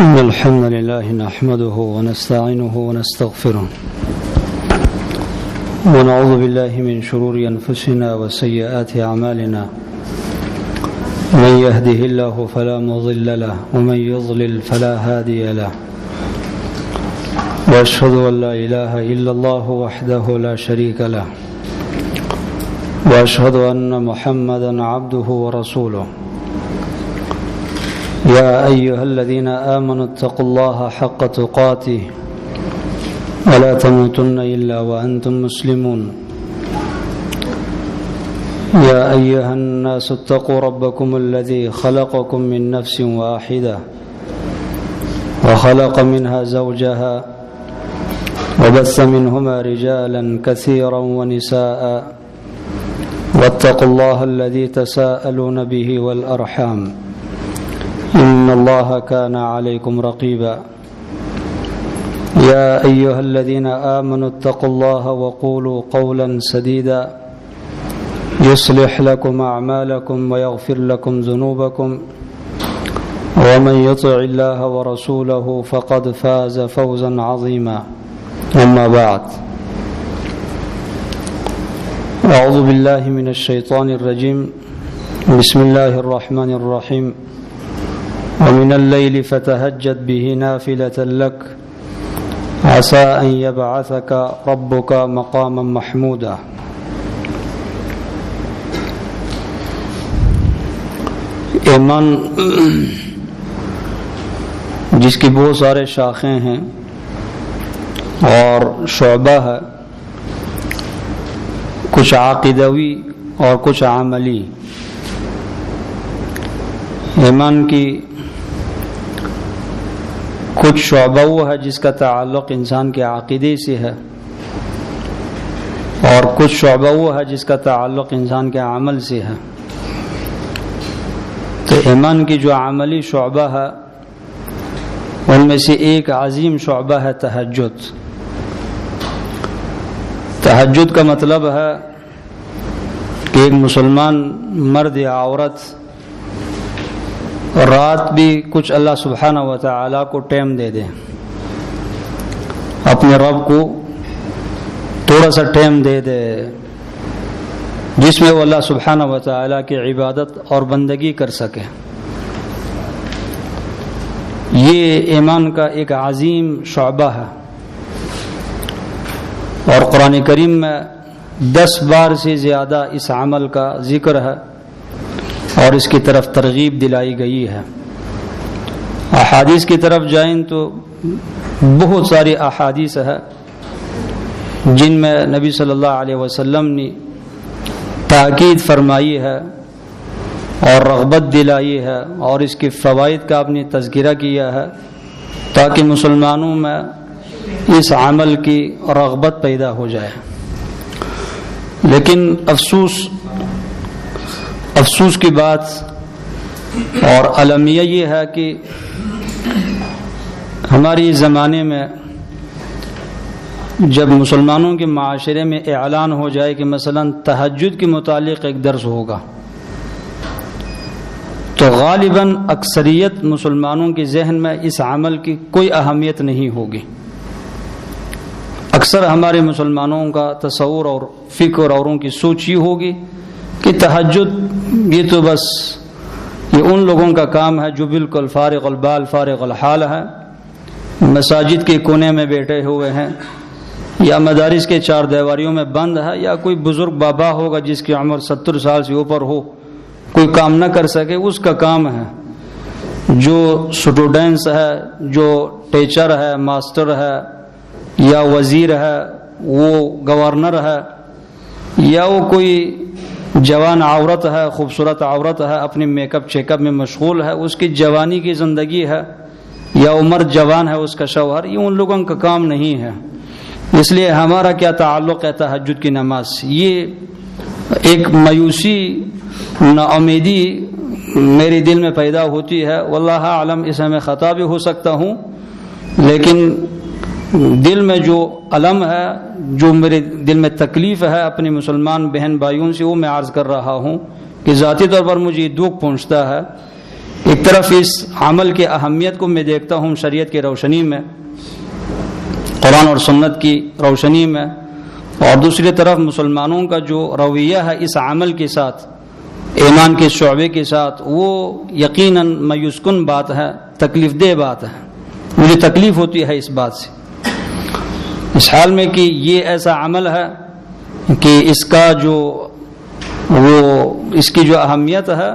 إن الحمد لله نحمده ونستعينه ونستغفره ونعوذ بالله من شرور أنفسنا وسيئات أعمالنا من يهده الله فلا مضل له ومن يضلل فلا هادي له وأشهد أن لا إله إلا الله وحده لا شريك له وأشهد أن محمدا عبده ورسوله يا أيها الذين آمنوا اتقوا الله حق تقاته ولا تموتن إلا وأنتم مسلمون يا أيها الناس اتقوا ربكم الذي خلقكم من نفس واحدة وخلق منها زوجها وبث منهما رجالا كثيرا ونساء واتقوا الله الذي تساءلون به والأرحام إن الله كان عليكم رقيبا يا أيها الذين آمنوا اتقوا الله وقولوا قولا سديدا يصلح لكم أعمالكم ويغفر لكم ذنوبكم ومن يطع الله ورسوله فقد فاز فوزا عظيما أما بعد أعوذ بالله من الشيطان الرجيم بسم الله الرحمن الرحيم ومن الليل فتهجد به نافلة لك عسى أن يبعثك ربك مقاما محمودا ایمان جس کی بہت سارے شاخیں ہیں اور شعبہ ہے، کچھ عقیدوی اور کچھ عملی. ایمان کی کچھ شعبہ وہ ہے جس کا تعلق انسان کے عقیدے سے ہے، اور کچھ شعبہ وہ ہے جس کا تعلق انسان کے عمل سے ہے. تو ایمان کی جو عملی شعبہ ہے ان میں سے ایک عظیم شعبہ ہے تہجد. تہجد کا مطلب ہے کہ ایک مسلمان مرد یا عورت رات بھی کچھ اللہ سبحانہ و تعالیٰ کو ٹائم دے دے، اپنے رب کو تھوڑا سا ٹائم دے دے جس میں وہ اللہ سبحانہ و تعالیٰ کی عبادت اور بندگی کر سکے. یہ ایمان کا ایک عظیم شعبہ ہے، اور قرآن کریم میں 10 بار سے زیادہ اس عمل کا ذکر ہے اور اس کی طرف ترغیب دلائی گئی ہے. احادیث کی طرف جائیں تو بہت ساری احادیث ہے جن میں نبی صلی اللہ علیہ وسلم نے تاکید فرمائی ہے اور رغبت دلائی ہے اور اس کے فوائد کا اپنی تذکرہ کیا ہے تاکہ مسلمانوں میں اس عمل کی رغبت پیدا ہو جائے. لیکن افسوس کی بات اور المیہ یہ ہے کہ ہماری زمانے میں جب مسلمانوں کے معاشرے میں اعلان ہو جائے کہ مثلا تہجد کے متعلق ایک درس ہوگا تو غالباً اکثریت مسلمانوں کے ذہن میں اس عمل کی کوئی اہمیت نہیں ہوگی. اکثر ہمارے مسلمانوں کا تصور اور فکر اوروں کی سوچ یہ ہوگی کہ تہجد یہ تو بس یہ ان لوگوں کا کام ہے جو بالکل فارغ البال فارغ الحال ہے، مساجد کے کونے میں بیٹھے ہوئے ہیں یا مدارس کے 4 دیواریوں میں بند ہے، یا کوئی بزرگ بابا ہوگا جس کی عمر 70 سال سے اوپر ہو، کوئی کام نہ کر سکے، اس کا کام ہے. جو سٹوڈنٹس ہے، جو ٹیچر ہے، ماسٹر ہے یا وزیر ہے، وہ گورنر ہے یا وہ کوئی جوان عورت ہے، خوبصورت عورت ہے، اپنی میک اپ چیک اپ میں مشغول ہے، اس کی جوانی کی زندگی ہے، یا عمر جوان ہے اس کا شوہر، یہ ان لوگوں کا کام نہیں ہے. اس لیے ہمارا کیا تعلق ہے تہجد کی نماز سے؟ یہ ایک مایوسی، ناامیدی میرے دل میں پیدا ہوتی ہے. واللہ اعلم اس میں خطا بھی ہو سکتا ہوں، لیکن دل میں جو علم ہے، جو میرے دل میں تکلیف ہے اپنے مسلمان بہن بھائیوں سے، وہ میں عرض کر رہا ہوں کہ ذاتی طور پر مجھے دکھ پہنچتا ہے ایک طرف اس عمل کی اہمیت کو میں دیکھتا ہوں شریعت کی روشنی میں، قرآن اور سنت کی روشنی میں، اور دوسری طرف مسلمانوں کا جو رویہ ہے اس عمل کے ساتھ، ایمان کے شعبے کے ساتھ، وہ یقیناً مایوس کن بات ہے، تکلیف دہ بات ہے۔ مجھے تکلیف ہوتی ہے اس بات سے، اس حال میں کہ یہ ایسا عمل ہے کہ اس کی جو اہمیت ہے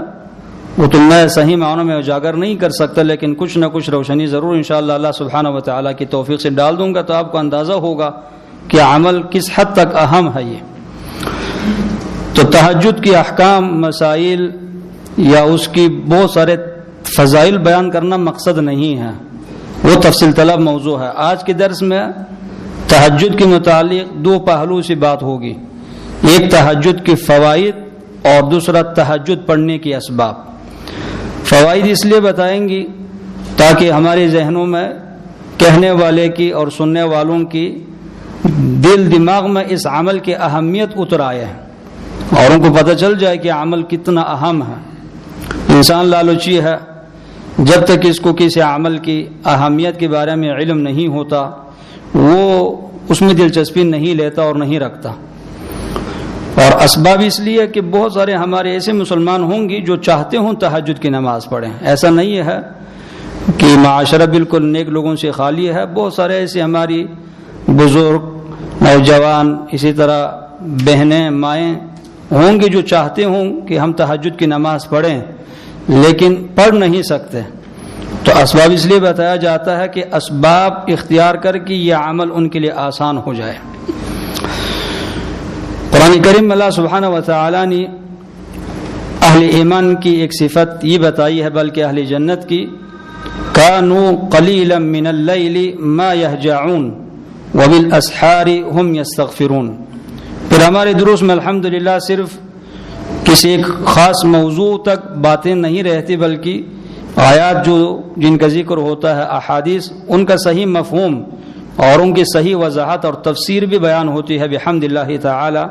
وہ تو میں صحیح معنوں میں اجاگر نہیں کر سکتا، لیکن کچھ نہ کچھ روشنی ضرور انشاءاللہ اللہ سبحانہ و تعالیٰ کی توفیق سے ڈال دوں گا، تو آپ کو اندازہ ہوگا کہ عمل کس حد تک اہم ہے۔ یہ تو تہجد کی احکام، مسائل یا اس کی بہت سارے فضائل بیان کرنا مقصد نہیں ہے، وہ تفصیل طلب موضوع ہے۔ آج کے درس میں تہجد کے متعلق دو پہلو سے بات ہوگی، ایک تہجد کے فوائد اور دوسرا تہجد پڑھنے کے اسباب۔ فوائد اس لیے بتائیں گی تاکہ ہمارے ذہنوں میں کہنے والے کی اور سننے والوں کی دل دماغ میں اس عمل کی اہمیت اتر آئے اور ان کو پتہ چل جائے کہ عمل کتنا اہم ہے۔ انسان لالچی ہے، جب تک اس کو کسی عمل کی اہمیت کے بارے میں علم نہیں ہوتا وہ اس میں دلچسپی نہیں لیتا اور نہیں رکھتا۔ اور اسباب اس لیے کہ بہت سارے ہمارے ایسے مسلمان ہوں گے جو چاہتے ہوں تہجد کی نماز پڑھیں، ایسا نہیں ہے کہ معاشرہ بالکل نیک لوگوں سے خالی ہے، بہت سارے ایسے ہماری بزرگ، نوجوان، اسی طرح بہنیں، مائیں ہوں گے جو چاہتے ہوں کہ ہم تہجد کی نماز پڑھیں لیکن پڑھ نہیں سکتے۔ تو اسباب اس لیے بتایا جاتا ہے کہ اسباب اختیار کر کے یہ عمل ان کے لیے آسان ہو جائے۔ قرآن کریم میں اللہ سبحانہ و تعالی نے اہل ایمان کی ایک صفت یہ بتائی ہے، بلکہ اہل جنت کی، کانوا قلیلا من اللیل ما یہجعون وبالاسحار هم یستغفرون۔ پھر ہمارے دروس میں الحمدللہ صرف کسی ایک خاص موضوع تک باتیں نہیں رہتی، بلکہ آیات جن کا ذکر ہوتا ہے، احادیث، ان کا صحیح مفہوم اور ان کی صحیح وضاحت اور تفسیر بھی بیان ہوتی ہے بحمد اللہ تعالی۔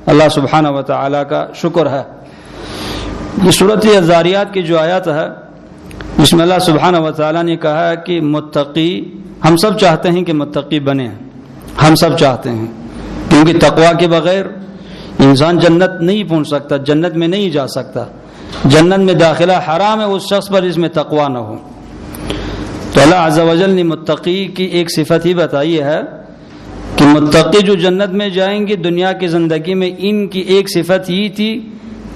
اللہ سبحانہ و تعالی کا شکر ہے۔ یہ سورۃ الذاریات کی جو آیات ہے اس میں اللہ سبحانہ و تعالی نے کہا ہے کہ متقی، ہم سب چاہتے ہیں کہ متقی بنیں، ہم سب چاہتے ہیں، کیونکہ تقوی کے بغیر انسان جنت نہیں پہنچ سکتا، جنت میں نہیں جا سکتا، جنت میں داخلہ حرام ہے اس شخص پر جس میں تقوی نہ ہو۔ تو اللہ عز و جل نے متقی کی ایک صفت ہی بتائی ہے کہ متقی جو جنت میں جائیں گے، دنیا کی زندگی میں ان کی ایک صفت یہ تھی،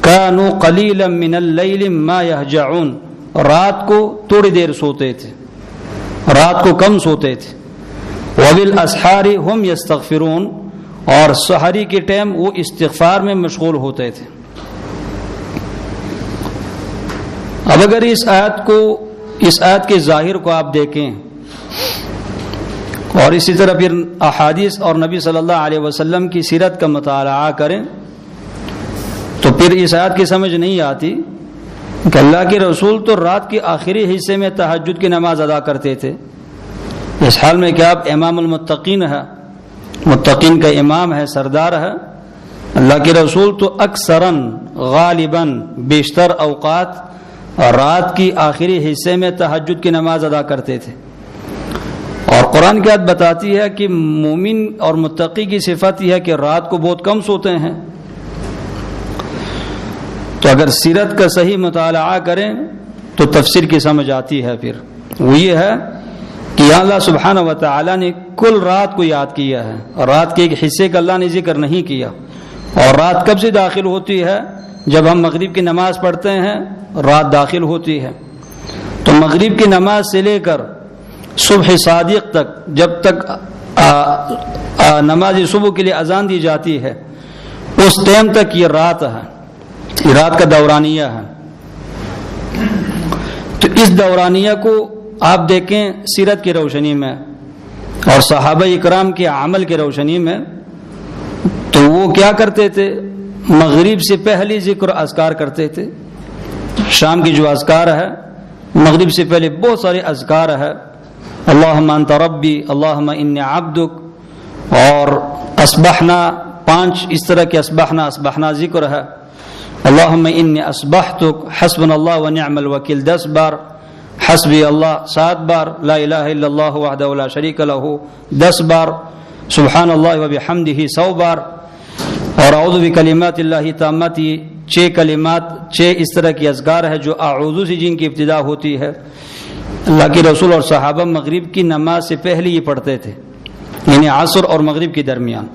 کانوا قلیلا من اللیل ما یہجعون، رات کو تھوڑی دیر سوتے تھے، رات کو کم سوتے تھے، وبالاسحار هم یستغفرون، اور سحری کے ٹائم وہ استغفار میں مشغول ہوتے تھے۔ اب اگر اس آیت کے ظاہر کو آپ دیکھیں اور اسی طرح پھر احادیث اور نبی صلی اللہ علیہ وسلم کی سیرت کا مطالعہ کریں تو پھر اس آیت کی سمجھ نہیں آتی کہ اللہ کے رسول تو رات کے آخری حصے میں تہجد کی نماز ادا کرتے تھے، اس حال میں کہ آپ امام المتقین ہے، متقین کا امام ہے، سردار ہے، اللہ کے رسول تو اکثراً غالباً بیشتر اوقات رات کی آخری حصے میں تہجد کی نماز ادا کرتے تھے۔ اور قرآن کی آیت بتاتی ہے کہ مومن اور متقی کی صفت یہ ہے کہ رات کو بہت کم سوتے ہیں۔ تو اگر سیرت کا صحیح مطالعہ کریں تو تفسیر کی سمجھ آتی ہے، پھر وہ یہ ہے کہ اللہ سبحانہ و تعالی نے کل رات کو یاد کیا ہے، اور رات کے ایک حصے کا اللہ نے ذکر نہیں کیا۔ اور رات کب سے داخل ہوتی ہے؟ جب ہم مغرب کی نماز پڑھتے ہیں رات داخل ہوتی ہے۔ تو مغرب کی نماز سے لے کر صبح صادق تک، جب تک نماز صبح کے لیے اذان دی جاتی ہے، اس ٹائم تک یہ رات ہے، یہ رات کا دورانیہ ہے۔ تو اس دورانیہ کو آپ دیکھیں سیرت کی روشنی میں اور صحابہ اکرام کے عمل کی روشنی میں، تو وہ کیا کرتے تھے؟ مغرب سے پہلے ذکر اذکار کرتے تھے۔ شام کی جو اذکار ہے، مغرب سے پہلے بہت سارے اذکار ہے، اللہم انت ربی، اللہم انی عبدک، اور اسبحنا، 5 اس طرح کے اسبحنا ذکر ہے۔ اللہم انی اصبحتک حسبنا اللہ و نعم الوکیل 10 بار، حسبی اللہ 7 بار، لا الہ الا اللہ وحدہ لا شریک لہ 10 بار، سبحان اللہ و بحمدہ 100 بار، اور اعوذ بکلمات اللہ تامات 6 کلمات، 6 اس طرح کی اذکار ہے جو اعوذ سے جن کی ابتدا ہوتی ہے۔ اللہ کے رسول اور صحابہ مغرب کی نماز سے پہلے یہ پڑھتے تھے، یعنی عصر اور مغرب کے درمیان۔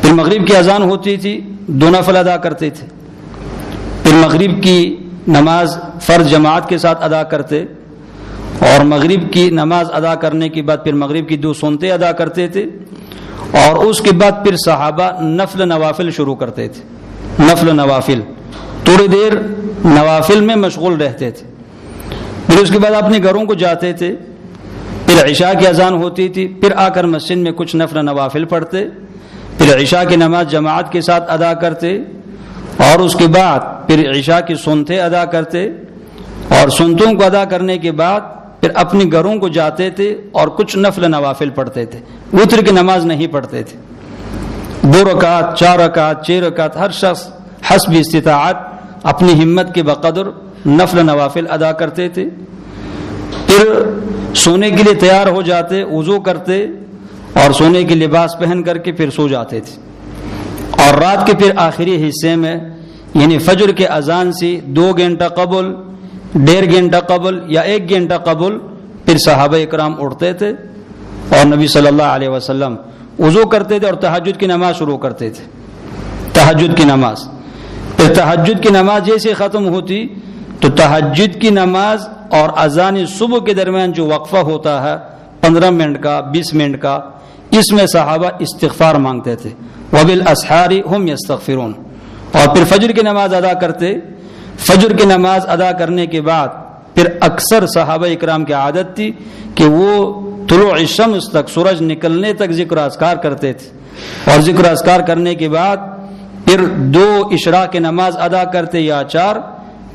پھر مغرب کی اذان ہوتی تھی، 2 نفل ادا کرتے تھے، پھر مغرب کی نماز فرض جماعت کے ساتھ ادا کرتے، اور مغرب کی نماز ادا کرنے کے بعد پھر مغرب کی 2 سنتیں ادا کرتے تھے، اور اس کے بعد پھر صحابہ نفل نوافل شروع کرتے تھے۔ نفل نوافل تھوڑی دیر نوافل میں مشغول رہتے تھے، پھر اس کے بعد اپنے گھروں کو جاتے تھے، پھر عشاء کی اذان ہوتی تھی، پھر آ کر مسجد میں کچھ نفل نوافل پڑھتے، پھر عشاء کی نماز جماعت کے ساتھ ادا کرتے، اور اس کے بعد پھر عشاء کی سنتیں ادا کرتے، اور سنتوں کو ادا کرنے کے بعد پھر اپنے گھروں کو جاتے تھے اور کچھ نفل نوافل پڑھتے تھے۔ وتر کی نماز نہیں پڑھتے تھے، 2 رکعت 4 رکعت 6 رکعت، ہر شخص حسب استطاعت اپنی ہمت کے بقدر نفل نوافل ادا کرتے تھے، پھر سونے کے لیے تیار ہو جاتے، وضو کرتے اور سونے کے لباس پہن کر کے پھر سو جاتے تھے، اور رات کے پھر آخری حصے میں یعنی فجر کے اذان سے 2 گھنٹہ قبل، 1.5 گھنٹہ قبل یا 1 گھنٹہ قبل پھر صحابہ اکرام اٹھتے تھے اور نبی صلی اللہ علیہ وسلم وضو کرتے تھے اور تہجد کی نماز شروع کرتے تھے۔ تہجد کی نماز، پھر تہجد کی نماز جیسے ختم ہوتی تو تہجد کی نماز اور اذان صبح کے درمیان جو وقفہ ہوتا ہے 15 منٹ کا 20 منٹ کا، اس میں صحابہ استغفار مانگتے تھے، وبالاسحار هم یستغفرون، اور پھر فجر کی نماز ادا کرتے۔ فجر کی نماز ادا کرنے کے بعد پھر اکثر صحابہ اکرام کی عادت تھی کہ وہ طلوع الشمس تک، سورج نکلنے تک ذکر اذکار کرتے تھے، اور ذکر اذکار کرنے کے بعد پھر 2 عشاء کی نماز ادا کرتے یا 4،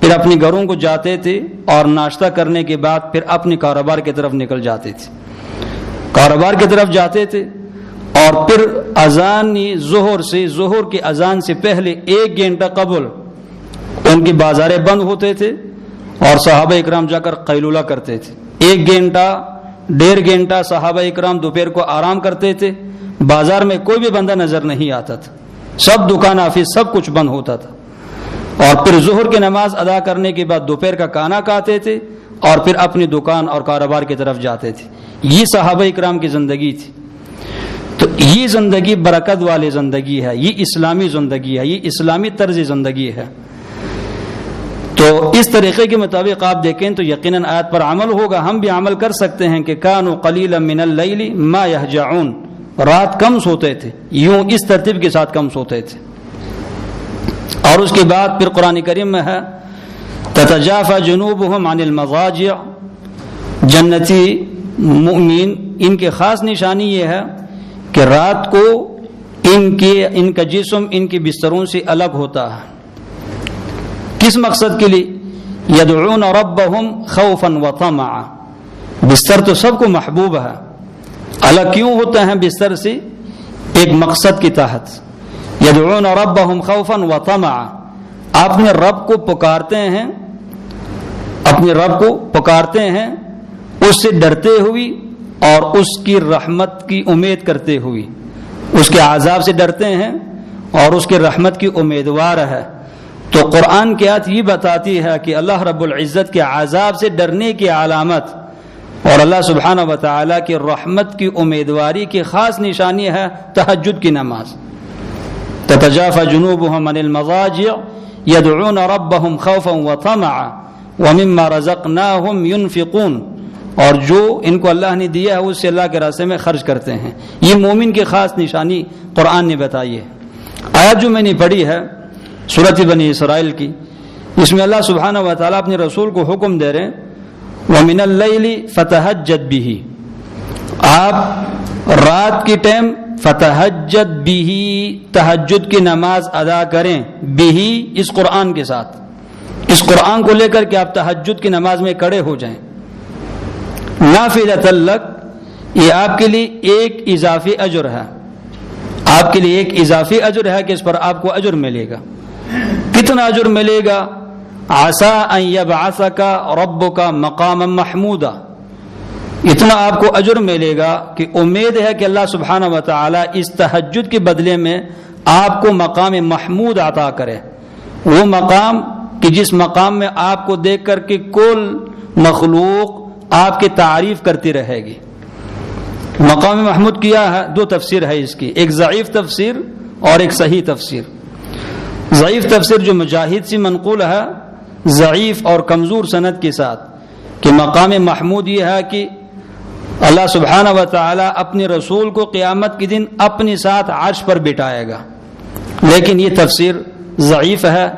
پھر اپنے گھروں کو جاتے تھے اور ناشتہ کرنے کے بعد پھر اپنے کاروبار کی طرف نکل جاتے تھے، کاروبار کی طرف جاتے تھے، اور پھر اذان ظہر کی اذان سے پہلے 1 گھنٹہ قبل ان کی بازاریں بند ہوتے تھے اور صحابہ اکرام جا کر قیلولہ کرتے تھے۔ 1 گھنٹہ 1.5 گھنٹہ صحابہ اکرام دوپہر کو آرام کرتے تھے، بازار میں کوئی بھی بندہ نظر نہیں آتا تھا، سب دکان آفس سب کچھ بند ہوتا تھا، اور پھر ظہر کی نماز ادا کرنے کے بعد دوپہر کا کھانا کھاتے تھے اور پھر اپنی دکان اور کاروبار کی طرف جاتے تھے۔ یہ صحابہ اکرام کی زندگی تھی۔ تو یہ زندگی برکت والی زندگی ہے، یہ اسلامی زندگی ہے، یہ اسلامی طرز زندگی ہے۔ تو اس طریقے کے مطابق آپ دیکھیں تو یقیناً آیت پر عمل ہوگا، ہم بھی عمل کر سکتے ہیں کہ کانوا قلیلا من اللیل ما یہجعون، رات کم سوتے تھے، یوں اس ترتیب کے ساتھ کم سوتے تھے۔ اور اس کے بعد پھر قرآن کریم میں ہے تتجافى جنوبهم عن المضاجع، جنتی مؤمن ان کی خاص نشانی یہ ہے کہ رات کو ان کا جسم ان کے بستروں سے الگ ہوتا ہے۔ کس مقصد کے لیے؟ یدعون ربهم خوفا وطمعا، بستر تو سب کو محبوب ہے، الگ کیوں ہوتا ہے بستر سے؟ ایک مقصد کے تحت۔ یدعون ربهم خوفا وطمعا، آپ اپنے رب کو پکارتے ہیں، اپنے رب کو پکارتے ہیں اس سے ڈرتے ہوئے اور اس کی رحمت کی امید کرتے ہوئے، اس کے عذاب سے ڈرتے ہیں اور اس کے رحمت کی امیدوار ہے۔ تو قرآن کی آیت یہ بتاتی ہے کہ اللہ رب العزت کے عذاب سے ڈرنے کی علامت اور اللہ سبحانہ و تعالیٰ کی رحمت کی امیدواری کی خاص نشانی ہے تہجد کی نماز۔ تتجافى جنوبهم عن المضاجع يدعون ربهم خوفا وطمعا ومما رزقناهم ينفقون، اور جو ان کو اللہ نے دیا ہے اس سے اللہ کے راستے میں خرچ کرتے ہیں۔ یہ مومن کی خاص نشانی قرآن نے بتائی ہے۔ آیت جو میں نے پڑھی ہے سورۃ بنی اسرائیل کی، اس میں اللہ سبحانہ و تعالیٰ اپنے رسول کو حکم دے رہے ہیں وَمِنَ اللَّيْلِ فَتَهَجَّدْ بِهِ، آپ رات کی ٹائم فتحجد بھی تہجد کی نماز ادا کریں، بھی اس قرآن کے ساتھ، اس قرآن کو لے کر کے آپ تہجد کی نماز میں کھڑے ہو جائیں۔ نافلۃ لک، یہ آپ کے لیے ایک اضافی اجر ہے، آپ کے لیے ایک اضافی اجر ہے کہ اس پر آپ کو اجر ملے گا۔ کتنا اجر ملے گا؟ عسا ان یبعثک ربک مقاما محمودا، اتنا آپ کو اجر ملے گا کہ امید ہے کہ اللہ سبحانہ و تعالی اس تہجد کے بدلے میں آپ کو مقام محمود عطا کرے، وہ مقام کہ جس مقام میں آپ کو دیکھ کر کے کل مخلوق آپ کی تعریف کرتی رہے گی۔ مقام محمود کیا ہے؟ دو تفسیر ہے اس کی، ایک ضعیف تفسیر اور ایک صحیح تفسیر۔ ضعیف تفسیر جو مجاہد سے منقول ہے ضعیف اور کمزور سند کے ساتھ، کہ مقام محمود یہ ہے کہ اللہ سبحانہ و تعالی اپنے رسول کو قیامت کے دن اپنے ساتھ عرش پر بٹھائے گا، لیکن یہ تفسیر ضعیف ہے،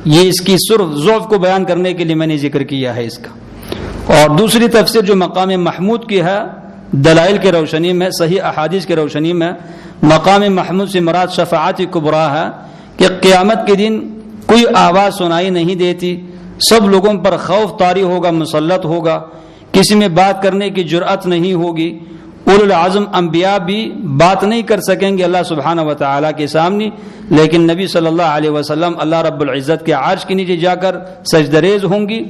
یہ اس کی صرف ضعف کو بیان کرنے کے لیے میں نے ذکر کیا ہے اس کا۔ اور دوسری تفسیر جو مقام محمود کی ہے، دلائل کے روشنی میں، صحیح احادیث کے روشنی میں، مقام محمود سے مراد شفاعت کبریٰ ہے کہ قیامت کے دن کوئی آواز سنائی نہیں دیتی، سب لوگوں پر خوف طاری ہوگا، مسلط ہوگا، کسی میں بات کرنے کی جرأت نہیں ہوگی، اولو العزم انبیاء بھی بات نہیں کر سکیں گے اللہ سبحانہ و تعالیٰ کے سامنے، لیکن نبی صلی اللہ علیہ وسلم اللہ رب العزت کے عرش کے نیچے جا کر سجدریز ہوں گی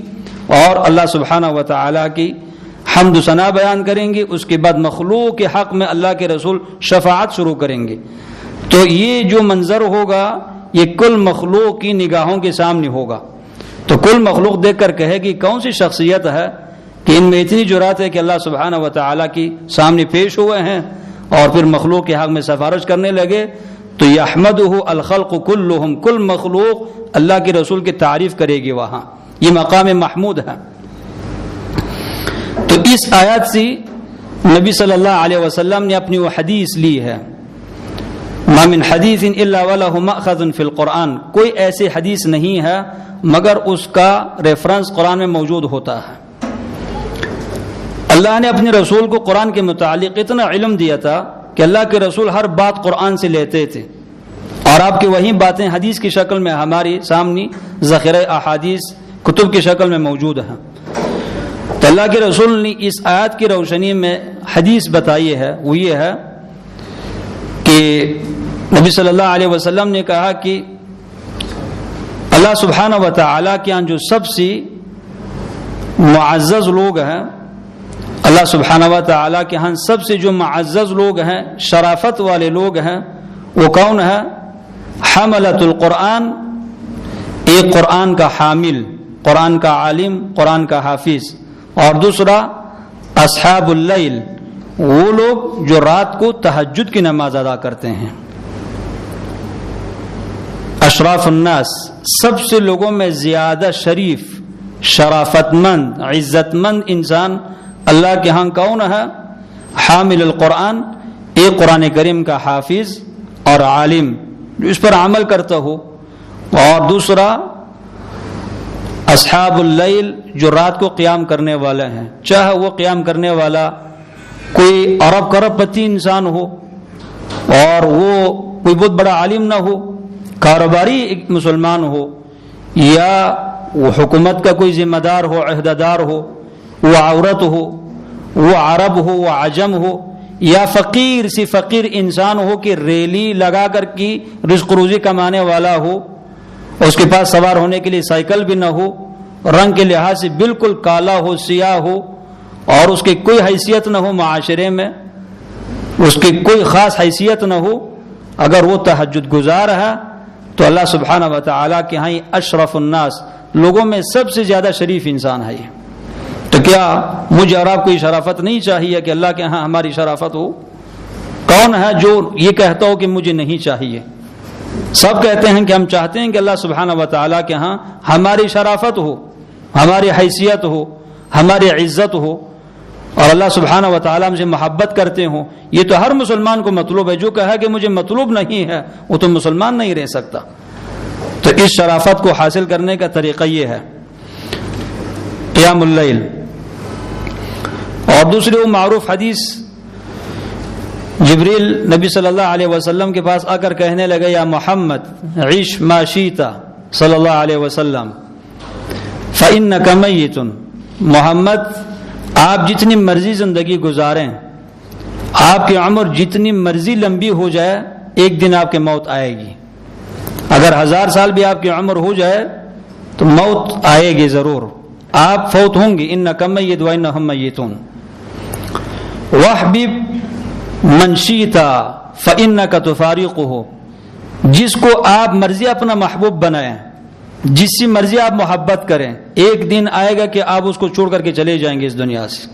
اور اللہ سبحانہ و تعالیٰ کی حمد و ثنا بیان کریں گے۔ اس کے بعد مخلوق کے حق میں اللہ کے رسول شفاعت شروع کریں گے۔ تو یہ جو منظر ہوگا یہ کل مخلوق کی نگاہوں کے سامنے ہوگا، تو کل مخلوق دیکھ کر کہے گی کون سی شخصیت ہے کہ ان میں اتنی جرات ہے کہ اللہ سبحانہ و تعالیٰ کی سامنے پیش ہوئے ہیں اور پھر مخلوق کے حق میں سفارش کرنے لگے۔ تو یحمدہ الخلق کلہم، کل مخلوق اللہ کے رسول کی تعریف کرے گی وہاں، یہ مقام محمود ہے۔ تو اس آیات سے نبی صلی اللہ علیہ وسلم نے اپنی وہ حدیث لی ہے، ما من حدیث الا وله مأخذ فی القرآن، کوئی ایسی حدیث نہیں ہے مگر اس کا ریفرنس قرآن میں موجود ہوتا ہے۔ اللہ نے اپنے رسول کو قرآن کے متعلق اتنا علم دیا تھا کہ اللہ کے رسول ہر بات قرآن سے لیتے تھے، اور آپ کی وہی باتیں حدیث کی شکل میں ہماری سامنے ذخیرہ احادیث کتب کی شکل میں موجود ہیں۔ تو اللہ کے رسول نے اس آیت کی روشنی میں حدیث بتائی ہے، وہ یہ ہے کہ نبی صلی اللہ علیہ وسلم نے کہا کہ اللہ سبحانہ و تعالیٰ کے یہاں جو سب سے معزز لوگ ہیں، اللہ سبحانہ و تعالیٰ کے ہاں سب سے جو معزز لوگ ہیں، شرافت والے لوگ ہیں، وہ کون ہے؟ حملۃ القرآن، ایک قرآن کا حامل، قرآن کا عالم، قرآن کا حافظ، اور دوسرا اصحاب اللیل، وہ لوگ جو رات کو تہجد کی نماز ادا کرتے ہیں۔ اشراف الناس، سب سے لوگوں میں زیادہ شریف، شرافت مند، عزت مند انسان اللہ کے ہاں کون ہے؟ حامل القرآن، ایک قرآن کریم کا حافظ اور عالم جو اس پر عمل کرتا ہو، اور دوسرا اصحاب اللیل جو رات کو قیام کرنے والے ہیں، چاہے وہ قیام کرنے والا کوئی ارب کرب پتی انسان ہو اور وہ کوئی بہت بڑا عالم نہ ہو، کاروباری ایک مسلمان ہو، یا وہ حکومت کا کوئی ذمہ دار ہو، عہدیدار ہو، وہ عورت ہو، وہ عرب ہو، وہ عجم ہو، یا فقیر سی فقیر انسان ہو کہ ریلی لگا کر کی رزق روزی کمانے والا ہو، اس کے پاس سوار ہونے کے لیے سائیکل بھی نہ ہو، رنگ کے لحاظ سے بالکل کالا ہو، سیاہ ہو، اور اس کی کوئی حیثیت نہ ہو معاشرے میں، اس کی کوئی خاص حیثیت نہ ہو، اگر وہ تہجد گزار ہے تو اللہ سبحانہ و تعالیٰ کے ہاں اشرف الناس، لوگوں میں سب سے زیادہ شریف انسان ہے۔ تو کیا مجھے اور آپ کو یہ شرافت نہیں چاہیے کہ اللہ کے ہاں ہماری شرافت ہو؟ کون ہے جو یہ کہتا ہو کہ مجھے نہیں چاہیے؟ سب کہتے ہیں کہ ہم چاہتے ہیں کہ اللہ سبحانہ و تعالیٰ کے ہاں ہماری شرافت ہو، ہماری حیثیت ہو، ہماری عزت ہو، اور اللہ سبحانہ و تعالیٰ ہم سے محبت کرتے ہوں۔ یہ تو ہر مسلمان کو مطلوب ہے، جو کہا کہ مجھے مطلوب نہیں ہے وہ تو مسلمان نہیں رہ سکتا۔ تو اس شرافت کو حاصل کرنے کا طریقہ یہ ہے قیام اللیل۔ اور دوسری وہ معروف حدیث، جبریل نبی صلی اللہ علیہ وسلم کے پاس آ کر کہنے لگے یا محمد عیش ما شئت صلی اللہ علیہ وسلم فإنک میت، محمد آپ جتنی مرضی زندگی گزاریں، آپ کی عمر جتنی مرضی لمبی ہو جائے، ایک دن آپ کی موت آئے گی۔ اگر 1000 سال بھی آپ کی عمر ہو جائے تو موت آئے گی ضرور، آپ فوت ہوں گے، انک میت وانہم میتون۔ واحبب من شئت فانک تفارقہ، جس کو آپ مرضی اپنا محبوب بنائیں، جس سے مرضی آپ محبت کریں، ایک دن آئے گا کہ آپ اس کو چھوڑ کر کے چلے جائیں گے اس دنیا سے۔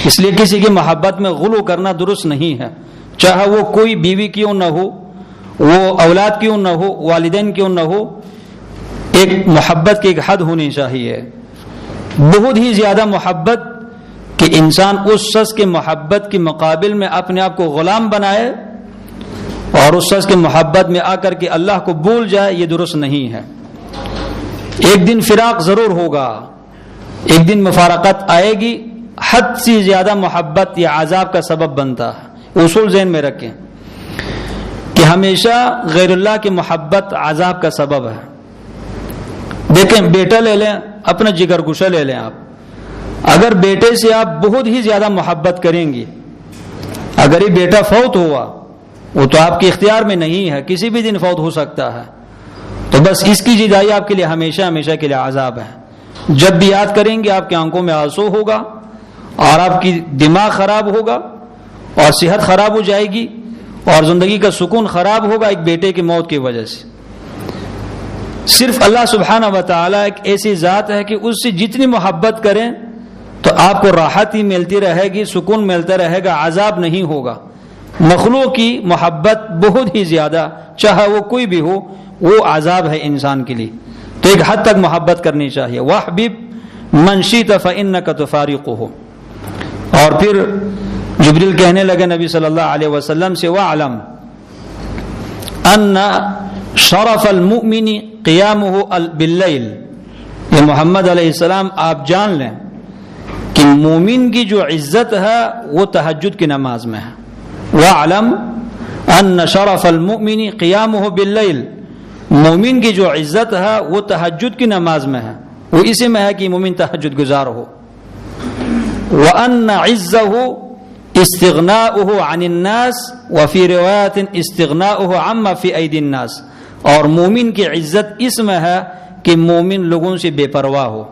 اس لیے کسی کی محبت میں غلو کرنا درست نہیں ہے، چاہے وہ کوئی بیوی کیوں نہ ہو، وہ اولاد کیوں نہ ہو، والدین کیوں نہ ہو، ایک محبت کی ایک حد ہونی چاہیے۔ بہت ہی زیادہ محبت کہ انسان اس شخص کے محبت کے مقابل میں اپنے آپ کو غلام بنائے اور اس شخص کے محبت میں آ کر کے اللہ کو بھول جائے، یہ درست نہیں ہے۔ ایک دن فراق ضرور ہوگا، ایک دن مفارقت آئے گی، حد سے زیادہ محبت یہ عذاب کا سبب بنتا ہے۔ اصول ذہن میں رکھیں کہ ہمیشہ غیر اللہ کی محبت عذاب کا سبب ہے۔ دیکھیں، بیٹا لے لیں، اپنا جگر گوشہ لے لیں، آپ اگر بیٹے سے آپ بہت ہی زیادہ محبت کریں گی، اگر یہ بیٹا فوت ہوا، وہ تو آپ کے اختیار میں نہیں ہے، کسی بھی دن فوت ہو سکتا ہے، تو بس اس کی جدائی آپ کے لیے ہمیشہ ہمیشہ کے لیے عذاب ہے۔ جب بھی یاد کریں گے آپ کی آنکھوں میں آنسو ہوگا اور آپ کی دماغ خراب ہوگا اور صحت خراب ہو جائے گی اور زندگی کا سکون خراب ہوگا ایک بیٹے کی موت کی وجہ سے۔ صرف اللہ سبحانہ و تعالیٰ ایک ایسی ذات ہے کہ اس سے جتنی محبت کریں تو آپ کو راحت ہی ملتی رہے گی، سکون ملتا رہے گا، عذاب نہیں ہوگا۔ مخلوق کی محبت بہت ہی زیادہ، چاہے وہ کوئی بھی ہو، وہ عذاب ہے انسان کے لیے، تو ایک حد تک محبت کرنی چاہیے۔ وَاحْبِبْ مَنْ شِئْتَ فَإِنَّكَ تُفَارِقُهُ۔ اور پھر جبریل کہنے لگے نبی صلی اللہ علیہ وسلم سے، وَاعْلَمْ أَنَّ شَرَفَ الْمُؤْمِنِ قِيَامُهُ بِاللَّيْلِ۔ یہ محمد علیہ السلام آپ جان لیں کہ مومن کی جو عزت ہے وہ تہجد کی نماز میں ہے۔ وَاعْلَمْ أَنَّ شَرَفَ الْمُؤْمِنِ قِيَامُهُ بِاللَّيْلِ، مومن کی جو عزت ہے وہ تہجد کی نماز میں ہے، وہ اسی میں ہے کہ مومن تہجد گزار ہو۔ وَأَنَّ عِزَّهُ اسْتِغْنَاؤُهُ عَنِ النَّاسِ وَفِي رِوَایَةٍ اسْتِغْنَاؤُهُ عَمَّا فِي أَيْدِي النَّاسِ، اور مومن کی عزت اس میں ہے کہ مومن لوگوں سے بے پرواہ ہو،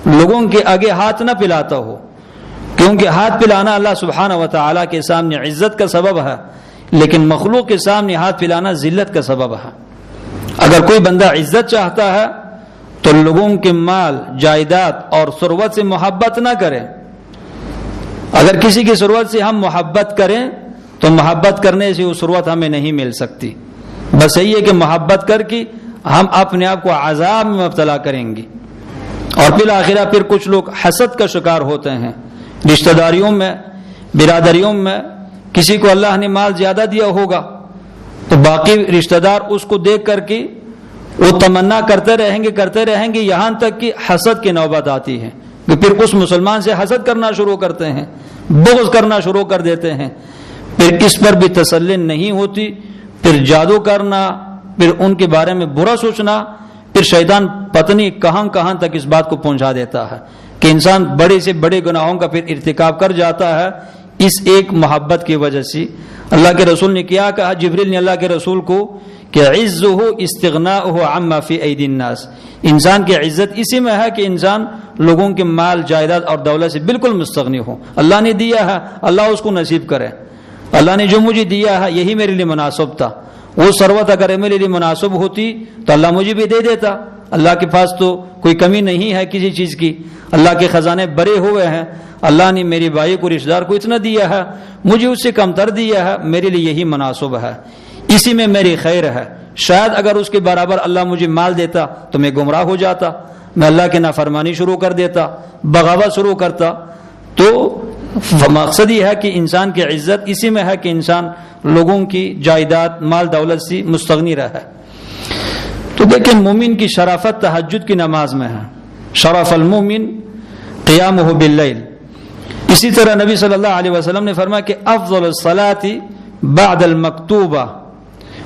لوگوں کے آگے ہاتھ نہ پلاتا ہو، کیونکہ ہاتھ پلانا اللہ سبحانہ و تعالیٰ کے سامنے عزت کا سبب ہے، لیکن مخلوق کے سامنے ہاتھ پلانا ذلت کا سبب ہے۔ اگر کوئی بندہ عزت چاہتا ہے تو لوگوں کے مال، جائیداد اور ثروت سے محبت نہ کرے۔ اگر کسی کی ثروت سے ہم محبت کریں تو محبت کرنے سے وہ ثروت ہمیں نہیں مل سکتی، بس یہی ہے کہ محبت کر کے ہم اپنے آپ کو عذاب میں مبتلا کریں گے۔ اور بالآخرہ پھر کچھ لوگ حسد کا شکار ہوتے ہیں، رشتہ داریوں میں، برادریوں میں کسی کو اللہ نے مال زیادہ دیا ہوگا تو باقی رشتہ دار اس کو دیکھ کر کے وہ تمنا کرتے رہیں گے یہاں تک کہ حسد کی نوبت آتی ہے کہ پھر اس مسلمان سے حسد کرنا شروع کرتے ہیں، بغض کرنا شروع کر دیتے ہیں، پھر اس پر بھی تسلی نہیں ہوتی، پھر جادو کرنا، پھر ان کے بارے میں برا سوچنا، پھر شیطان پتہ نہیں کہاں کہاں تک اس بات کو پہنچا دیتا ہے کہ انسان بڑے سے بڑے گناہوں کا پھر ارتکاب کر جاتا ہے اس ایک محبت کی وجہ سے۔ اللہ کے رسول نے کیا کہا، جبریل نے اللہ کے رسول کو کہ عزہ استغناؤہ عما فی ایدی الناس، انسان کی عزت اسی میں ہے کہ انسان لوگوں کے مال، جائیداد اور دولت سے بالکل مستغنی ہو۔ اللہ نے دیا ہے، اللہ اس کو نصیب کرے، اللہ نے جو مجھے دیا ہے یہی میرے لیے مناسب تھا، وہ ثروت اگر میرے لیے مناسب ہوتی تو اللہ مجھے بھی دے دیتا۔ اللہ کے پاس تو کوئی کمی نہیں ہے کسی چیز کی، اللہ کے خزانے بھرے ہوئے ہیں، اللہ نے میری بھائی کو، رشتہ دار کو اتنا دیا ہے، مجھے اس سے کم تر دیا ہے، میرے لیے یہی مناسب ہے، اسی میں میری خیر ہے۔ شاید اگر اس کے برابر اللہ مجھے مال دیتا تو میں گمراہ ہو جاتا، میں اللہ کی نافرمانی شروع کر دیتا، بغاوت شروع کرتا۔ تو مقصد یہ ہے کہ انسان کی عزت اسی میں ہے کہ انسان لوگوں کی جائیداد، مال دولت سے مستغنی رہے۔ تو دیکھیں مومن کی شرافت تہجد کی نماز میں ہے، شرف المومن قیامہ باللیل۔ اسی طرح نبی صلی اللہ علیہ وسلم نے فرمایا کہ افضل الصلاة بعد المکتوبہ،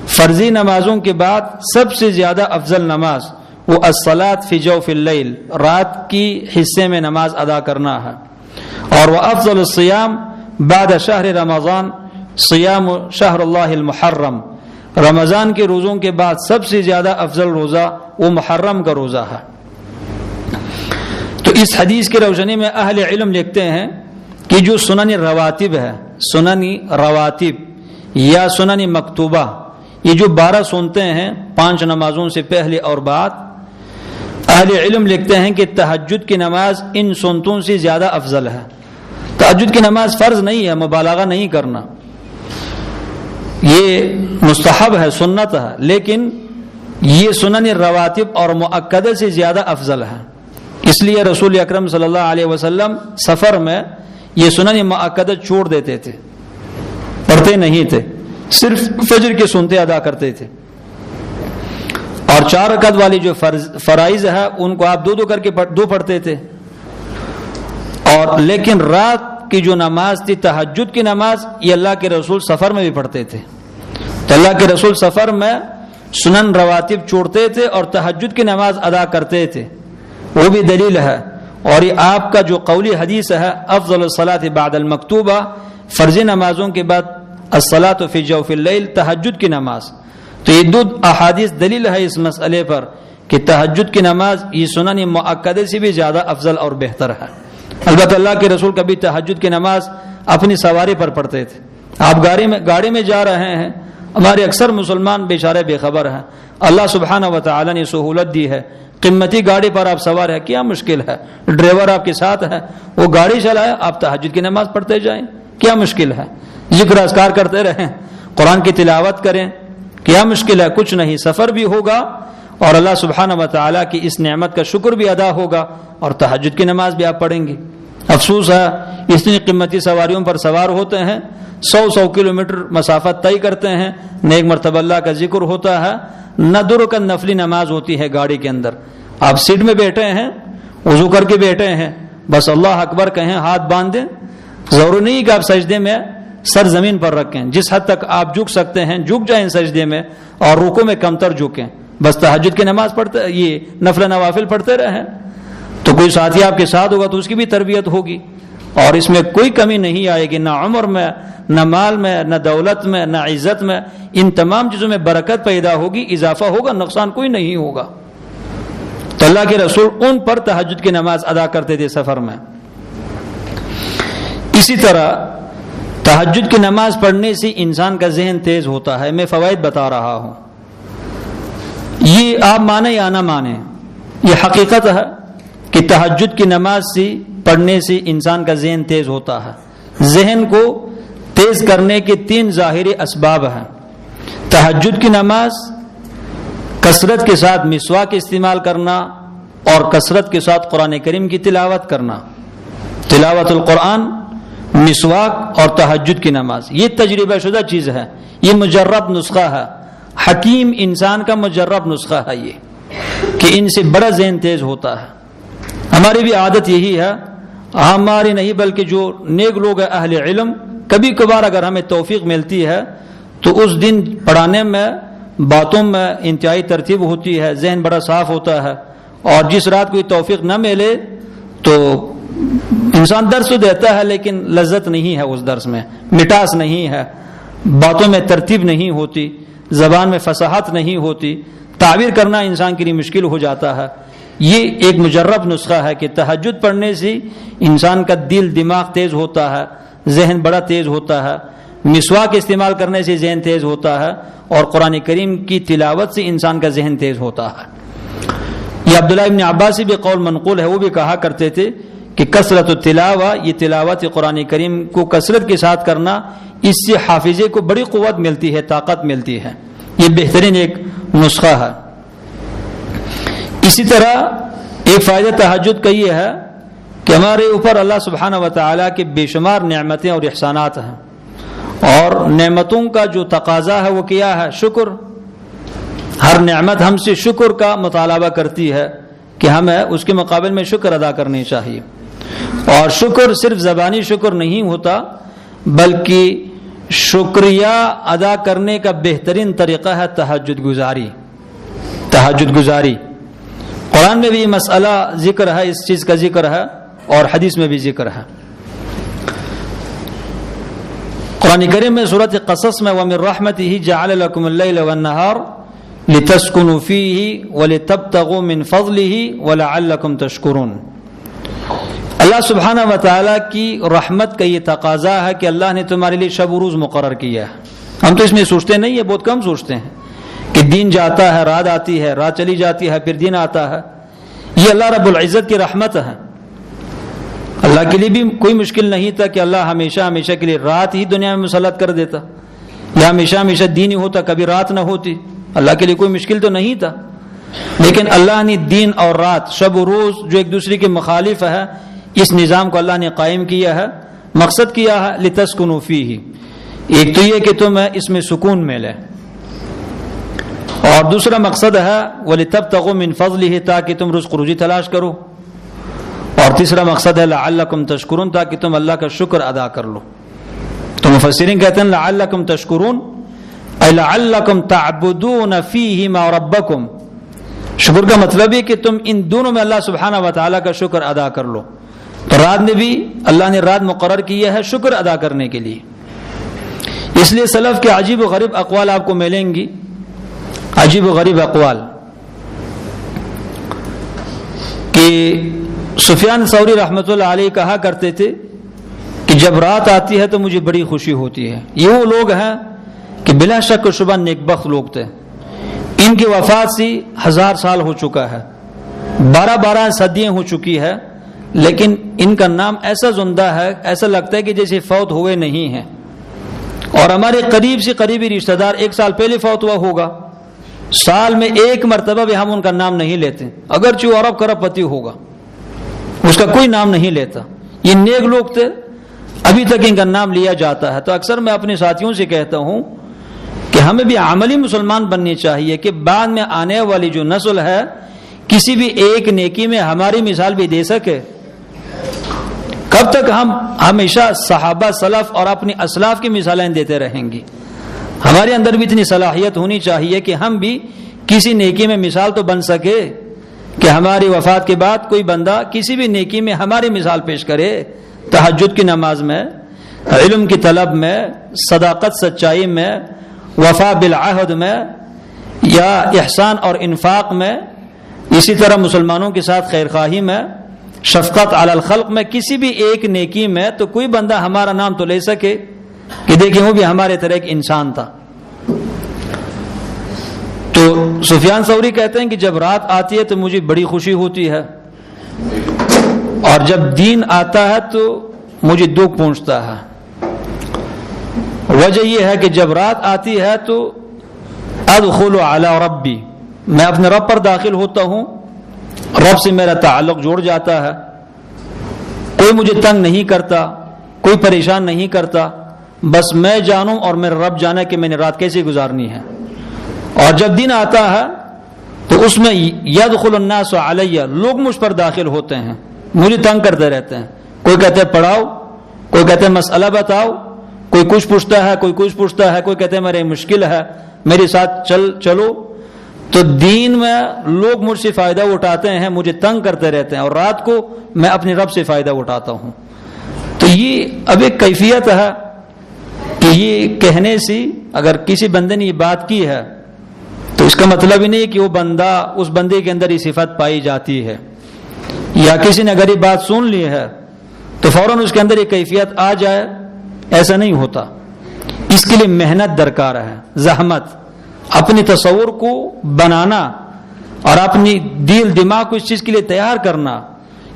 فرضی نمازوں کے بعد سب سے زیادہ افضل نماز وہ الصلاة فی جوف اللیل، رات کی حصے میں نماز ادا کرنا ہے۔ اور وہ افضل الصیام بعد شہر رمضان صیام شہر اللہ المحرم، رمضان کے روزوں کے بعد سب سے زیادہ افضل روزہ وہ محرم کا روزہ ہے۔ تو اس حدیث کی روشنی میں اہل علم لکھتے ہیں کہ جو سنن رواتب ہے، سنن رواتب یا سنن مکتوبہ، یہ جو 12 سنتیں ہیں 5 نمازوں سے پہلے اور بعد، اہل علم لکھتے ہیں کہ تہجد کی نماز ان سنتوں سے زیادہ افضل ہے۔ تہجد کی نماز فرض نہیں ہے، مبالغہ نہیں کرنا، یہ مستحب ہے، سنت ہے، لیکن یہ سنن رواتب اور مؤکدہ سے زیادہ افضل ہے۔ اس لیے رسول اکرم صلی اللہ علیہ وسلم سفر میں یہ سنن مؤکدہ چھوڑ دیتے تھے، پڑھتے نہیں تھے، صرف فجر کی سنتیں ادا کرتے تھے، اور 4 رکعت والی جو فرائض ہے ان کو آپ دو کر کے پڑھتے تھے، اور لیکن رات کی جو نماز تھی تہجد کی نماز، یہ اللہ کے رسول سفر میں بھی پڑھتے تھے۔ تو اللہ کے رسول سفر میں سنن رواتب چھوڑتے تھے اور تہجد کی نماز ادا کرتے تھے، وہ بھی دلیل ہے۔ اور یہ آپ کا جو قولی حدیث ہے افضل الصلاۃ بعد المکتوبہ، فرضی نمازوں کے بعد الصلاۃ فی جوف اللیل، تہجد کی نماز، تو یہ 2 احادیث دلیل ہے اس مسئلے پر کہ تہجد کی نماز یہ سنن مؤکدہ سے بھی زیادہ افضل اور بہتر ہے۔ البتہ اللہ کے رسول کبھی تہجد کی نماز اپنی سواری پر پڑھتے تھے۔ آپ گاڑی میں جا رہے ہیں، ہمارے اکثر مسلمان بیچارے بے خبر ہیں، اللہ سبحانہ و تعالی نے سہولت دی ہے، قیمتی گاڑی پر آپ سوار ہے، کیا مشکل ہے، ڈرائیور آپ کے ساتھ ہے، وہ گاڑی چلائے، آپ تہجد کی نماز پڑھتے جائیں، کیا مشکل ہے، ذکر اذکار کرتے رہیں، قرآن کی تلاوت کریں، کیا مشکل ہے، کچھ نہیں، سفر بھی ہوگا اور اللہ سبحانہ و تعالیٰ کی اس نعمت کا شکر بھی ادا ہوگا اور تہجد کی نماز بھی آپ پڑھیں گے۔ افسوس ہے اتنی قیمتی سواریوں پر سوار ہوتے ہیں، 100 کلومیٹر مسافت طے کرتے ہیں، نیک مرتبہ اللہ کا ذکر ہوتا ہے، نہ درکت نفلی نماز ہوتی ہے گاڑی کے اندر، آپ سیٹ میں بیٹھے ہیں، وضو کر کے بیٹھے ہیں، بس اللہ اکبر کہیں، ہاتھ باندھ دیں، ضروری نہیں کہ آپ سجدے میں سر زمین پر رکھیں، جس حد تک آپ جھک سکتے ہیں جھک جائیں سجدے میں، اور رکوع میں کمتر جھکیں، بس تہجد کی نماز پڑھتے، یہ نفل نوافل پڑھتے رہیں۔ تو کوئی ساتھی آپ کے ساتھ ہوگا تو اس کی بھی تربیت ہوگی، اور اس میں کوئی کمی نہیں آئے گی، نہ عمر میں، نہ مال میں، نہ دولت میں، نہ عزت میں، ان تمام چیزوں میں برکت پیدا ہوگی، اضافہ ہوگا، نقصان کوئی نہیں ہوگا۔ تو اللہ کے رسول ان پر تہجد کی نماز ادا کرتے تھے سفر میں۔ اسی طرح تہجد کی نماز پڑھنے سے انسان کا ذہن تیز ہوتا ہے، میں فوائد بتا رہا ہوں، یہ آپ مانیں یا نہ مانیں، یہ حقیقت ہے کہ تہجد کی نماز سے پڑھنے سے انسان کا ذہن تیز ہوتا ہے۔ ذہن کو تیز کرنے کے 3 ظاہری اسباب ہیں۔ تہجد کی نماز، کثرت کے ساتھ مسواک استعمال کرنا، اور کثرت کے ساتھ قرآن کریم کی تلاوت کرنا، تلاوت القرآن، مسواک اور تہجد کی نماز، یہ تجربہ شدہ چیز ہے، یہ مجرب نسخہ ہے، حکیم انسان کا مجرب نسخہ ہے یہ، کہ ان سے بڑا ذہن تیز ہوتا ہے۔ ہماری بھی عادت یہی ہے، ہماری نہیں بلکہ جو نیک لوگ ہیں اہل علم، کبھی کبھار اگر ہمیں توفیق ملتی ہے تو اس دن پڑھانے میں، باتوں میں انتہائی ترتیب ہوتی ہے، ذہن بڑا صاف ہوتا ہے، اور جس رات کوئی توفیق نہ ملے تو انسان درس تو دیتا ہے لیکن لذت نہیں ہے، اس درس میں مٹاس نہیں ہے، باتوں میں ترتیب نہیں ہوتی، زبان میں فصاحت نہیں ہوتی، تعبیر کرنا انسان کے لیے مشکل ہو جاتا ہے۔ یہ ایک مجرب نسخہ ہے کہ تہجد پڑھنے سے انسان کا دل دماغ تیز ہوتا ہے، ذہن بڑا تیز ہوتا ہے، مسواک استعمال کرنے سے ذہن تیز ہوتا ہے، اور قرآن کریم کی تلاوت سے انسان کا ذہن تیز ہوتا ہے۔ یہ عبداللہ ابن عباس سے بھی قول منقول ہے، وہ بھی کہا کرتے تھے کہ کثرت التلاوہ، یہ تلاوت قرآن کریم کو کثرت کے ساتھ کرنا، اس سے حافظے کو بڑی قوت ملتی ہے، طاقت ملتی ہے، یہ بہترین ایک نسخہ ہے۔ اسی طرح ایک فائدہ تہجد کا یہ ہے کہ ہمارے اوپر اللہ سبحانہ و تعالیٰ کے بے شمار نعمتیں اور احسانات ہیں، اور نعمتوں کا جو تقاضا ہے وہ کیا ہے؟ شکر۔ ہر نعمت ہم سے شکر کا مطالبہ کرتی ہے کہ ہمیں اس کے مقابل میں شکر ادا کرنی چاہیے، اور شکر صرف زبانی شکر نہیں ہوتا، بلکہ شکریہ ادا کرنے کا بہترین طریقہ ہے تہجد گزاری۔ تہجد گزاری قرآن میں بھی یہ مسئلہ ذکر ہے، اس چیز کا ذکر ہے، اور حدیث میں بھی ذکر ہے۔ قرآن کریم میں سورۃ قصص میں وَمِن رَحْمَتِهِ جَعَلَ لَكُمُ اللَّيْلَ وَالنَّهَارَ لِتَسْكُنُوا فِيهِ وَلِتَبْتَغُوا مِن فَضْلِهِ وَلَعَلَّكُمْ تَشْكُرُونَ۔ اللہ سبحانہ و تعالیٰ کی رحمت کا یہ تقاضا ہے کہ اللہ نے تمہارے لیے شب و روز مقرر کیا ہے۔ ہم تو اس میں سوچتے نہیں ہیں، بہت کم سوچتے ہیں کہ دن جاتا ہے، رات آتی ہے، رات چلی جاتی ہے، پھر دن آتا ہے۔ یہ اللہ رب العزت کی رحمت ہے۔ اللہ کے لیے بھی کوئی مشکل نہیں تھا کہ اللہ ہمیشہ ہمیشہ کے لیے رات ہی دنیا میں مسلط کر دیتا یا ہمیشہ ہمیشہ دن ہی ہوتا، کبھی رات نہ ہوتی۔ اللہ کے لیے کوئی مشکل تو نہیں تھا، لیکن اللہ نے دن اور رات، شب و روز جو ایک دوسرے کے مخالف ہے، اس نظام کو اللہ نے قائم کیا ہے۔ مقصد کیا ہے لِتَسْكُنُوا فِيهِ، ایک تو یہ کہ تم اس میں سکون ملے، اور دوسرا مقصد ہے وَلِتَبْتَغُوا مِن فَضْلِهِ، تاکہ تم رزق روزی تلاش کرو، اور تیسرا مقصد ہے لعلکم تشکرون، تاکہ تم اللہ کا شکر ادا کر لو۔ تو مفسرین کہتے ہیں لعلکم تشکرون اے لعلکم تعبدون فیہ ما ربکم، شکر کا مطلب ہے کہ تم ان دونوں میں اللہ سبحانہ و تعالیٰ کا شکر ادا کر لو۔ تو رات میں بھی اللہ نے رات مقرر کیا ہے شکر ادا کرنے کے لیے۔ اس لیے سلف کے عجیب و غریب اقوال آپ کو ملیں گی، عجیب و غریب اقوال، کہ سفیان ثوری رحمۃ اللہ علیہ کہا کرتے تھے کہ جب رات آتی ہے تو مجھے بڑی خوشی ہوتی ہے۔ یہ وہ لوگ ہیں کہ بلا شک و شبہ نیک بخت لوگ تھے، ان کی وفات سے 1000 سال ہو چکا ہے، 12 صدیاں ہو چکی ہے، لیکن ان کا نام ایسا زندہ ہے، ایسا لگتا ہے کہ جیسے فوت ہوئے نہیں ہیں۔ اور ہمارے قریب سے قریبی رشتہ دار 1 سال پہلے فوت ہوا ہوگا، سال میں 1 مرتبہ بھی ہم ان کا نام نہیں لیتے، اگرچہ وہ ارب کرب پتی ہوگا، اس کا کوئی نام نہیں لیتا۔ یہ نیک لوگ تھے، ابھی تک ان کا نام لیا جاتا ہے۔ تو اکثر میں اپنے ساتھیوں سے کہتا ہوں کہ ہمیں بھی عملی مسلمان بننی چاہیے کہ بعد میں آنے والی جو نسل ہے کسی بھی ایک نیکی میں ہماری مثال بھی دے سکے۔ کب تک ہم ہمیشہ صحابہ سلف اور اپنی اسلاف کی مثالیں دیتے رہیں گے؟ ہمارے اندر بھی اتنی صلاحیت ہونی چاہیے کہ ہم بھی کسی نیکی میں مثال تو بن سکے، کہ ہماری وفات کے بعد کوئی بندہ کسی بھی نیکی میں ہماری مثال پیش کرے، تہجد کی نماز میں، علم کی طلب میں، صداقت سچائی میں، وفا بالعہد میں، یا احسان اور انفاق میں، اسی طرح مسلمانوں کے ساتھ خیر خواہی میں، شفقت علی الخلق میں، کسی بھی ایک نیکی میں تو کوئی بندہ ہمارا نام تو لے سکے کہ دیکھیں وہ بھی ہمارے طرح ایک انسان تھا۔ تو سفیان ثوری کہتے ہیں کہ جب رات آتی ہے تو مجھے بڑی خوشی ہوتی ہے، اور جب دین آتا ہے تو مجھے دکھ پہنچتا ہے۔ وجہ یہ ہے کہ جب رات آتی ہے تو ادخل علی ربی، میں اپنے رب پر داخل ہوتا ہوں، رب سے میرا تعلق جوڑ جاتا ہے، کوئی مجھے تنگ نہیں کرتا، کوئی پریشان نہیں کرتا، بس میں جانوں اور میرا رب جانے کہ میں نے رات کیسے گزارنی ہے۔ اور جب دن آتا ہے تو اس میں یدخل الناس علی، لوگ مجھ پر داخل ہوتے ہیں، مجھے تنگ کرتے رہتے ہیں، کوئی کہتے ہیں پڑھاؤ، کوئی کہتے ہیں مسئلہ بتاؤ، کوئی کچھ پوچھتا ہے، کوئی کچھ پوچھتا ہے، کوئی کہتے ہیں میرے مشکل ہے میرے ساتھ چلو۔ تو دین میں لوگ مجھ سے فائدہ اٹھاتے ہیں، مجھے تنگ کرتے رہتے ہیں، اور رات کو میں اپنے رب سے فائدہ اٹھاتا ہوں۔ تو یہ اب ایک کیفیت ہے کہ یہ کہنے سے اگر کسی بندے نے یہ بات کی ہے تو اس کا مطلب ہی نہیں کہ وہ بندہ، اس بندے کے اندر یہ صفت پائی جاتی ہے، یا کسی نے اگر یہ بات سن لی ہے تو فوراً اس کے اندر یہ کیفیت آ جائے، ایسا نہیں ہوتا۔ اس کے لیے محنت درکار ہے، زحمت، اپنی تصور کو بنانا اور اپنی دل دماغ کو اس چیز کے لیے تیار کرنا۔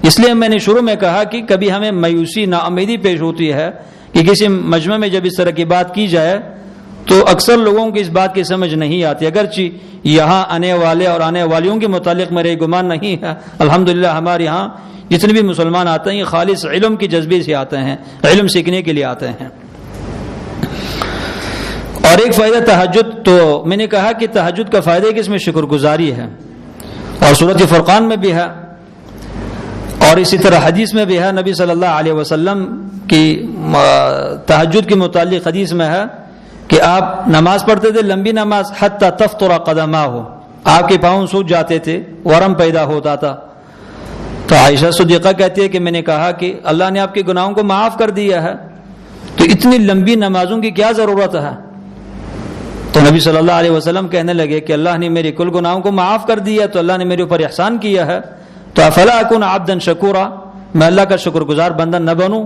اس لیے میں نے شروع میں کہا کہ کبھی ہمیں مایوسی، ناامیدی پیش ہوتی ہے کہ کسی مجمع میں جب اس طرح کی بات کی جائے تو اکثر لوگوں کی اس بات کی سمجھ نہیں آتی، اگرچہ یہاں آنے والے اور آنے والیوں کے متعلق میرے گمان نہیں ہے، الحمدللہ ہمارے یہاں جتنے بھی مسلمان آتے ہیں یہ خالص علم کی جذبے سے آتے ہیں، علم سیکھنے کے لیے آتے ہیں۔ اور ایک فائدہ تہجد، تو میں نے کہا کہ تہجد کا فائدہ ہے کہ اس میں شکر گزاری ہے، اور سورۃ فرقان میں بھی ہے، اور اسی طرح حدیث میں بھی ہے، نبی صلی اللہ علیہ وسلم کی تہجد کے متعلق حدیث میں ہے کہ آپ نماز پڑھتے تھے، لمبی نماز، حتی تفطر قدماہ، آپ کے پاؤں سوج جاتے تھے، ورم پیدا ہوتا تھا۔ تو عائشہ صدیقہ کہتی ہے کہ میں نے کہا کہ اللہ نے آپ کے گناہوں کو معاف کر دیا ہے، تو اتنی لمبی نمازوں کی کیا ضرورت ہے؟ تو نبی صلی اللہ علیہ وسلم کہنے لگے کہ اللہ نے میری کل گناہوں کو معاف کر دیا، تو اللہ نے میرے اوپر احسان کیا ہے، تو افلا اکون عبدا شکورا، میں اللہ کا شکر گزار بندہ نہ بنوں؟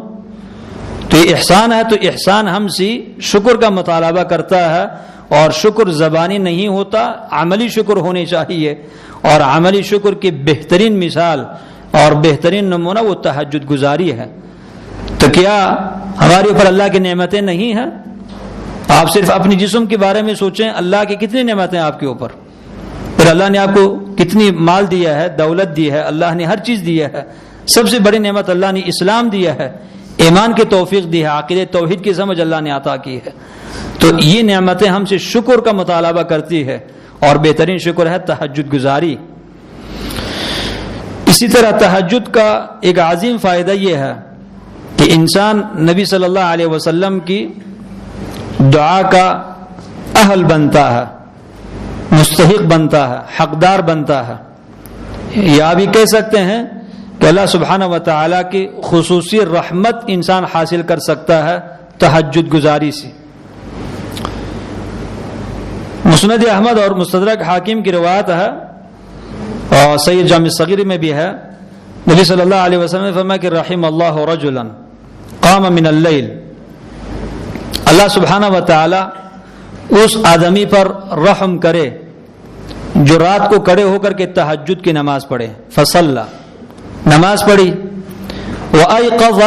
تو یہ احسان ہے، تو احسان ہم سے شکر کا مطالبہ کرتا ہے، اور شکر زبانی نہیں ہوتا، عملی شکر ہونی چاہیے، اور عملی شکر کی بہترین مثال اور بہترین نمونہ وہ تہجد گزاری ہے۔ تو کیا ہمارے اوپر اللہ کی نعمتیں نہیں ہیں؟ آپ صرف اپنی جسم کے بارے میں سوچیں، اللہ کی کتنی نعمتیں آپ کے اوپر، پھر اللہ نے آپ کو کتنی مال دیا ہے، دولت دی ہے، اللہ نے ہر چیز دیا ہے۔ سب سے بڑی نعمت اللہ نے اسلام دیا ہے، ایمان کی توفیق دی ہے، عقیدہ توحید کی سمجھ اللہ نے عطا کی ہے۔ تو یہ نعمتیں ہم سے شکر کا مطالبہ کرتی ہے، اور بہترین شکر ہے تہجد گزاری۔ اسی طرح تہجد کا ایک عظیم فائدہ یہ ہے کہ انسان نبی صلی اللہ علیہ وسلم کی دعا کا اہل بنتا ہے، مستحق بنتا ہے، حقدار بنتا ہے۔ یا بھی کہہ سکتے ہیں کہ اللہ سبحانہ و تعالیٰ کی خصوصی رحمت انسان حاصل کر سکتا ہے تہجد گزاری سے۔ مسند احمد اور مستدرک حاکم کی روایت ہے، اور سید جامع صغیر میں بھی ہے، نبی صلی اللہ علیہ وسلم نے فرمایا کہ رحم اللہ رجلا قام من اللیل، اللہ سبحانہ و تعالی اس آدمی پر رحم کرے جو رات کو کھڑے ہو کر کے تہجد کی نماز پڑھے، فصلی، نماز پڑھی، وایقظ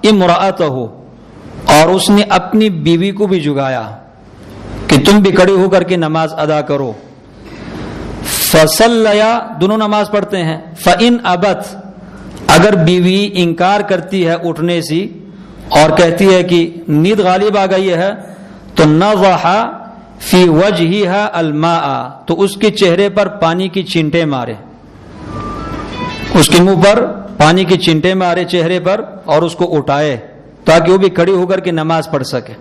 امرأتہ، اور اس نے اپنی بیوی کو بھی جگایا کہ تم بھی کھڑے ہو کر کے نماز ادا کرو، فصلیا، دونوں نماز پڑھتے ہیں، فإن ابت، اگر بیوی انکار کرتی ہے اٹھنے سے اور کہتی ہے کہ نیند غالب آ گئی ہے، تو نضح فی وجہہا الماء، تو اس کے چہرے پر پانی کی چینٹیں مارے، اس کے منہ پر پانی کی چینٹیں مارے چہرے پر، اور اس کو اٹھائے تاکہ وہ بھی کھڑی ہو کر کے نماز پڑھ سکے۔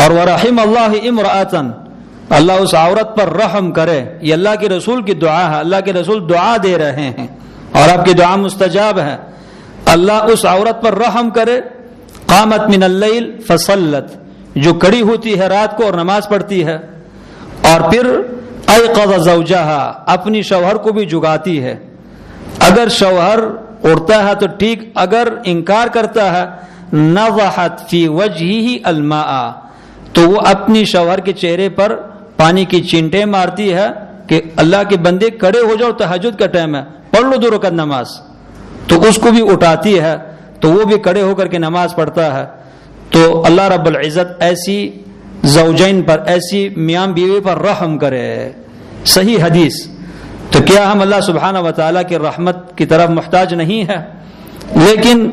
اور ورحم اللہ امرأۃ، اللہ اس عورت پر رحم کرے، یہ اللہ کے رسول کی دعا ہے، اللہ کے رسول دعا دے رہے ہیں اور آپ کی دعا مستجاب ہے۔ اللہ اس عورت پر رحم کرے، قامت من اللیل فصلت، جو کھڑی ہوتی ہے رات کو اور نماز پڑھتی ہے، اور پھر ایقظ زوجہا، اپنی شوہر کو بھی جگاتی ہے۔ اگر شوہر اٹھتا ہے تو ٹھیک، اگر انکار کرتا ہے، نضحت فی وجہہ الماء، تو وہ اپنی شوہر کے چہرے پر پانی کی چینٹیں مارتی ہے کہ اللہ کے بندے کھڑے ہو جاؤ، تہجد کا ٹائم ہے، پڑھ لو 2 رکعت نماز، تو اس کو بھی اٹھاتی ہے، تو وہ بھی کھڑے ہو کر کے نماز پڑھتا ہے۔ تو اللہ رب العزت ایسی زوجین پر، ایسی میاں بیوی پر رحم کرے۔ صحیح حدیث۔ تو کیا ہم اللہ سبحانہ و تعالیٰ کی رحمت کی طرف محتاج نہیں ہے؟ لیکن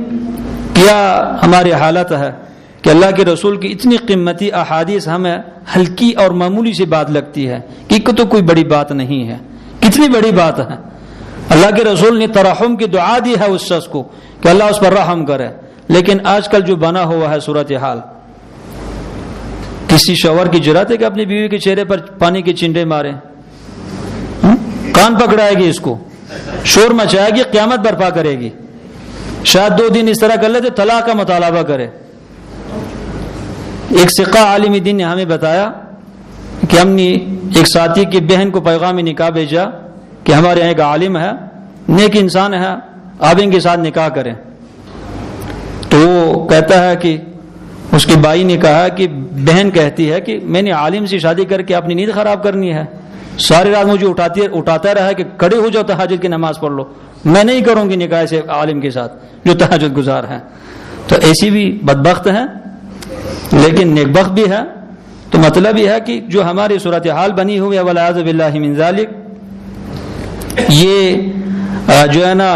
کیا ہماری حالت ہے کہ اللہ کے رسول کی اتنی قیمتی احادیث ہمیں ہلکی اور معمولی سی بات لگتی ہے کہ تو کوئی بڑی بات نہیں ہے۔ کتنی بڑی بات ہے، اللہ کے رسول نے ترحم کی دعا دی ہے اس شخص کو کہ اللہ اس پر رحم کرے، لیکن آج کل جو بنا ہوا ہے صورتحال، کسی شوہر کی جرات ہے کہ اپنی بیوی کے چہرے پر پانی کے چینٹے مارے، کان پکڑائے گی، اس کو شور مچائے گی، قیامت برپا کرے گی، شاید 2 دن اس طرح کر لے تو طلاق کا مطالبہ کرے۔ ایک ثقہ عالم دین نے ہمیں بتایا کہ ہم نے ایک ساتھی کی بہن کو پیغام نکاح بھیجا کہ ہمارے یہاں ایک عالم ہے، نیک انسان ہے، آپ ان کے ساتھ نکاح کریں۔ تو وہ کہتا ہے کہ اس کی بائی نے کہا کہ بہن کہتی ہے کہ میں نے عالم سے شادی کر کے اپنی نیند خراب کرنی ہے، ساری رات مجھے اٹھاتا رہا کہ کھڑے ہو جاؤ تہجد کی نماز پڑھ لو، میں نہیں کروں گی نکاح سے عالم کے ساتھ جو تہجد گزار ہے۔ تو ایسی بھی بدبخت ہیں لیکن نیک بخت بھی ہے۔ تو مطلب یہ ہے کہ جو ہماری صورتحال بنی ہوئی ہے والعیاذ باللہ من ذالک، یہ جو ہے نا،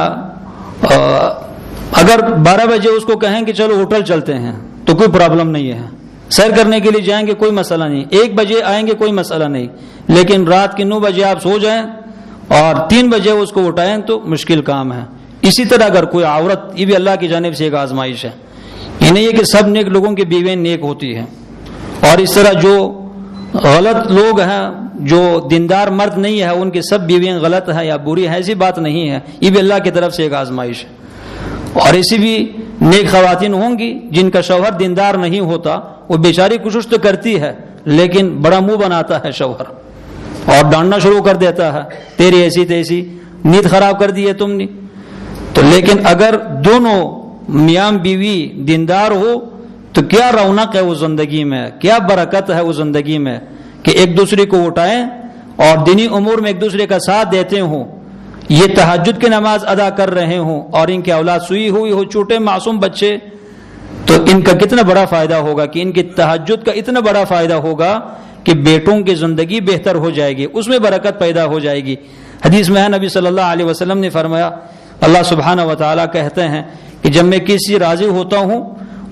اگر 12 بجے اس کو کہیں کہ چلو ہوٹل چلتے ہیں تو کوئی پرابلم نہیں ہے، سیر کرنے کے لیے جائیں گے کوئی مسئلہ نہیں، 1 بجے آئیں گے کوئی مسئلہ نہیں، لیکن رات کے 9 بجے آپ سو جائیں اور 3 بجے اس کو اٹھائیں تو مشکل کام ہے۔ اسی طرح اگر کوئی عورت، یہ بھی اللہ کی جانب سے ایک آزمائش ہے، یہ نہیں ہے کہ سب نیک لوگوں کی بیویں نیک ہوتی ہیں، اور اس طرح جو غلط لوگ ہیں، جو دیندار مرد نہیں ہے، ان کی سب بیویاں غلط ہیں یا بری ہیں، ایسی بات نہیں ہے، یہ بھی اللہ کی طرف سے ایک آزمائش ہے۔ اور ایسی بھی نیک خواتین ہوں گی جن کا شوہر دیندار نہیں ہوتا، وہ بیچاری کوشش تو کرتی ہے لیکن بڑا منہ بناتا ہے شوہر اور ڈانٹنا شروع کر دیتا ہے، تیری ایسی تیسی، نیت خراب کر دی ہے تم نے. تو لیکن اگر دونوں میاں بیوی دیندار ہو تو کیا رونق ہے وہ زندگی میں، کیا برکت ہے وہ زندگی میں کہ ایک دوسرے کو اٹھائیں اور دینی امور میں ایک دوسرے کا ساتھ دیتے ہوں. یہ تہجد کی نماز ادا کر رہے ہوں اور ان کی اولاد سوئی ہوئی ہو، چھوٹے معصوم بچے، تو ان کا کتنا بڑا فائدہ ہوگا کہ ان کی تہجد کا اتنا بڑا فائدہ ہوگا کہ بیٹوں کی زندگی بہتر ہو جائے گی، اس میں برکت پیدا ہو جائے گی. حدیث میں ہے نبی صلی اللہ علیہ وسلم نے فرمایا، اللہ سبحانہ و تعالیٰ کہتے ہیں کہ جب میں کسی راضی ہوتا ہوں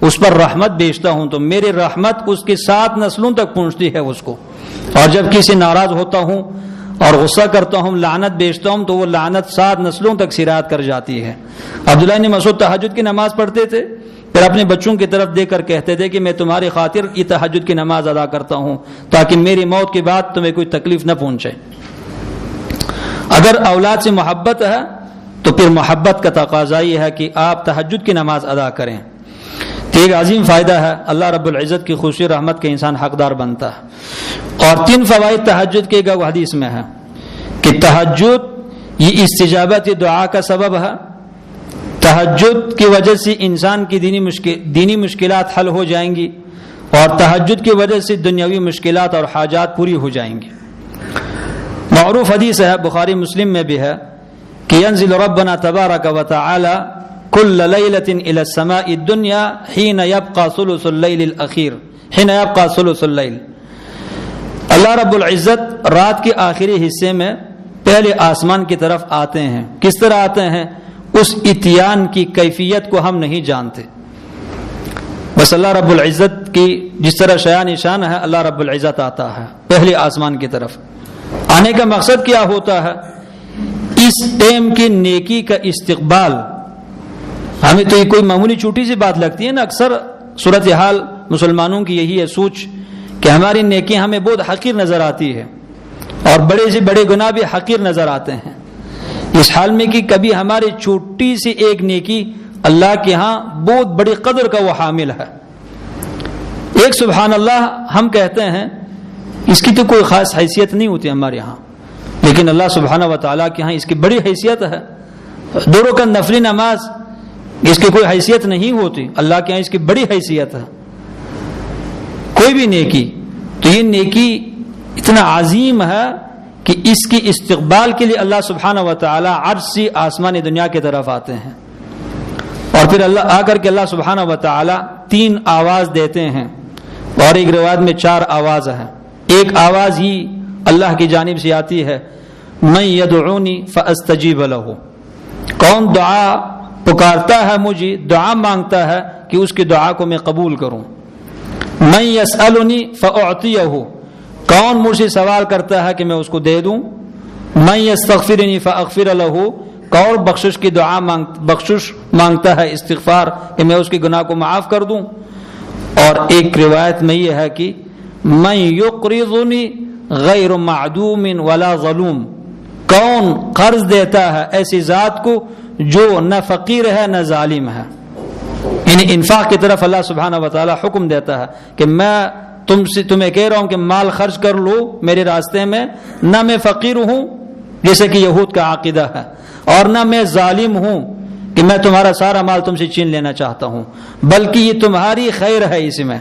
اس پر رحمت بیچتا ہوں تو میری رحمت اس کی 7 نسلوں تک پہنچتی ہے اس کو، اور جب کسی ناراض ہوتا ہوں اور غصہ کرتا ہوں، لعنت بیچتا ہوں تو وہ لعنت 7 نسلوں تک سرایت کر جاتی ہے. عبداللہ بن مسعود تہجد کی نماز پڑھتے تھے، پھر اپنے بچوں کی طرف دیکھ کر کہتے تھے کہ میں تمہاری خاطر یہ تہجد کی نماز ادا کرتا ہوں تاکہ میری موت کے بعد تمہیں کوئی تکلیف نہ پہنچے. اگر اولاد سے محبت ہے تو پھر محبت کا تقاضا یہ ہے کہ آپ تہجد کی نماز ادا کریں. تو ایک عظیم فائدہ ہے، اللہ رب العزت کی خصوصی رحمت کے انسان حقدار بنتا ہے. اور 3 فوائد تہجد کے وہ حدیث میں ہے کہ تہجد یہ استجابت دعا کا سبب ہے. تہجد کی وجہ سے انسان کی دینی مشکلات حل ہو جائیں گی اور تہجد کی وجہ سے دنیاوی مشکلات اور حاجات پوری ہو جائیں گی. معروف حدیث ہے، بخاری مسلم میں بھی ہے کہ ينزل ربنا تبارک و تعالی كل ليلة إلى السماء الدنيا حين يبقى ثلث الليل الأخير حين يبقى ثلث الليل. اللہ رب العزت رات کے آخری حصے میں پہلے آسمان کی طرف آتے ہیں. کس طرح آتے ہیں؟ اس اتیان کی کیفیت کو ہم نہیں جانتے، بس اللہ رب العزت کی جس طرح شیان نشان ہے، اللہ رب العزت آتا ہے پہلے آسمان کی طرف. آنے کا مقصد کیا ہوتا ہے؟ اس ٹائم کی نیکی کا استقبال. ہمیں تو یہ کوئی معمولی چھوٹی سی بات لگتی ہے نا، اکثر صورتحال مسلمانوں کی یہی ہے سوچ کہ ہماری نیکی ہمیں بہت حقیر نظر آتی ہے اور بڑے سے بڑے گناہ بھی حقیر نظر آتے ہیں. اس حال میں کہ کبھی ہماری چھوٹی سی ایک نیکی اللہ کے ہاں بہت بڑی قدر کا وہ حامل ہے. ایک سبحان اللہ ہم کہتے ہیں، اس کی تو کوئی خاص حیثیت نہیں ہوتی ہمارے ہاں، لیکن اللہ سبحانہ و تعالیٰ کے ہاں اس کی بڑی حیثیت ہے. 2 رکعت نفلی نماز اس کی کوئی حیثیت نہیں ہوتی، اللہ کے ہاں اس کی بڑی حیثیت ہے. کوئی بھی نیکی، تو یہ نیکی اتنا عظیم ہے کہ اس کی استقبال کے لیے اللہ سبحانہ و تعالی عرش سے آسمان دنیا کی طرف آتے ہیں اور پھر اللہ آ کر کے اللہ سبحانہ و تعالی 3 آواز دیتے ہیں اور ایک روایت میں 4 آواز ہے. ایک آواز ہی اللہ کی جانب سے آتی ہے، من یدعونی فاستجیب لہ، کون دعا پکارتا ہے مجھے، دعا مانگتا ہے کہ اس کی دعا کو میں قبول کروں. من یسألنی فاعطیہ، کون مجھ سے سوال کرتا ہے کہ میں اس کو دے دوں. من یستغفرنی فاغفر لہ، کون بخشش کی دعا بخشش مانگتا ہے، استغفار، کہ میں اس کے گناہ کو معاف کر دوں. اور ایک روایت میں یہ ہے کہ من یقرضنی غیر معدوم ولا ظلوم، کون قرض دیتا ہے ایسی ذات کو جو نہ فقیر ہے نہ ظالم ہے. یعنی انفاق کی طرف اللہ سبحانہ و تعالی حکم دیتا ہے کہ میں تمہیں کہہ رہا ہوں کہ مال خرچ کر لو میرے راستے میں، نہ میں فقیر ہوں جیسے کہ یہود کا عقیدہ ہے، اور نہ میں ظالم ہوں کہ میں تمہارا سارا مال تم سے چھین لینا چاہتا ہوں، بلکہ یہ تمہاری خیر ہے، اس میں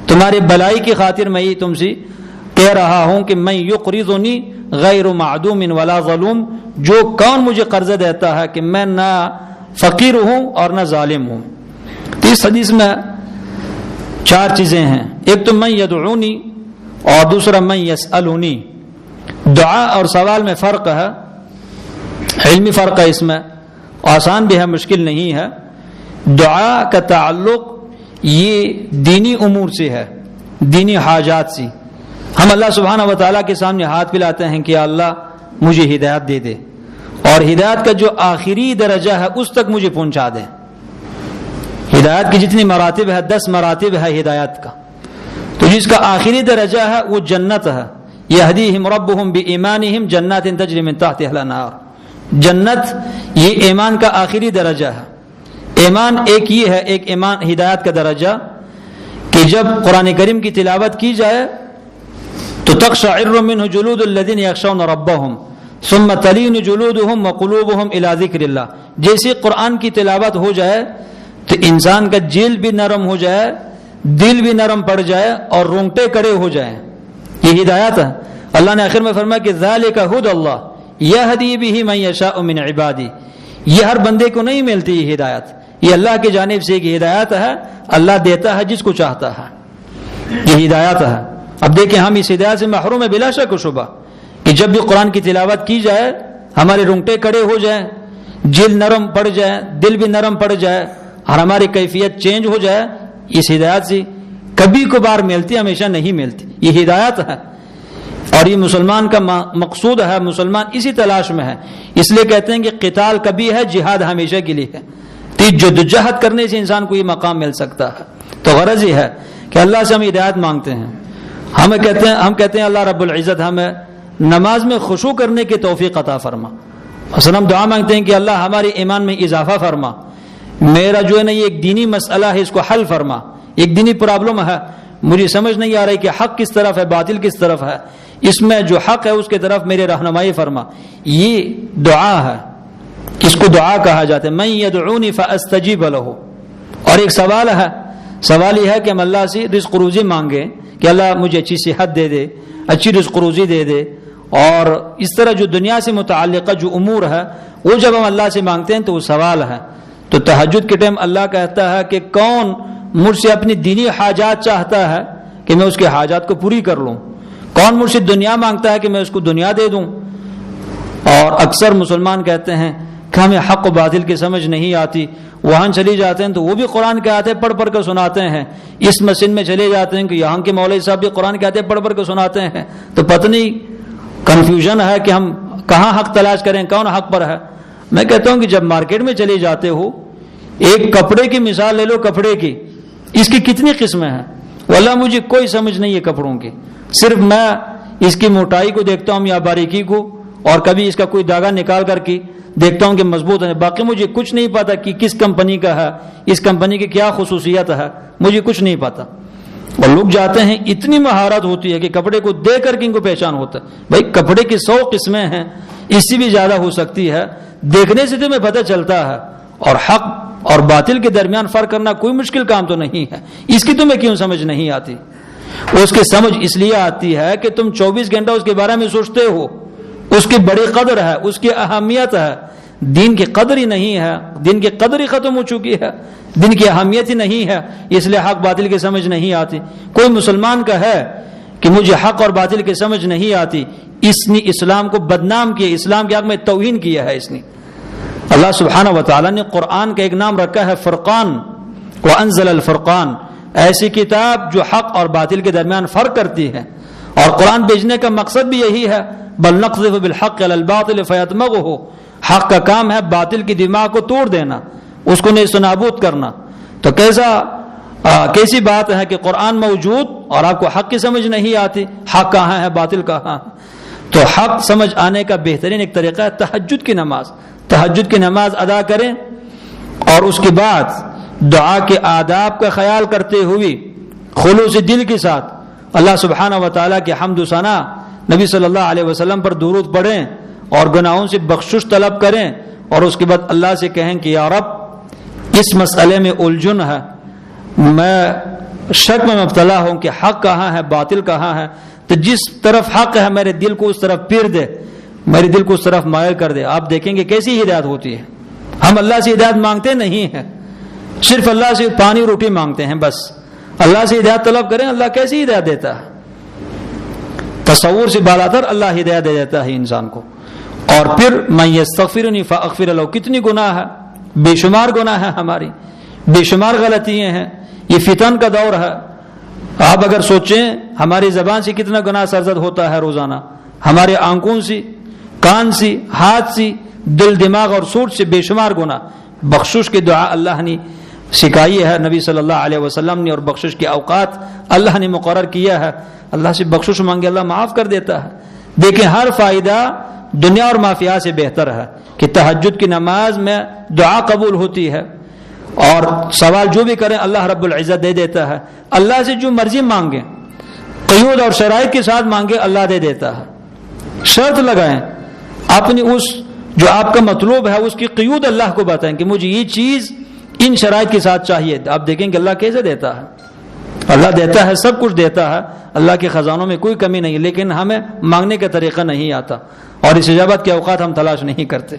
تمہاری بلائی کی خاطر میں یہ تم سے کہہ رہا ہوں کہ میں یقرضنی غیر معدوم ولا ظلوم، جو کون مجھے قرض دیتا ہے کہ میں نہ فقیر ہوں اور نہ ظالم ہوں. تو اس حدیث میں 4 چیزیں ہیں. ایک تو من یدعونی اور دوسرا من یسألونی. دعا اور سوال میں فرق ہے، علمی فرق ہے، اس میں آسان بھی ہے مشکل نہیں ہے. دعا کا تعلق یہ دینی امور سے ہے، دینی حاجات سے. ہم اللہ سبحانہ و تعالیٰ کے سامنے ہاتھ پھیلاتے ہیں کہ اللہ مجھے ہدایت دے دے، اور ہدایت کا جو آخری درجہ ہے اس تک مجھے پہنچا دے. ہدایت کی جتنی مراتب ہے 10 مراتب ہے ہدایت کا، تو جس کا آخری درجہ ہے وہ جنت ہے. یہدیہم ربہم بایمانہم جنات تجری من تحتہا الانہار. جنت یہ ایمان کا آخری درجہ ہے. ایمان ایک یہ ہے، ایک ایمان ہدایت کا درجہ کہ جب قرآن کریم کی تلاوت کی جائے تو تقشعر منہ جلود الذین یخشون ربہم ثم تلین جلودہم وقلوبہم الی ذکر اللہ. جیسے قرآن کی تلاوت ہو جائے تو انسان کا جلد بھی نرم ہو جائے، دل بھی نرم پڑ جائے اور رونگٹے کڑے ہو جائیں. یہ ہدایت ہے. اللہ نے آخر میں فرمایا کہ ذالک ھدی اللہ یہدی بہ من یشاء من عبادہ. یہ ہر بندے کو نہیں ملتی یہ ہدایت، یہ اللہ کی جانب سے ایک ہدایت ہے، اللہ دیتا ہے جس کو چاہتا ہے. یہ ہدایت ہے. اب دیکھیں ہم اس ہدایت سے محروم ہیں بلا شک و شبہ کہ جب بھی قرآن کی تلاوت کی جائے ہمارے رونگٹے کڑے ہو جائیں، جلد نرم پڑ جائے، دل بھی نرم پڑ جائے اور ہماری کیفیت چینج ہو جائے. اس ہدایت سے کبھی کبھار ملتی، ہمیشہ نہیں ملتی. یہ ہدایت ہے اور یہ مسلمان کا مقصود ہے. مسلمان اسی تلاش میں ہے. اس لیے کہتے ہیں کہ قتال کبھی ہے، جہاد ہمیشہ کے لیے ہے. تو جدوجہد کرنے سے انسان کو یہ مقام مل سکتا ہے. تو غرض یہ ہے کہ اللہ سے ہم ہدایت مانگتے ہیں. ہم کہتے ہیں اللہ رب العزت ہمیں نماز میں خشوع کرنے کی توفیق عطا فرما. مثلا ہم دعا مانگتے ہیں کہ اللہ ہمارے ایمان میں اضافہ فرما. میرا جو ہے نا یہ ایک دینی مسئلہ ہے، اس کو حل فرما. ایک دینی پرابلم ہے، مجھے سمجھ نہیں آ رہی کہ حق کس طرف ہے، باطل کس طرف ہے. اس میں جو حق ہے اس کی طرف میرے رہنمائی فرما. یہ دعا ہے، اس کو دعا کہا جاتا ہے. من یدعونی فاستجیب لہ. اور ایک سوال ہے، سوال یہ ہے کہ ہم اللہ سے رزق روزی مانگیں کہ اللہ مجھے اچھی صحت دے دے، اچھی رزق روزی دے دے. اور اس طرح جو دنیا سے متعلقہ جو امور ہے وہ جب ہم اللہ سے مانگتے ہیں تو وہ سوال ہے. تو تہجد کے ٹائم اللہ کہتا ہے کہ کون مجھ سے اپنی دینی حاجات چاہتا ہے کہ میں اس کے حاجات کو پوری کر لوں. کون مجھ سے دنیا مانگتا ہے کہ میں اس کو دنیا دے دوں. اور اکثر مسلمان کہتے ہیں کہ ہمیں حق و باطل کی سمجھ نہیں آتی. وہاں چلی جاتے ہیں تو وہ بھی قرآن کے آتے پڑھ پڑھ کر سناتے ہیں. اس مسجد میں چلے جاتے ہیں کہ یہاں کے مولوی صاحب بھی قرآن کے آتے پڑھ پڑھ کر سناتے ہیں. تو پتہ نہیں کنفیوژن ہے کہ ہم کہاں حق تلاش کریں، کون حق پر ہے. میں کہتا ہوں کہ جب مارکیٹ میں چلے جاتے ہو، ایک کپڑے کی مثال لے لو. کپڑے کی اس کی کتنی قسمیں ہیں؟ واللہ مجھے کوئی سمجھ نہیں ہے کپڑوں کی. صرف میں اس کی موٹائی کو دیکھتا ہوں یا باریکی کو، اور کبھی اس کا کوئی داغا نکال کر کے دیکھتا ہوں کہ مضبوط ہے. باقی مجھے کچھ نہیں پتا کہ کس کمپنی کا ہے، اس کمپنی کی کیا خصوصیت ہے، مجھے کچھ نہیں پتا. اور لوگ جاتے ہیں، اتنی مہارت ہوتی ہے کہ کپڑے کو دیکھ کر کے ان کو پہچان ہوتا ہے. بھائی کپڑے کی 100 قسمیں ہیں، اس سے بھی زیادہ ہو سکتی ہے. دیکھنے سے تمہیں پتہ چلتا ہے. اور حق اور باطل کے درمیان فرق کرنا کوئی مشکل کام تو نہیں ہے. اس کی تمہیں کیوں سمجھ نہیں آتی؟ اس کی سمجھ اس لیے آتی ہے کہ تم 24 گھنٹہ اس کے بارے میں سوچتے ہو. اس کی بڑی قدر ہے، اس کی اہمیت ہے. دین کی قدر ہی نہیں ہے، دین کی قدر ہی ختم ہو چکی ہے، دین کی اہمیت ہی نہیں ہے. اس لیے حق باطل کی سمجھ نہیں آتی. کوئی مسلمان کا ہے کہ مجھے حق اور باطل کی سمجھ نہیں آتی، اس نے اسلام کو بدنام کیا، اسلام کے حق میں توہین کیا ہے. اس نے اللہ سبحانہ و تعالی نے قرآن کا ایک نام رکھا ہے فرقان. وانزل الفرقان، ایسی کتاب جو حق اور باطل کے درمیان فرق کرتی ہے. اور قرآن بھیجنے کا مقصد بھی یہی ہے. بل نقذف بالحق علی الباطل فیدمغہ. حق کا کام ہے باطل کی دماغ کو توڑ دینا، اس کو نیست و نابود کرنا. تو کیسی بات ہے کہ قرآن موجود اور آپ کو حق کی سمجھ نہیں آتی. حق کہاں ہے، باطل کہاں ہے؟ تو حق سمجھ آنے کا بہترین ایک طریقہ ہے تہجد کی نماز. تہجد کی نماز ادا کریں اور اس کے بعد دعا کے آداب کا خیال کرتے ہوئے خلوص دل کے ساتھ اللہ سبحانہ و تعالیٰ کے حمد و ثنا، نبی صلی اللہ علیہ وسلم پر درود پڑھیں اور گناہوں سے بخشش طلب کریں. اور اس کے بعد اللہ سے کہیں کہ یا رب اس مسئلے میں الجھن ہے، میں شک میں مبتلا ہوں کہ حق کہاں ہے، باطل کہاں ہے. تو جس طرف حق ہے میرے دل کو اس طرف پھیر دے، میرے دل کو اس طرف مائل کر دے. آپ دیکھیں گے کیسی ہدایت ہوتی ہے. ہم اللہ سے ہدایت مانگتے نہیں ہیں، صرف اللہ سے پانی روٹی مانگتے ہیں بس. اللہ سے ہدایت طلب کریں، اللہ کیسی ہدایت دیتا ہے. تصور سے بالاتر اللہ ہدایت دے دیتا ہے انسان کو. اور پھر من یستغفرنی فاغفر له. کتنی گناہ ہے، بے شمار گناہ ہے، ہماری بے شمار غلطیاں ہیں. یہ فتن کا دور ہے. آپ اگر سوچیں ہماری زبان سے کتنا گناہ سرزد ہوتا ہے روزانہ، ہمارے آنکھوں سے، کان سے، ہاتھ سے، دل دماغ اور سوچ سے بے شمار گناہ. بخشش کی دعا اللہ نے سکھائی ہے نبی صلی اللہ علیہ وسلم نے، اور بخشش کے اوقات اللہ نے مقرر کیا ہے. اللہ سے بخشش مانگے، اللہ معاف کر دیتا ہے. دیکھیں ہر فائدہ دنیا اور مافیا سے بہتر ہے کہ تہجد کی نماز میں دعا قبول ہوتی ہے اور سوال جو بھی کریں اللہ رب العزت دے دیتا ہے. اللہ سے جو مرضی مانگیں، قیود اور شرائط کے ساتھ مانگیں، اللہ دے دیتا ہے. شرط لگائیں، اپنی اس جو آپ کا مطلوب ہے اس کی قیود اللہ کو بتائیں کہ مجھے یہ چیز ان شرائط کے ساتھ چاہیے. آپ دیکھیں کہ اللہ کیسے دیتا ہے. اللہ دیتا ہے، سب کچھ دیتا ہے، اللہ کے خزانوں میں کوئی کمی نہیں، لیکن ہمیں مانگنے کا طریقہ نہیں آتا اور اس اجابت کے اوقات ہم تلاش نہیں کرتے.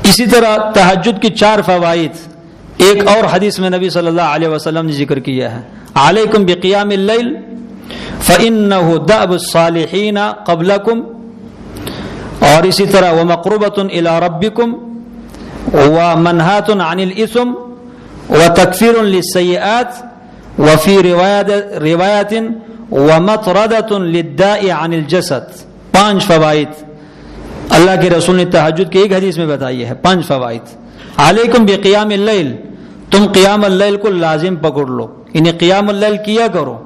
اسی طرح تہجد کی 4 فوائد ایک اور حدیث میں نبی صلی اللہ علیہ وسلم نے ذکر کیا ہے. علیکم بقیام اللیل فإنہ دأب الصالحین قبلکم، اور اسی طرح ومقربۃ الی ربکم ومنہاۃ عن الإثم وتکفیر للسیئات وفی روایت ومطردۃ للداء عن الجسد. 5 فوائد اللہ کے رسول نے تہجد کے ایک حدیث میں بتائی ہے. 5 فوائد. علیکم بقیام اللیل، تم قیام اللیل کو لازم پکڑ لو، یعنی قیام اللیل کیا کرو،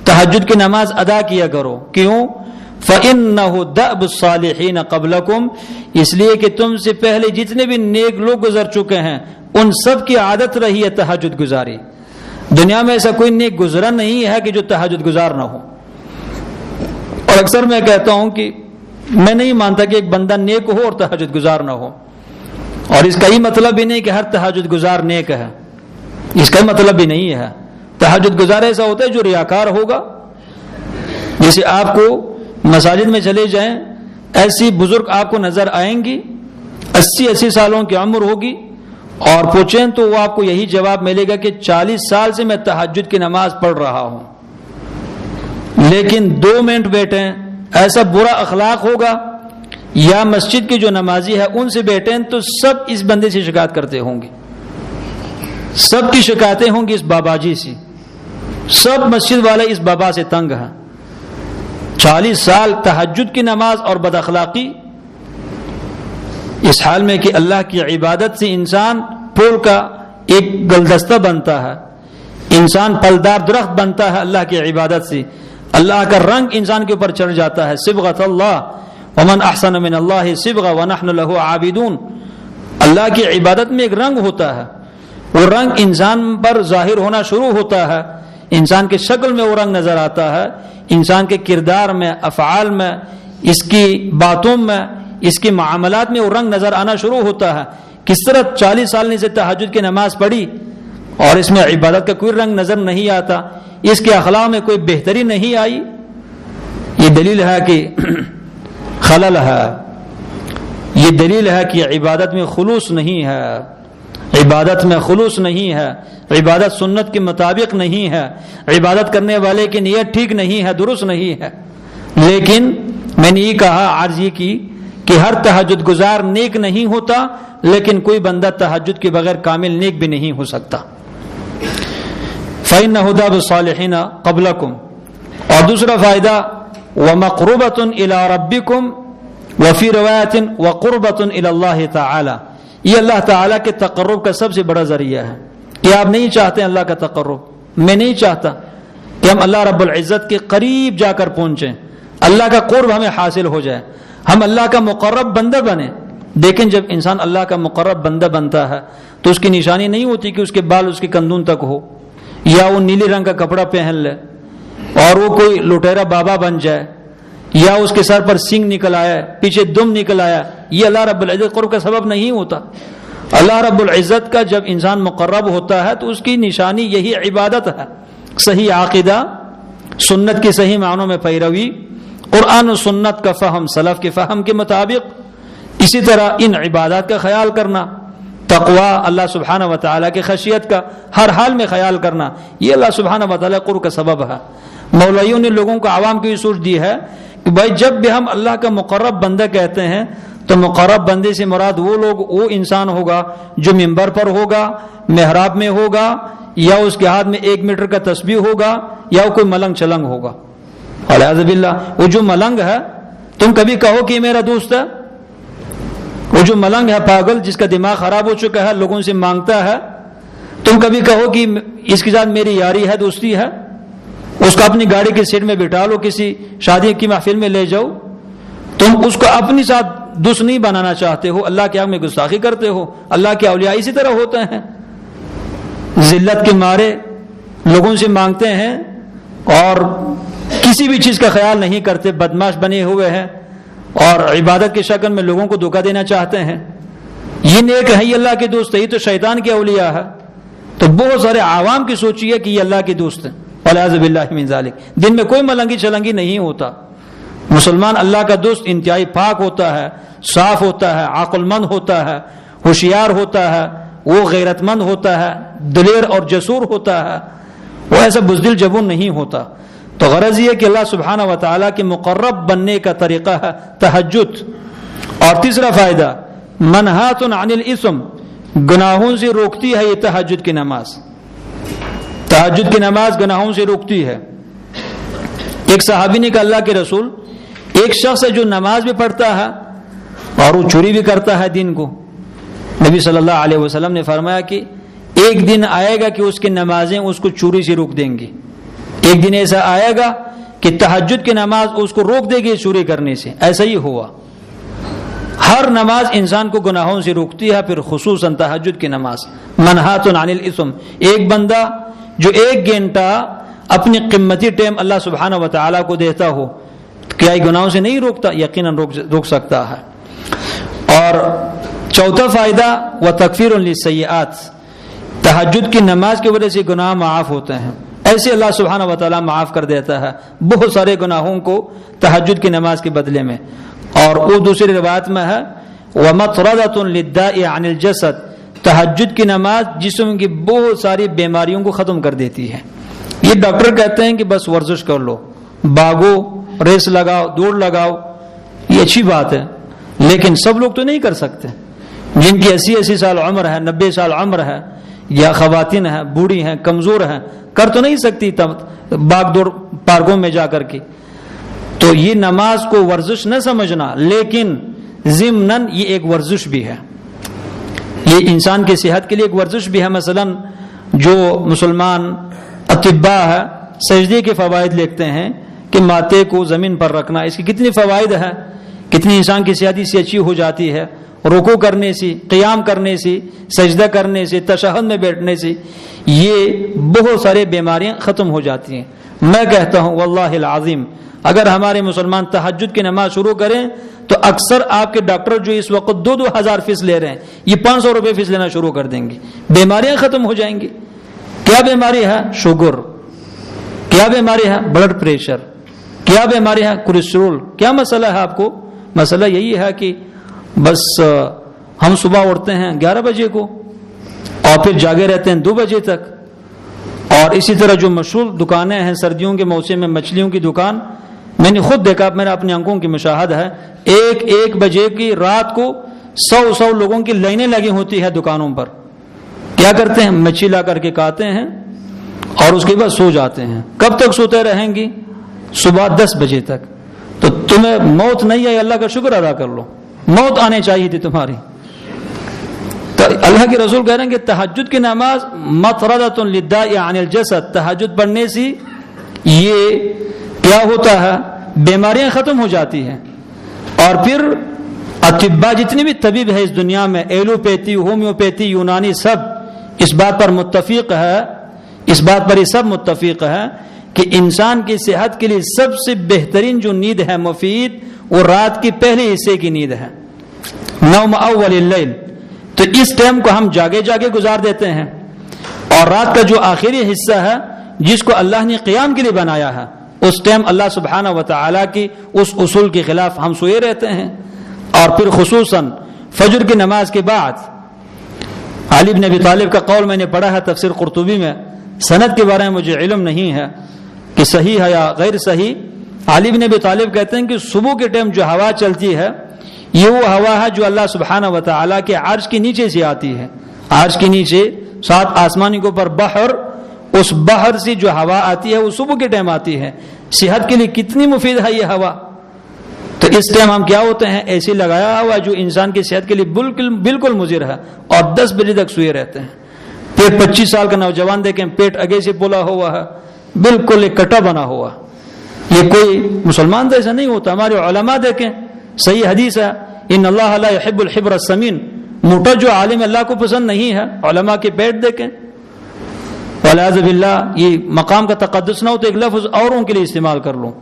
تہجد کی نماز ادا کیا کرو. کیوں؟ فَإِنَّهُ دَأْبُ الصَّالِحِينَ قَبْلَكُمْ، اس لیے کہ تم سے پہلے جتنے بھی نیک لوگ گزر چکے ہیں ان سب کی عادت رہی ہے تہجد گزاری. دنیا میں ایسا کوئی نیک گزرا نہیں ہے کہ جو تہجد گزار نہ ہو. اور اکثر میں کہتا ہوں کہ میں نہیں مانتا کہ ایک بندہ نیک ہو اور تہجد گزار نہ ہو، اور اس کا یہ مطلب بھی نہیں کہ ہر تہجد گزار نیک ہے، اس کا مطلب بھی نہیں ہے. تہجد گزار ایسا ہوتا ہے جو ریاکار ہوگا. جیسے آپ کو مساجد میں چلے جائیں، ایسی بزرگ آپ کو نظر آئیں گی 80 سالوں کی عمر ہوگی، اور پوچھیں تو وہ آپ کو یہی جواب ملے گا کہ 40 سال سے میں تہجد کی نماز پڑھ رہا ہوں. لیکن 2 منٹ بیٹھیں، ایسا برا اخلاق ہوگا، یا مسجد کے جو نمازی ہے ان سے بیٹھیں تو سب اس بندے سے شکایت کرتے ہوں گے، سب کی شکایتیں ہوں گی اس بابا جی سے، سب مسجد والے اس بابا سے تنگ ہیں. 40 سال تہجد کی نماز اور بد اخلاقی، اس حال میں کہ اللہ کی عبادت سے انسان پھول کا ایک گلدستہ بنتا ہے، انسان پھلدار درخت بنتا ہے اللہ کی عبادت سے. اللہ کا رنگ انسان کے اوپر چڑھ جاتا ہے. صبغۃ اللہ ومن احسن من اللہ صبغہ ونحن لہ عابدون. اللہ کی عبادت میں ایک رنگ ہوتا ہے، وہ رنگ انسان پر ظاہر ہونا شروع ہوتا ہے، انسان کی شکل میں وہ رنگ نظر آتا ہے، انسان کے کردار میں، افعال میں، اس کی باتوں میں، اس کے معاملات میں وہ رنگ نظر آنا شروع ہوتا ہے. کس طرح 40 سال نے سے تہجد کی نماز پڑھی اور اس میں عبادت کا کوئی رنگ نظر نہیں آتا، اس کے اخلاق میں کوئی بہتری نہیں آئی، یہ دلیل ہے کہ خلل ہے، یہ دلیل ہے کہ عبادت میں خلوص نہیں ہے، عبادت میں خلوص نہیں ہے، عبادت سنت کے مطابق نہیں ہے، عبادت کرنے والے کی نیت ٹھیک نہیں ہے، درست نہیں ہے. لیکن میں نے یہ کہا، عرض یہ کی کہ ہر تہجد گزار نیک نہیں ہوتا، لیکن کوئی بندہ تہجد کے بغیر کامل نیک بھی نہیں ہو سکتا. فَإِنَّهُ دَأْبُ الصَّالِحِينَ قَبْلَكُمْ. اور دوسرا فائدہ وَمَقْرُبَةٌ إِلَىٰ رَبِّكُمْ وَفِي رِوَایَةٍ وَقُرْبَةٌ إِلَى اللَّهِ تَعَالَى. یہ اللہ تعالیٰ کے تقرب کا سب سے بڑا ذریعہ ہے. کہ آپ نہیں چاہتے اللہ کا تقرب، میں نہیں چاہتا کہ ہم اللہ رب العزت کے قریب جا کر پہنچیں، اللہ کا قرب ہمیں حاصل ہو جائے، ہم اللہ کا مقرب بندہ بنیں. لیکن جب انسان اللہ کا مقرب بندہ بنتا ہے تو اس کی نشانی نہیں ہوتی کہ اس کے بال اس کے کندون تک ہو، یا وہ نیلے رنگ کا کپڑا پہن لے اور وہ کوئی لٹیرا بابا بن جائے، یا اس کے سر پر سنگ نکل آیا، پیچھے دم نکل آیا. یہ اللہ رب العزت قرب کا سبب نہیں ہوتا. اللہ رب العزت کا جب انسان مقرب ہوتا ہے تو اس کی نشانی یہی عبادت ہے، صحیح عقیدہ، سنت کی صحیح معنوں میں پیروی، قرآن و سنت کا فہم سلف کے فہم کے مطابق. اسی طرح ان عبادات کا خیال کرنا، تقوی، اللہ سبحانہ و تعالیٰ کی خشیت کا ہر حال میں خیال کرنا، یہ اللہ سبحانہ و تعالیٰ قرب کا سبب ہے. مولائیوں نے لوگوں کو عوام کو یہ سوچ دی ہے کہ بھائی جب بھی ہم اللہ کا مقرب بندہ کہتے ہیں تو مقرب بندے سے مراد وہ انسان ہوگا جو منبر پر ہوگا، محراب میں ہوگا، یا اس کے ہاتھ میں 1 میٹر کا تسبیح ہوگا، یا وہ کوئی ملنگ چلنگ ہوگا. اعوذ باللہ. وہ جو ملنگ ہے تم کبھی کہو کہ یہ میرا دوست ہے؟ وہ جو ملنگ ہے، پاگل، جس کا دماغ خراب ہو چکا ہے، لوگوں سے مانگتا ہے، تم کبھی کہو کہ اس کے ساتھ میری یاری ہے، دوستی ہے؟ اس کو اپنی گاڑی کی سیٹ میں بٹھا لو، کسی شادی کی محفل میں لے جاؤ، تم اس کو اپنی ساتھ دوست نہیں بنانا چاہتے ہو، اللہ کے حق میں گستاخی کرتے ہو۔ اللہ کے اولیاء اسی طرح ہوتے ہیں، ذلت کے مارے لوگوں سے مانگتے ہیں اور کسی بھی چیز کا خیال نہیں کرتے، بدماش بنے ہوئے ہیں اور عبادت کی شکل میں لوگوں کو دھوکہ دینا چاہتے ہیں۔ یہ نیک ہے، یہ اللہ کے دوست ہے، یہ تو شیطان کے اولیاء ہے۔ تو بہت سارے عوام کی سوچی ہے کہ یہ اللہ کے دوست ہیں، والعیاذ باللہ من ذالک۔ دن میں کوئی ملنگی چلنگی نہیں ہوتا۔ مسلمان اللہ کا دوست انتہائی پاک ہوتا ہے، صاف ہوتا ہے، عقل مند ہوتا ہے، ہوشیار ہوتا ہے، وہ غیرت مند ہوتا ہے، دلیر اور جسور ہوتا ہے، وہ ایسا بزدل جبون نہیں ہوتا۔ تو غرض یہ کہ اللہ سبحانہ و تعالیٰ کے مقرب بننے کا طریقہ ہے تہجد۔ اور تیسرا فائدہ، منہات عن الاسم، گناہوں سے روکتی ہے یہ تہجد کی نماز۔ تہجد کی نماز گناہوں سے روکتی ہے۔ ایک صحابی نے کہا اللہ کے رسول، ایک شخص ہے جو نماز بھی پڑھتا ہے اور وہ چوری بھی کرتا ہے دن کو۔ نبی صلی اللہ علیہ وسلم نے فرمایا کہ ایک دن آئے گا کہ اس کی نمازیں اس کو چوری سے روک دیں گی۔ ایک دن ایسا آئے گا کہ تہجد کی نماز اس کو روک دے گی چوری کرنے سے۔ ایسا ہی ہوا۔ ہر نماز انسان کو گناہوں سے روکتی ہے، پھر خصوصاً تہجد کی نماز۔ منہات عن الاسم، ایک بندہ جو ایک گھنٹہ اپنی قیمتی ٹائم اللہ سبحانہ و تعالیٰ کو دیتا ہو، کیا یہ گناہوں سے نہیں روکتا؟ یقیناً روک سکتا ہے۔ اور چوتھا فائدہ، وتکفیر للسیئات، تہجد کی نماز کی وجہ سے گناہ معاف ہوتے ہیں۔ ایسے اللہ سبحانہ و تعالیٰ معاف کر دیتا ہے بہت سارے گناہوں کو تہجد کی نماز کے بدلے میں۔ اور وہ دوسری روایت میں ہے وَمَطْرَدَةٌ لِلدَّاءِ عَنِ الْجَسَدِ، تہجد کی نماز جسم کی بہت ساری بیماریوں کو ختم کر دیتی ہے۔ یہ ڈاکٹر کہتے ہیں کہ بس ورزش کر لو، بھاگو، ریس لگاؤ، دوڑ لگاؤ، یہ اچھی بات ہے، لیکن سب لوگ تو نہیں کر سکتے۔ جن کی 80 سال عمر ہے، 90 سال عمر ہے، یا خواتین ہیں، بوڑھی ہیں، کمزور ہیں، کر تو نہیں سکتی بھاگ دوڑ پارکوں میں جا کر کے۔ تو یہ نماز کو ورزش نہ سمجھنا، لیکن ضمناً یہ ایک ورزش بھی ہے، یہ انسان کی صحت کے لیے ایک ورزش بھی ہے۔ مثلا جو مسلمان اطباء ہے، سجدے کے فوائد لکھتے ہیں کہ ماتھے کو زمین پر رکھنا، اس کی کتنی فوائد ہے، کتنی انسان کی صحت اس سے اچھی ہو جاتی ہے۔ رکوع کرنے سے، قیام کرنے سے، سجدہ کرنے سے، تشہد میں بیٹھنے سے یہ بہت سارے بیماریاں ختم ہو جاتی ہیں۔ میں کہتا ہوں واللہ العظیم، اگر ہمارے مسلمان تہجد کی نماز شروع کریں تو اکثر آپ کے ڈاکٹر جو اس وقت 2-2 ہزار فیس لے رہے ہیں، یہ 500 روپے فیس لینا شروع کر دیں گے، بیماریاں ختم ہو جائیں گی۔ کیا بیماری ہے؟ شوگر۔ کیا بیماری ہے؟ Blood pressure. کیا بیماری ہے؟ کولیسٹرول۔ کیا مسئلہ ہے آپ کو؟ مسئلہ یہی ہے کہ بس ہم صبح اٹھتے ہیں 11 بجے کو اور پھر جاگے رہتے ہیں 2 بجے تک، اور اسی طرح جو مشہور دکانیں ہیں سردیوں کے موسم میں، مچھلیوں کی دکان، میں نے خود دیکھا، میرا اپنی آنکھوں کی مشاہد ہے، 1 بجے کی رات کو 100 لوگوں کی لائنیں لگی ہوتی ہے دکانوں پر۔ کیا کرتے ہیں؟ مچھلی لا کر کے کھاتے ہیں اور اس کے بعد سو جاتے ہیں۔ کب تک سوتے رہیں گی؟ صبح 10 بجے تک۔ تو تمہیں موت نہیں آئی، اللہ کا شکر ادا کر لو، موت آنے چاہیے تھی تمہاری۔ تو اللہ کے رسول کہہ رہے ہیں کہ تہجد کی نماز مطردۃ للداء عن الجسد، تہجد پڑھنے سے یہ کیا ہوتا ہے؟ بیماریاں ختم ہو جاتی ہیں۔ اور پھر اطباء جتنے بھی طبیب ہے اس دنیا میں، ایلوپیتھی، ہومیوپیتھی، یونانی، سب اس بات پر متفق ہے، اس بات پر یہ سب متفق ہے کہ انسان کی صحت کے لیے سب سے بہترین جو نیند ہے مفید، وہ رات کی پہلے حصے کی نیند ہے، نوم اول اللیل۔ تو اس ٹائم کو ہم جاگے جاگے گزار دیتے ہیں، اور رات کا جو آخری حصہ ہے جس کو اللہ نے قیام کے لیے بنایا ہے، اس ٹائم اللہ سبحانہ و تعالیٰ کی اس اصول کے خلاف ہم سوئے رہتے ہیں۔ اور پھر خصوصاً فجر کی نماز کے بعد، علی بن ابی طالب کا قول میں نے پڑھا ہے تفسیر قرطبی میں، سند کے بارے میں مجھے علم نہیں ہے کہ صحیح ہے یا غیر صحیح۔ علی بن ابی طالب کہتے ہیں کہ صبح کے ٹائم جو ہوا چلتی ہے، یہ وہ ہوا ہے جو اللہ سبحانہ و تعالیٰ کے عرش کے نیچے سے آتی ہے۔ عرش کے نیچے 7 آسمانی کے اوپر بحر، اس بحر سے جو ہوا آتی ہے وہ صبح کے ٹائم آتی ہے۔ صحت کے لیے کتنی مفید ہے یہ ہوا۔ تو اس ٹائم ہم کیا ہوتے ہیں؟ ایسی لگایا ہوا جو انسان کی صحت کے لیے بالکل مضر ہے، اور 10 بجے تک سوئے رہتے ہیں۔ پھر 25 سال کا نوجوان دیکھیں، پیٹ آگے سے پھولا ہوا ہے، بالکل ایک کٹا بنا ہوا۔ یہ کوئی مسلمان تو ایسا نہیں ہوتا۔ ہمارے علماء دیکھیں، صحیح حدیث ہے ان اللہ لا يحب الحبر السمین، موٹا جو عالم اللہ کو پسند نہیں ہے۔ علماء کے پیٹ دیکھیں، والعیاذ باللہ یہ مقام کا تقدس نہ ہو تو ایک لفظ اوروں کے لیے استعمال کر لوں،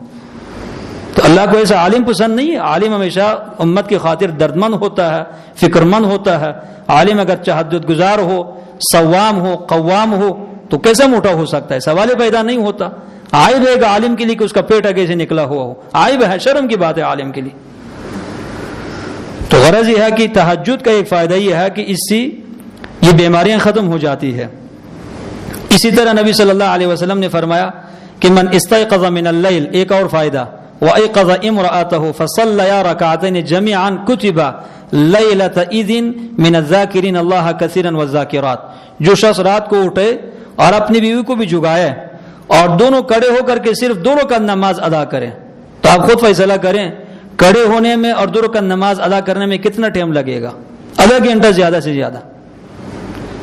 تو اللہ کو ایسا عالم پسند نہیں ہے۔ عالم ہمیشہ امت کی خاطر دردمند ہوتا ہے، فکر مند ہوتا ہے۔ عالم اگر تہجد گزار ہو، صوام ہو، قوام ہو تو کیسا موٹا ہو سکتا ہے؟ سوال پیدا نہیں ہوتا۔ عائب ہے عالم کے لیے کہ اس کا پیٹ آگے سے نکلا ہوا ہو، عائب ہے، شرم کی بات ہے عالم کے لیے۔ تو غرض یہ ہے کہ تہجد کا ایک فائدہ یہ ہے کہ اس سے یہ بیماریاں ختم ہو جاتی ہے۔ اسی طرح نبی صلی اللہ علیہ وسلم نے فرمایا کہ من استيقظ من الليل، ایک اور فائدہ، وأيقظ امرأته فصليا ركعتين جميعا كتب ليلة إذ من الذاكرين الله كثيرا والذاكرات، جو شخص رات کو اٹھے اور اپنی بیوی کو بھی جگائے اور دونوں کڑے ہو کر کے صرف 2 رکعت نماز ادا کریں، تو آپ خود فیصلہ کریں کڑے ہونے میں اور 2 رکعت نماز ادا کرنے میں کتنا ٹائم لگے گا؟ آدھا گھنٹہ زیادہ سے زیادہ۔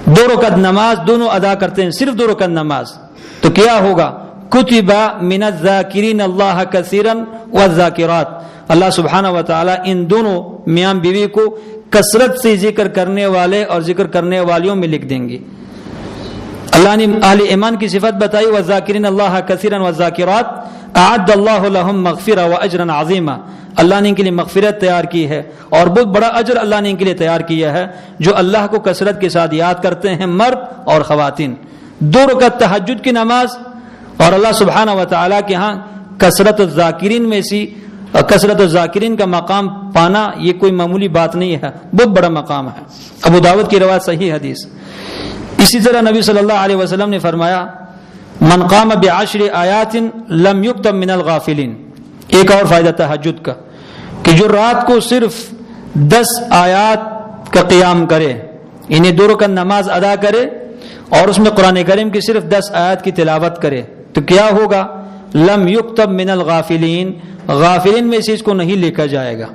2 رکعت نماز دونوں ادا کرتے ہیں، صرف 2 رکعت نماز، تو کیا ہوگا؟ کتب من الذاکرین اللہ کثیرا والذاکرات، اللہ سبحانہ و تعالی ان دونوں میاں بیوی کو کثرت سے ذکر کرنے والے اور ذکر کرنے والیوں میں لکھ دیں گے۔ اللہ نے اہل ایمان کی صفت بتائی، والذاکرین اللہ کثیرا والذاکرات اعد اللہ لهم مغفرہ واجرا عظیما، اللہ نے ان کے لیے مغفرت تیار کی ہے اور بہت بڑا اجر اللہ نے ان کے لیے تیار کیا ہے، جو اللہ کو کثرت کے ساتھ یاد کرتے ہیں، مرد اور خواتین۔ 2 رکعت تہجد کی نماز اور اللہ سبحانہ و تعالیٰ کے ہاں کثرت الذاکرین میں سی، کثرت الذاکرین کا مقام پانا یہ کوئی معمولی بات نہیں ہے، بہت بڑا مقام ہے۔ ابو داؤد کی روایت صحیح حدیث۔ اسی طرح نبی صلی اللہ علیہ وسلم نے فرمایا من قام ب10 آیات لم یکتب من الغافلین، ایک اور فائدہ تہجد کا کہ جو رات کو صرف 10 آیات کا قیام کرے، انہیں 2 رکعت نماز ادا کرے اور اس میں قرآن کریم کی صرف 10 آیات کی تلاوت کرے، تو کیا ہوگا؟ لم یکتب من الغافلین، غافلین میں سے اس کو نہیں لکھا جائے گا۔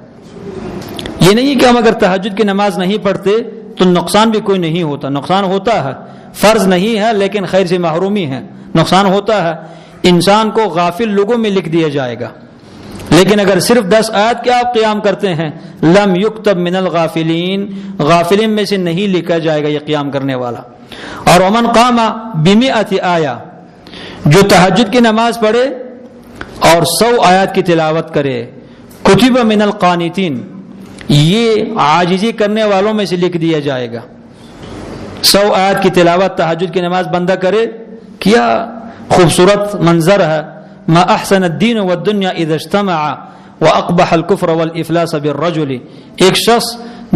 یہ نہیں کہ ہم اگر تہجد کی نماز نہیں پڑھتے تو نقصان بھی کوئی نہیں ہوتا، نقصان ہوتا ہے، فرض نہیں ہے لیکن خیر سے محرومی ہے، نقصان ہوتا ہے، انسان کو غافل لوگوں میں لکھ دیا جائے گا۔ لیکن اگر صرف 10 آیات کے آپ قیام کرتے ہیں، لم یکتب من الغافلین، غافلین میں سے نہیں لکھا جائے گا یہ قیام کرنے والا۔ اور ومن قام ب100 آیہ، جو تہجد کی نماز پڑھے اور 100 آیات کی تلاوت کرے، کتب من القانتین، یہ عاجزی کرنے والوں میں سے لکھ دیا جائے گا۔ 100 آیات کی تلاوت تہجد کی نماز بندہ کرے، کیا خوبصورت منظر ہے۔ ما احسن الدین والدنیا اذا اجتمع واقبح الكفر والافلاس بالرجل، ایک شخص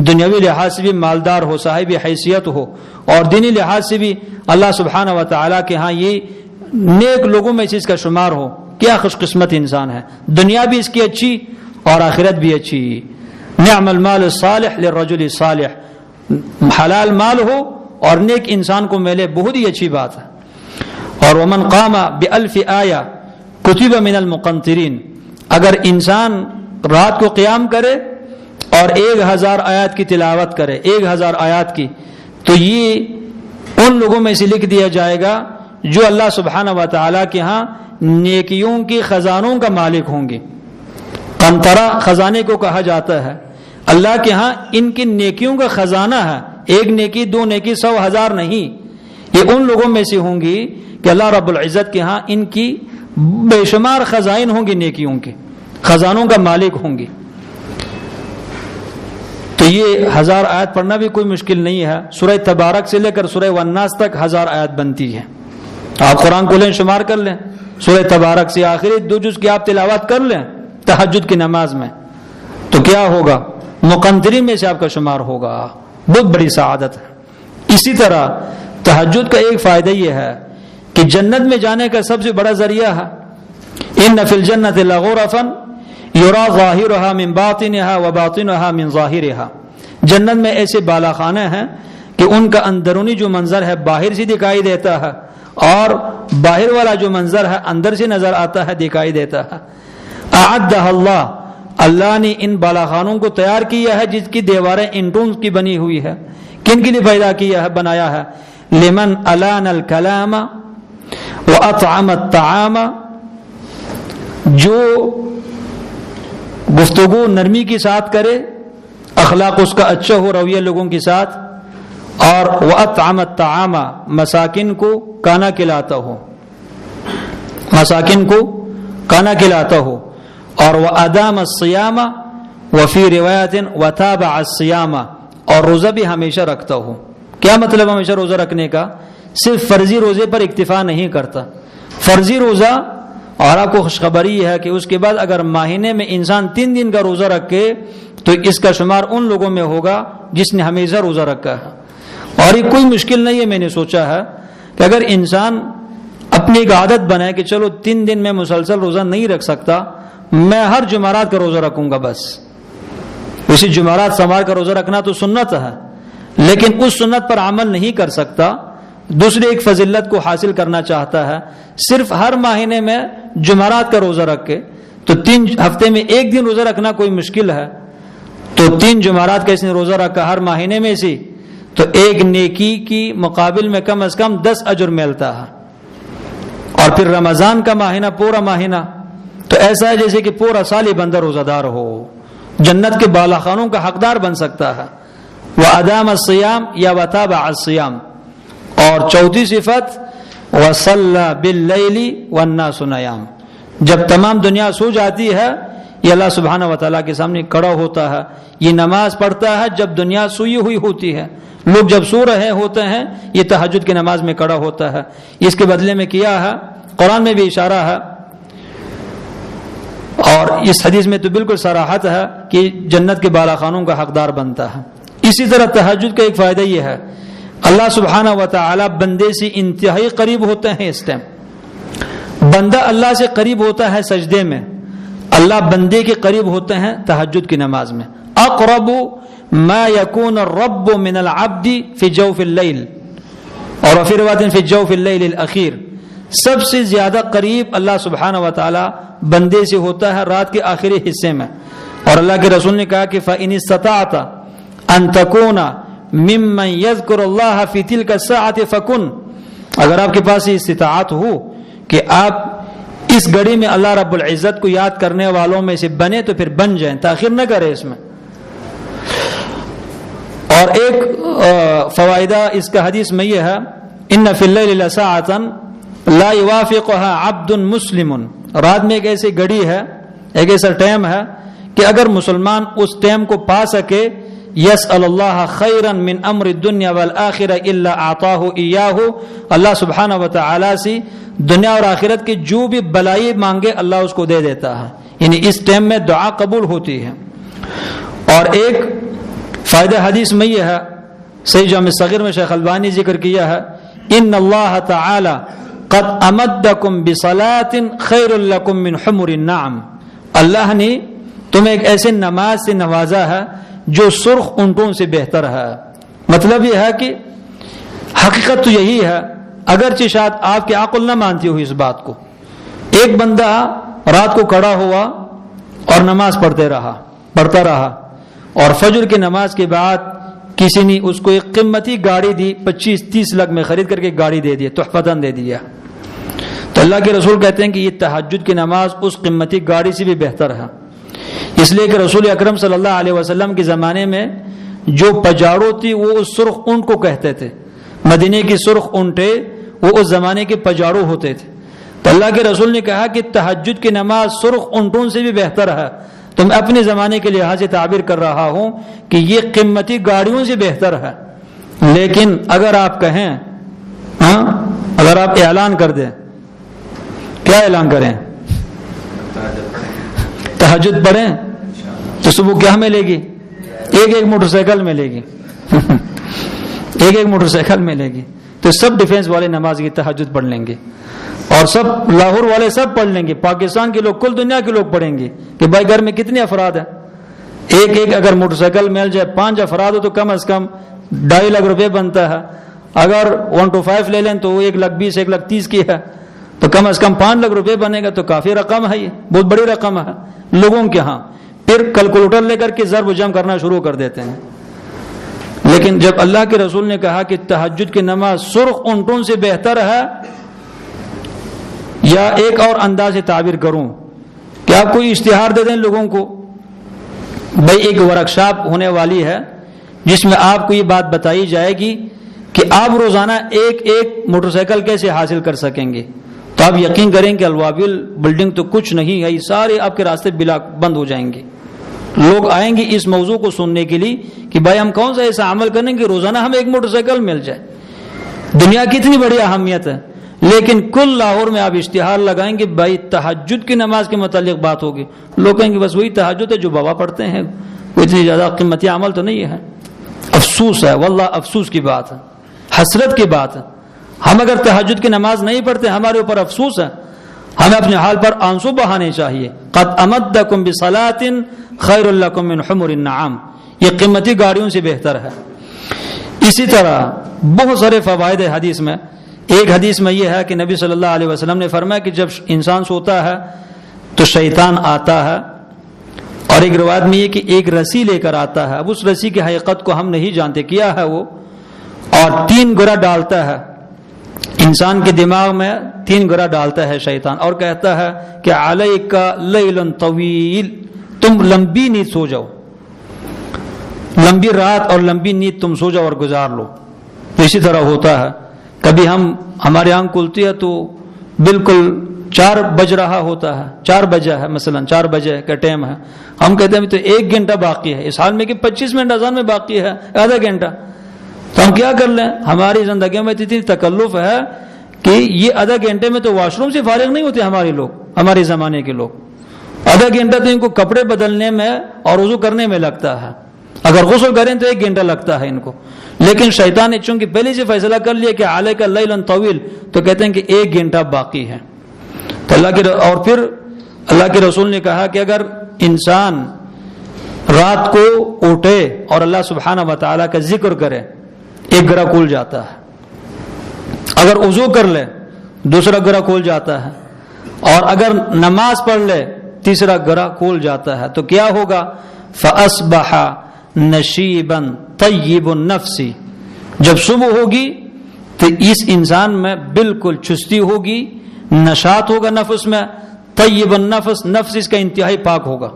دنیاوی لحاظ سے بھی مالدار ہو، صاحب حیثیت ہو، اور دینی لحاظ سے بھی اللہ سبحانہ و تعالیٰ کے ہاں یہ نیک لوگوں میں سے اس کا شمار ہو، کیا خوش قسمت انسان ہے، دنیا بھی اس کی اچھی اور آخرت بھی اچھی۔ نعم المال الصالح للرجل الصالح، حلال مال ہو اور نیک انسان کو ملے، بہت ہی اچھی بات ہے۔ اور ومن قام ب1000 آیہ کتب من المقنطرین، اگر انسان رات کو قیام کرے اور 1000 آیات کی تلاوت کرے، 1000 آیات کی، تو یہ ان لوگوں میں سے لکھ دیا جائے گا جو اللہ سبحانہ و تعالیٰ کے ہاں نیکیوں کی خزانوں کا مالک ہوں گے۔ قنطرہ خزانے کو کہا جاتا ہے، اللہ کے ہاں ان کی نیکیوں کا خزانہ ہے، 1 نیکی 2 نیکی 100 1000 نہیں، یہ ان لوگوں میں سے ہوں گی کہ اللہ رب العزت کے ہاں ان کی بے شمار خزائن ہوں گی، نیکیوں کے خزانوں کا مالک ہوں گے۔ تو یہ 1000 آیت پڑھنا بھی کوئی مشکل نہیں ہے، سورہ تبارک سے لے کر سورہ والناس تک 1000 آیت بنتی ہے۔ آپ قرآن کو لیں، شمار کر لیں، سورہ تبارک سے آخری 2 جز کی آپ تلاوت کر لیں تہجد کی نماز میں، تو کیا ہوگا؟ مقنطرین میں سے آپ کا شمار ہوگا، بہت بڑی سعادت ہے۔ اسی طرح تہجد کا ایک فائدہ یہ ہے کہ جنت میں جانے کا سب سے بڑا ذریعہ ہے۔ ان فی الجنۃ لغرفا یرا ظاہرها من باطنها وباطنها من ظاہرها، جنت میں ایسے بالا خانے ہیں کہ ان کا اندرونی جو منظر ہے باہر سے دکھائی دیتا ہے اور باہر والا جو منظر ہے اندر سے نظر آتا ہے، دکھائی دیتا ہے۔ اعدها اللہ، اللہ نے ان بالا خانوں کو تیار کیا ہے جس کی دیواریں اینٹوں کی بنی ہوئی ہے۔ کن کے لیے پیدا کیا ہے، بنایا ہے؟ لمن الان الکلام واطعم الطعام، جو گفتگو نرمی کے ساتھ کرے اخلاق اس کا اچھا ہو، رویہ لوگوں کے ساتھ، اور وَأَطْعَمَ الطَّعَامَ مساکین کو کھانا کھلاتا ہو، مساکین کو کھانا کھلاتا ہو، اور وَأَدَامَ الصِّيَامَ وَفِي رِوَایَةٍ وَتَابَعَ الصِّيَامَ، اور روزہ بھی ہمیشہ رکھتا ہو۔ کیا مطلب ہمیشہ روزہ رکھنے کا؟ صرف فرضی روزے پر اکتفا نہیں کرتا، فرضی روزہ، اور آپ کو خوشخبری ہے کہ اس کے بعد اگر مہینے میں انسان 3 دن کا روزہ رکھے تو اس کا شمار ان لوگوں میں ہوگا جس نے ہمیشہ روزہ رکھا ہے۔ اور یہ کوئی مشکل نہیں ہے، میں نے سوچا ہے کہ اگر انسان اپنی ایک عادت بنائے کہ چلو 3 دن میں مسلسل روزہ نہیں رکھ سکتا، میں ہر جمعرات کا روزہ رکھوں گا بس۔ اسی جمعرات سمار کا روزہ رکھنا تو سنت ہے، لیکن اس سنت پر عمل نہیں کر سکتا، دوسری ایک فضیلت کو حاصل کرنا چاہتا ہے، صرف ہر مہینے میں جمعرات کا روزہ رکھے، تو 3 ہفتے میں 1 دن روزہ رکھنا کوئی مشکل ہے، تو 3 جمعرات کا اس نے روزہ رکھا ہر مہینے میں سے، تو ایک نیکی کی مقابل میں کم از کم 10 اجر ملتا ہے۔ اور پھر رمضان کا مہینہ، پورا مہینہ، تو ایسا ہے جیسے کہ پورا سال ہی بندہ روزہ دار ہو، جنت کے بالا خانوں کا حقدار بن سکتا ہے۔ وَأَدَامَ الصِّيَامَ یا وَتَابَعَ الصِّيَامَ۔ اور چوتھی صفت وَصَلَّى بِاللَّيْلِ وَالنَّاسُ نِيَامٌ، جب تمام دنیا سو جاتی ہے یہ اللہ سبحانہ و تعالیٰ کے سامنے کھڑا ہوتا ہے، یہ نماز پڑھتا ہے جب دنیا سوئی ہوئی ہوتی ہے، لوگ جب سو رہے ہوتے ہیں یہ تہجد کی نماز میں کھڑا ہوتا ہے۔ اس کے بدلے میں کیا ہے، قرآن میں بھی اشارہ ہے، اور اس حدیث میں تو بالکل صراحت ہے کہ جنت کے بالا خانوں کا حقدار بنتا ہے۔ اسی طرح تہجد کا ایک فائدہ یہ ہے، اللہ سبحانہ و تعالی بندے سے انتہائی قریب ہوتے ہیں۔ اس ٹائم بندہ اللہ سے قریب ہوتا ہے سجدے میں، اللہ بندے کے قریب ہوتے ہیں تہجد کی نماز میں۔ اقرب ما یکون الرب من العبد فی جوف اللیل، اور فی روایت فی جوف اللیل الاخیر، سب سے زیادہ قریب اللہ سبحانہ و تعالی بندے سے ہوتا ہے رات کے آخری حصے میں۔ اور اللہ کے رسول نے کہا کہ فَإِنِ اسْتَطَعْتَ أَن تَكُونَ مِمَّن يَذْكُرُ اللَّهَ فِي تِلْكَ السَّاعَةِ فَكُن، اگر آپ کے پاس یہ استطاعت ہو کہ آپ اس گھڑی میں اللہ رب العزت کو یاد کرنے والوں میں سے بنے تو پھر بن جائیں، تاخیر نہ کریں اس میں۔ اور ایک فوائدہ اس کا حدیث میں یہ ہے، ان فی اللیل لساعة لا یوافقها عبد مسلم، رات میں ایک ایسی گھڑی ہے، ایک ایسا ٹائم ہے کہ اگر مسلمان اس ٹائم کو پا سکے، یسأل اللہ خیرا من امر الدنیا والآخرہ الا اعطاہ ایاہ، اللہ سبحانہ و تعالی سے دنیا اور آخرت کی جو بھی بلائی مانگے اللہ اس کو دے دیتا ہے، یعنی اس ٹائم میں دعا قبول ہوتی ہے۔ اور ایک فائدہ حدیث میں یہ ہے، صحیح جامع صغیر میں شیخ البانی ذکر کیا ہے، ان اللہ تعالی قد امدکم بصلاۃ خیر لکم من حمر النعم، اللہ نے تمہیں ایک ایسے نماز سے نوازا ہے جو سرخ اونٹوں سے بہتر ہے۔ مطلب یہ ہے کہ حقیقت تو یہی ہے، اگرچہ شاید آپ کی عقل نہ مانتی ہو اس بات کو، ایک بندہ رات کو کھڑا ہوا اور نماز پڑھتا رہا، اور فجر کی نماز کے بعد کسی نے اس کو ایک قیمتی گاڑی دی، 25-30 لاکھ میں خرید کر کے گاڑی دے دی، تحفتاً دے دیا، تو اللہ کے رسول کہتے ہیں کہ یہ تہجد کی نماز اس قیمتی گاڑی سے بھی بہتر ہے، اس لیے کہ رسول اکرم صلی اللہ علیہ وسلم کے زمانے میں جو پجاڑو تھی وہ اس سرخ اونٹ کو کہتے تھے، مدینے کی سرخ اونٹیں وہ اس زمانے کے پجاڑو ہوتے تھے، تو اللہ کے رسول نے کہا کہ تہجد کی نماز سرخ اونٹوں سے بھی بہتر ہے، تو میں اپنے زمانے کے لحاظ سے تعبیر کر رہا ہوں کہ یہ قیمتی گاڑیوں سے بہتر ہے۔ لیکن اگر آپ کہیں، اگر آپ اعلان کر دیں، کیا اعلان کریں؟ تہجد پڑھیں تو صبح کیا ملے گی؟ ایک موٹر سائیکل ملے گی ایک موٹر سائیکل ملے گی، تو سب ڈیفنس والے نماز کی تہجد پڑھ لیں گے، اور سب لاہور والے سب پڑھ لیں گے، پاکستان کے لوگ، کل دنیا کے لوگ پڑھیں گے کہ بھائی گھر میں کتنے افراد ہیں، ایک اگر موٹر سائیکل مل جائے 5 افراد ہو تو کم از کم 2.5 لاکھ روپے بنتا ہے، اگر 1 to 5 لے لیں تو 1,20,000 1,30,000 کی ہے، تو کم از کم 5 لاکھ روپے بنے گا، تو کافی رقم ہے، یہ بہت بڑی رقم ہے لوگوں کے ہاں۔ پھر کیلکولیٹر لے کر کے ضرب و جمع کرنا شروع کر دیتے ہیں۔ لیکن جب اللہ کے رسول نے کہا کہ تہجد کی نماز سرخ اونٹوں سے بہتر ہے، یا ایک اور انداز سے تعبیر کروں کہ آپ کوئی اشتہار دے دیں لوگوں کو بھائی ایک ورکشاپ ہونے والی ہے جس میں آپ کو یہ بات بتائی جائے گی کہ آپ روزانہ ایک ایک موٹر سائیکل کیسے حاصل کر سکیں گے، تو آپ یقین کریں کہ الوابل بلڈنگ تو کچھ نہیں ہے، یہ سارے آپ کے راستے بلا بند ہو جائیں گے. لوگ آئیں گے اس موضوع کو سننے کے لیے کہ بھائی ہم کون سا ایسا عمل کریں کہ روزانہ ہمیں ایک موٹر سائیکل مل جائے. دنیا کی اتنی بڑی اہمیت ہے، لیکن کل لاہور میں آپ اشتہار لگائیں گے بھائی تہجد کی نماز کے متعلق بات ہوگی، لوگ کہیں گے بس وہی تہجد ہے جو بابا پڑھتے ہیں، کوئی اتنی زیادہ قیمتی عمل تو نہیں ہے. افسوس ہے، واللہ افسوس کی بات ہے، حسرت کی بات ہے. ہم اگر تہجد کی نماز نہیں پڑھتے ہمارے اوپر افسوس ہے، ہمیں اپنے حال پر آنسو بہانے چاہیے. قد امدکم بصلاۃ خیر لکم من حمر النعام، یہ قیمتی گاڑیوں سے بہتر ہے. اسی طرح بہت سارے فوائد حدیث میں. ایک حدیث میں یہ ہے کہ نبی صلی اللہ علیہ وسلم نے فرمایا کہ جب انسان سوتا ہے تو شیطان آتا ہے، اور ایک روایت میں یہ کہ ایک رسی لے کر آتا ہے. اب اس رسی کی حقیقت کو ہم نہیں جانتے، کیا ہے وہ، اور 3 گرہ ڈالتا ہے انسان کے دماغ میں، 3 گرہ ڈالتا ہے شیطان، اور کہتا ہے کہ علیک لیل طویل، تم لمبی نیند سو جاؤ، لمبی رات اور لمبی نیند تم سو جاؤ اور گزار لو. اسی طرح ہوتا ہے، کبھی ہمارے آنکھ کھلتی ہے تو بالکل 4 بج رہا ہوتا ہے، 4 بجے ہے، مثلا 4 بجے کا ٹائم ہے، ہم کہتے ہیں تو 1 گھنٹہ باقی ہے، اس حال میں کہ 25 منٹ اذان میں باقی ہے، آدھا گھنٹہ. تو ہم کیا کر لیں؟ ہماری زندگی میں اتنی تکلف ہے کہ یہ آدھا گھنٹے میں تو واش روم سے فارغ نہیں ہوتے ہمارے زمانے کے لوگ. آدھا گھنٹہ تو ان کو کپڑے بدلنے میں اور وضو کرنے میں لگتا ہے، اگر غسل کریں تو 1 گھنٹہ لگتا ہے ان کو. لیکن شیطان نے چونکہ پہلے سے فیصلہ کر لیا کہ علیک لیل طویل، تو کہتے ہیں کہ 1 گھنٹہ باقی ہے. تو اور پھر اللہ کے رسول نے کہا کہ اگر انسان رات کو اٹھے اور اللہ سبحانہ و تعالیٰ کا ذکر کرے 1 گرہ کھل جاتا ہے، اگر وضو کر لے 2 گرہ کھل جاتا ہے، اور اگر نماز پڑھ لے 3 گرہ کھل جاتا ہے. تو کیا ہوگا؟ فَأَصْبَحَ نَشِيبًا طَيِّبُ النَّفْسِ، جب صبح ہوگی تو اس انسان میں بالکل چستی ہوگی، نشاط ہوگا نفس میں. طیب النفس، نفس اس کا انتہائی پاک ہوگا،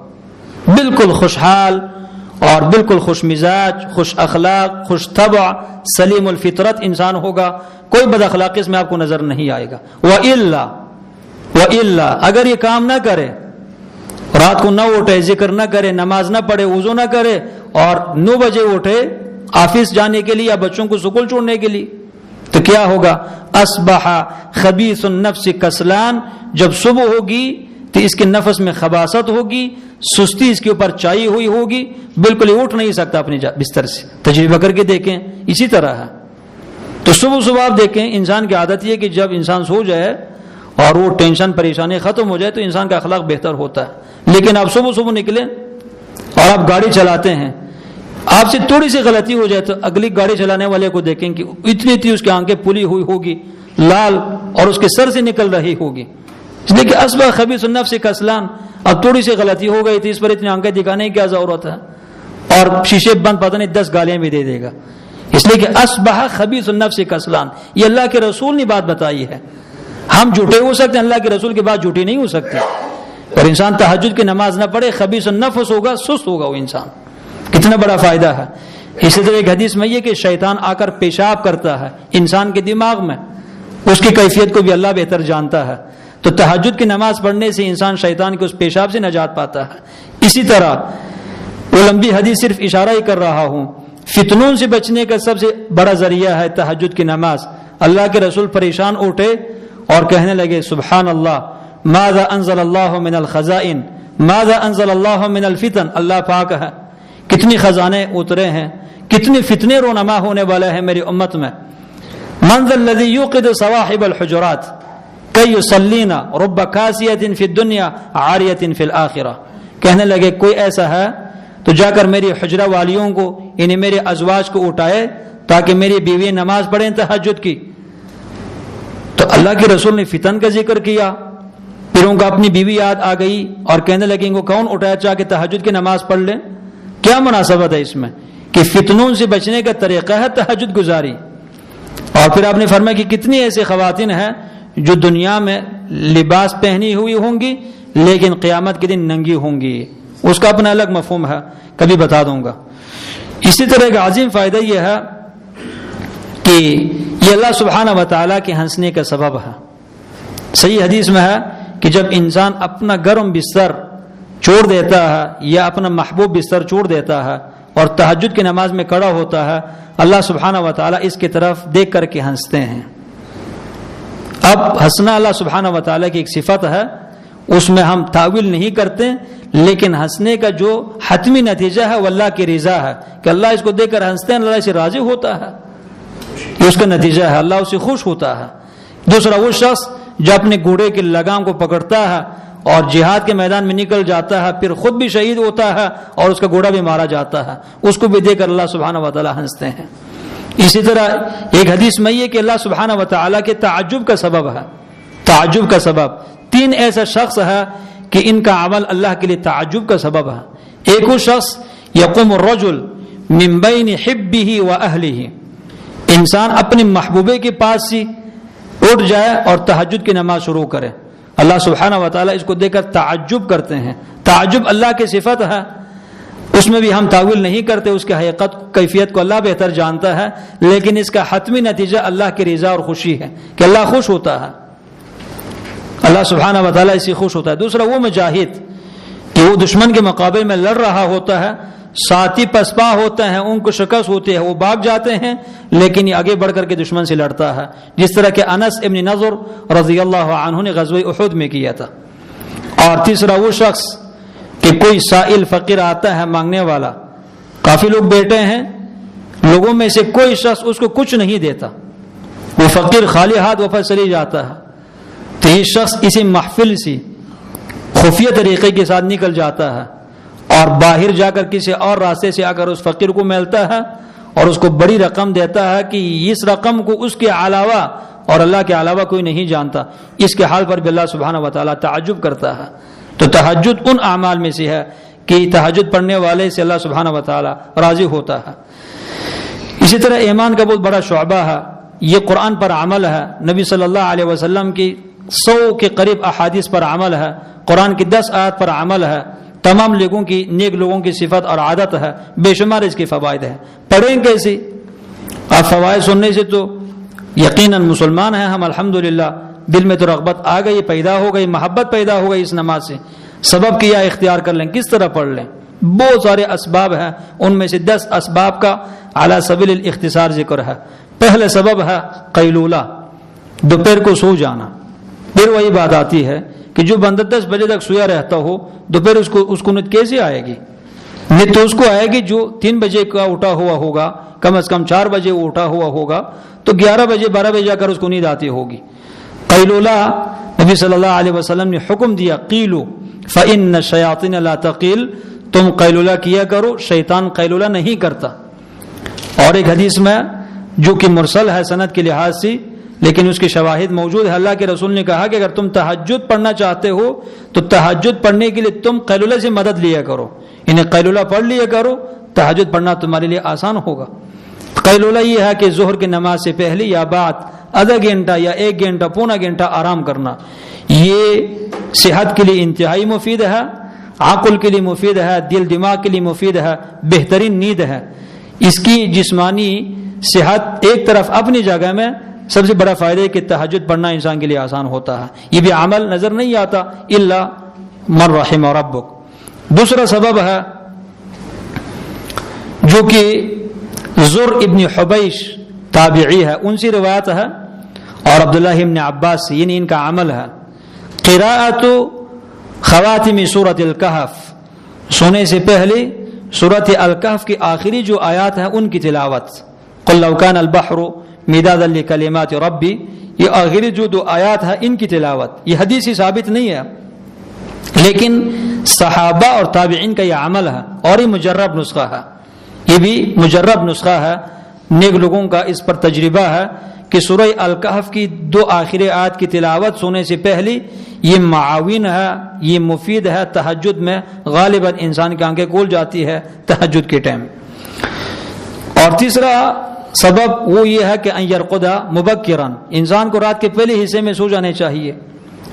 بالکل خوشحال اور بالکل خوش مزاج، خوش اخلاق، خوش طبع، سلیم الفطرت انسان ہوگا. کوئی بد اخلاقی اس میں آپ کو نظر نہیں آئے گا. وَإِلَّا اگر یہ کام نہ کرے، رات کو نہ اٹھے، ذکر نہ کرے، نماز نہ پڑھے، وضو نہ کرے، اور 9 بجے اٹھے آفس جانے کے لیے یا بچوں کو سکول چھوڑنے کے لیے، تو کیا ہوگا؟ اصبح خبیث النفس کسلان، جب صبح ہوگی تو اس کے نفس میں خباثت ہوگی، سستی اس کے اوپر چائی ہوئی ہوگی، بالکل ہی اٹھ نہیں سکتا اپنی بستر سے. تجربہ کر کے دیکھیں، اسی طرح ہے. تو صبح آپ دیکھیں، انسان کی عادت یہ کہ جب انسان سو جائے اور وہ ٹینشن پریشانی ختم ہو جائے تو انسان کا اخلاق بہتر ہوتا ہے. لیکن آپ صبح نکلیں اور آپ گاڑی چلاتے ہیں، آپ سے تھوڑی سی غلطی ہو جائے تو اگلی گاڑی چلانے والے کو دیکھیں کہ اتنی اس کی آنکھیں پھلی ہوئی ہوگی، لال، اور اس کے سر سے نکل رہی ہوگی، اس لیے کہ اصبح خبیث النفس کسلان. اب تھوڑی سی غلطی ہو گئی تھی، اس پر اتنی آنکھیں دکھانے کی کیا ضرورت ہے، اور شیشے بند پتہ نہیں 10 گالیاں بھی دے دے گا. اس لیے کہ اصبح خبیث النفس کسلان، یہ اللہ کے رسول نے بات بتائی ہے. ہم جھوٹے ہو سکتے ہیں، اللہ کے رسول کی بات جھوٹی نہیں ہو سکتی. اور انسان تہجد کی نماز نہ پڑھے، خبیث النفس ہوگا، سست ہوگا وہ انسان. کتنا بڑا فائدہ ہے. اسی طرح ایک حدیث میں یہ کہ شیطان آ کر پیشاب کرتا ہے انسان کے دماغ میں، اس کی کیفیت کو بھی اللہ بہتر جانتا ہے. تو تہجد کی نماز پڑھنے سے انسان شیطان کے اس پیشاب سے نجات پاتا ہے. اسی طرح وہ لمبی حدیث صرف اشارہ ہی کر رہا ہوں، فتنوں سے بچنے کا سب سے بڑا ذریعہ ہے تہجد کی نماز. اللہ کے رسول پریشان اٹھے اور کہنے لگے سبحان اللہ، ماذا انزل اللہ من الخزائن، ماذا انزل اللہ من الفتن. اللہ پاک ہے، کتنی خزانے اترے ہیں، کتنے فتنے رونما ہونے والے ہیں میری امت میں. من ذا الذی یوقد صواحب الحجرات کی یصلینا رب کاسیۃ فی الدنیا عاریۃ فی الآخرہ. کہنے لگے کوئی ایسا ہے تو جا کر میری حجرہ والیوں کو، یعنی میرے ازواج کو اٹھائے تاکہ میری بیوی نماز پڑھیں تہجد کی. تو اللہ کے رسول نے فتن کا ذکر کیا، پھر ان کو اپنی بیوی یاد آ گئی اور کہنے لگے ان کو کون اٹھایا چاہ کہ تہجد کی نماز پڑھ لیں. کیا مناسبت ہے اس میں کہ فتنوں سے بچنے کا طریقہ ہے تہجد گزاری. اور پھر آپ نے فرمایا کہ کتنی ایسی خواتین ہیں جو دنیا میں لباس پہنی ہوئی ہوں گی لیکن قیامت کے دن ننگی ہوں گی. اس کا اپنا الگ مفہوم ہے، کبھی بتا دوں گا۔ اسی طرح ایک عظیم فائدہ یہ ہے کہ یہ اللہ سبحانہ و تعالیٰ کے ہنسنے کا سبب ہے۔ صحیح حدیث میں ہے کہ جب انسان اپنا گرم بستر چھوڑ دیتا ہے یا اپنا محبوب بستر چھوڑ دیتا ہے اور تہجد کی نماز میں کھڑا ہوتا ہے، اللہ سبحانہ و تعالیٰ اس کی طرف دیکھ کر کے ہنستے ہیں۔ اب ہنسنا اللہ سبحانہ و تعالیٰ کی ایک صفت ہے، اس میں ہم تعویل نہیں کرتے، لیکن ہنسنے کا جو حتمی نتیجہ ہے وہ اللہ کی رضا ہے کہ اللہ اس کو دیکھ کر ہنستے ہیں، اللہ اسے راضی ہوتا ہے، یہ اس کا نتیجہ ہے، اللہ اسے خوش ہوتا ہے۔ دوسرا وہ شخص جو اپنے گھوڑے کی لگام کو پکڑتا ہے اور جہاد کے میدان میں نکل جاتا ہے، پھر خود بھی شہید ہوتا ہے اور اس کا گھوڑا بھی مارا جاتا ہے، اس کو بھی دیکھ کر اللہ سبحانہ و تعالیٰ ہنستے ہیں۔ اسی طرح ایک حدیث میں یہ کہ اللہ سبحانہ و تعالیٰ کے تعجب کا سبب ہے، تعجب کا سبب 3 ایسا شخص ہے کہ ان کا عمل اللہ کے لیے تعجب کا سبب ہے۔ ایک وہ شخص یقوم الرجل من بین حبہ و اہلہ، انسان اپنے محبوبے کے پاس سے اٹھ جائے اور تہجد کی نماز شروع کرے، اللہ سبحانہ و تعالیٰ اس کو دیکھ کر تعجب کرتے ہیں۔ تعجب اللہ کی صفت ہے، اس میں بھی ہم تعویل نہیں کرتے، اس کی حقیقت کیفیت کو اللہ بہتر جانتا ہے، لیکن اس کا حتمی نتیجہ اللہ کی رضا اور خوشی ہے کہ اللہ خوش ہوتا ہے، اللہ سبحانہ و تعالیٰ اسی خوش ہوتا ہے۔ دوسرا وہ مجاہد کہ وہ دشمن کے مقابلے میں لڑ رہا ہوتا ہے، ساتھی پسپا ہوتے ہیں، ان کو شکست ہوتی ہے، وہ بھاگ جاتے ہیں، لیکن یہ آگے بڑھ کر کے دشمن سے لڑتا ہے، جس طرح کہ انس ابن نضر رضی اللہ عنہ نے غزوہ احد میں کیا تھا۔ اور تیسرا وہ شخص کہ کوئی سائل فقیر آتا ہے مانگنے والا، کافی لوگ بیٹھے ہیں، لوگوں میں سے کوئی شخص اس کو کچھ نہیں دیتا، وہ فقیر خالی ہاتھ واپس چلی جاتا ہے، تو یہ شخص اسی محفل سے خفیہ طریقے کے ساتھ نکل جاتا ہے اور باہر جا کر کسی اور راستے سے آ کر اس فقیر کو ملتا ہے اور اس کو بڑی رقم دیتا ہے کہ اس رقم کو اس کے علاوہ اور اللہ کے علاوہ کوئی نہیں جانتا۔ اس کے حال پر بھی اللہ سبحانہ و تعالیٰ تعجب کرتا ہے۔ تو تہجد ان اعمال میں سے ہے کہ تہجد پڑھنے والے سے اللہ سبحانہ و تعالیٰ راضی ہوتا ہے۔ اسی طرح ایمان کا بہت بڑا شعبہ ہے، یہ قرآن پر عمل ہے، نبی صلی اللہ علیہ وسلم کی 100 کے قریب احادیث پر عمل ہے، قرآن کی 10 آیات پر عمل ہے، تمام لوگوں کی نیک لوگوں کی صفت اور عادت ہے، بے شمار اس کے فوائد ہیں۔ پڑھیں کیسے؟ آپ فوائد سننے سے تو یقیناً مسلمان ہیں ہم الحمدللہ، دل میں تو رغبت آ گئی، پیدا ہو گئی، محبت پیدا ہو گئی اس نماز سے، سبب کیا اختیار کر لیں، کس طرح پڑھ لیں؟ بہت سارے اسباب ہیں، ان میں سے 10 اسباب کا علی سبیل الاختصار ذکر ہے۔ پہلے سبب ہے قیلولہ، دوپہر کو سو جانا۔ پھر وہی بات آتی ہے کہ جو بندہ 10 بجے تک سویا رہتا ہو، دوپہر اس کو نیند کیسے آئے گی؟ نیند تو اس کو آئے گی جو 3 بجے کا اٹھا ہوا ہوگا، کم از کم 4 بجے وہ اٹھا ہوا ہوگا، تو 11 بجے 12 بجے جا کر اس کو نیند آتی ہوگی۔ قیلولہ نبی صلی اللہ علیہ وسلم نے حکم دیا، قیلو فإن الشیاطین لا تقیل، تم قیلولہ کیا کرو، شیطان قیلولہ نہیں کرتا۔ اور ایک حدیث میں جو کہ مرسل ہے سند کے لحاظ سے، لیکن اس کی شواہد موجود ہے، اللہ کے رسول نے کہا کہ اگر تم تہجد پڑھنا چاہتے ہو تو تہجد پڑھنے کے لیے تم قیلولہ سے مدد لیا کرو، انہیں قیلولہ پڑھ لیا کرو، تہجد پڑھنا تمہارے لیے آسان ہوگا۔ قیلولہ یہ ہے کہ ظہر کی نماز سے پہلے یا بعد آدھا گھنٹہ یا 1 گھنٹہ پونا گھنٹہ آرام کرنا، یہ صحت کے لیے انتہائی مفید ہے، عقل کے لیے مفید ہے، دل دماغ کے لیے مفید ہے، بہترین نیند ہے۔ اس کی جسمانی صحت ایک طرف اپنی جگہ میں، سب سے بڑا فائدہ ہے کہ تہجد پڑھنا انسان کے لیے آسان ہوتا ہے، یہ بھی عمل نظر نہیں آتا الا من رحم ربک۔ دوسرا سبب ہے جو کہ زر ابن حبیش تابعی ہے، ان سے روایت ہے، اور عبداللہ ابن عباس سے، یعنی ان کا عمل ہے، قراءت خواتم سورۃ الکہف، سونے سے پہلے سورۃ الکہف کی آخری جو آیات ہیں ان کی تلاوت، قل لو کان البحر مدادا لکلمات ربی، یہ آخری جو 2 آیات ہیں ان کی تلاوت، یہ حدیث سے ثابت نہیں ہے، لیکن صحابہ اور تابعین کا یہ عمل ہے، اور یہ مجرب نسخہ ہے، یہ بھی مجرب نسخہ ہے، نیک لوگوں کا اس پر تجربہ ہے کہ سورہ الکہف کی 2 آخری آیات کی تلاوت سونے سے پہلے یہ معاون ہے، یہ مفید ہے، تہجد میں غالباً انسان کی آنکھیں کھل جاتی ہے تہجد کے ٹائم۔ اور تیسرا سبب وہ یہ ہے کہ ان یرقد مبکرا، انسان کو رات کے پہلے حصے میں سو جانے چاہیے۔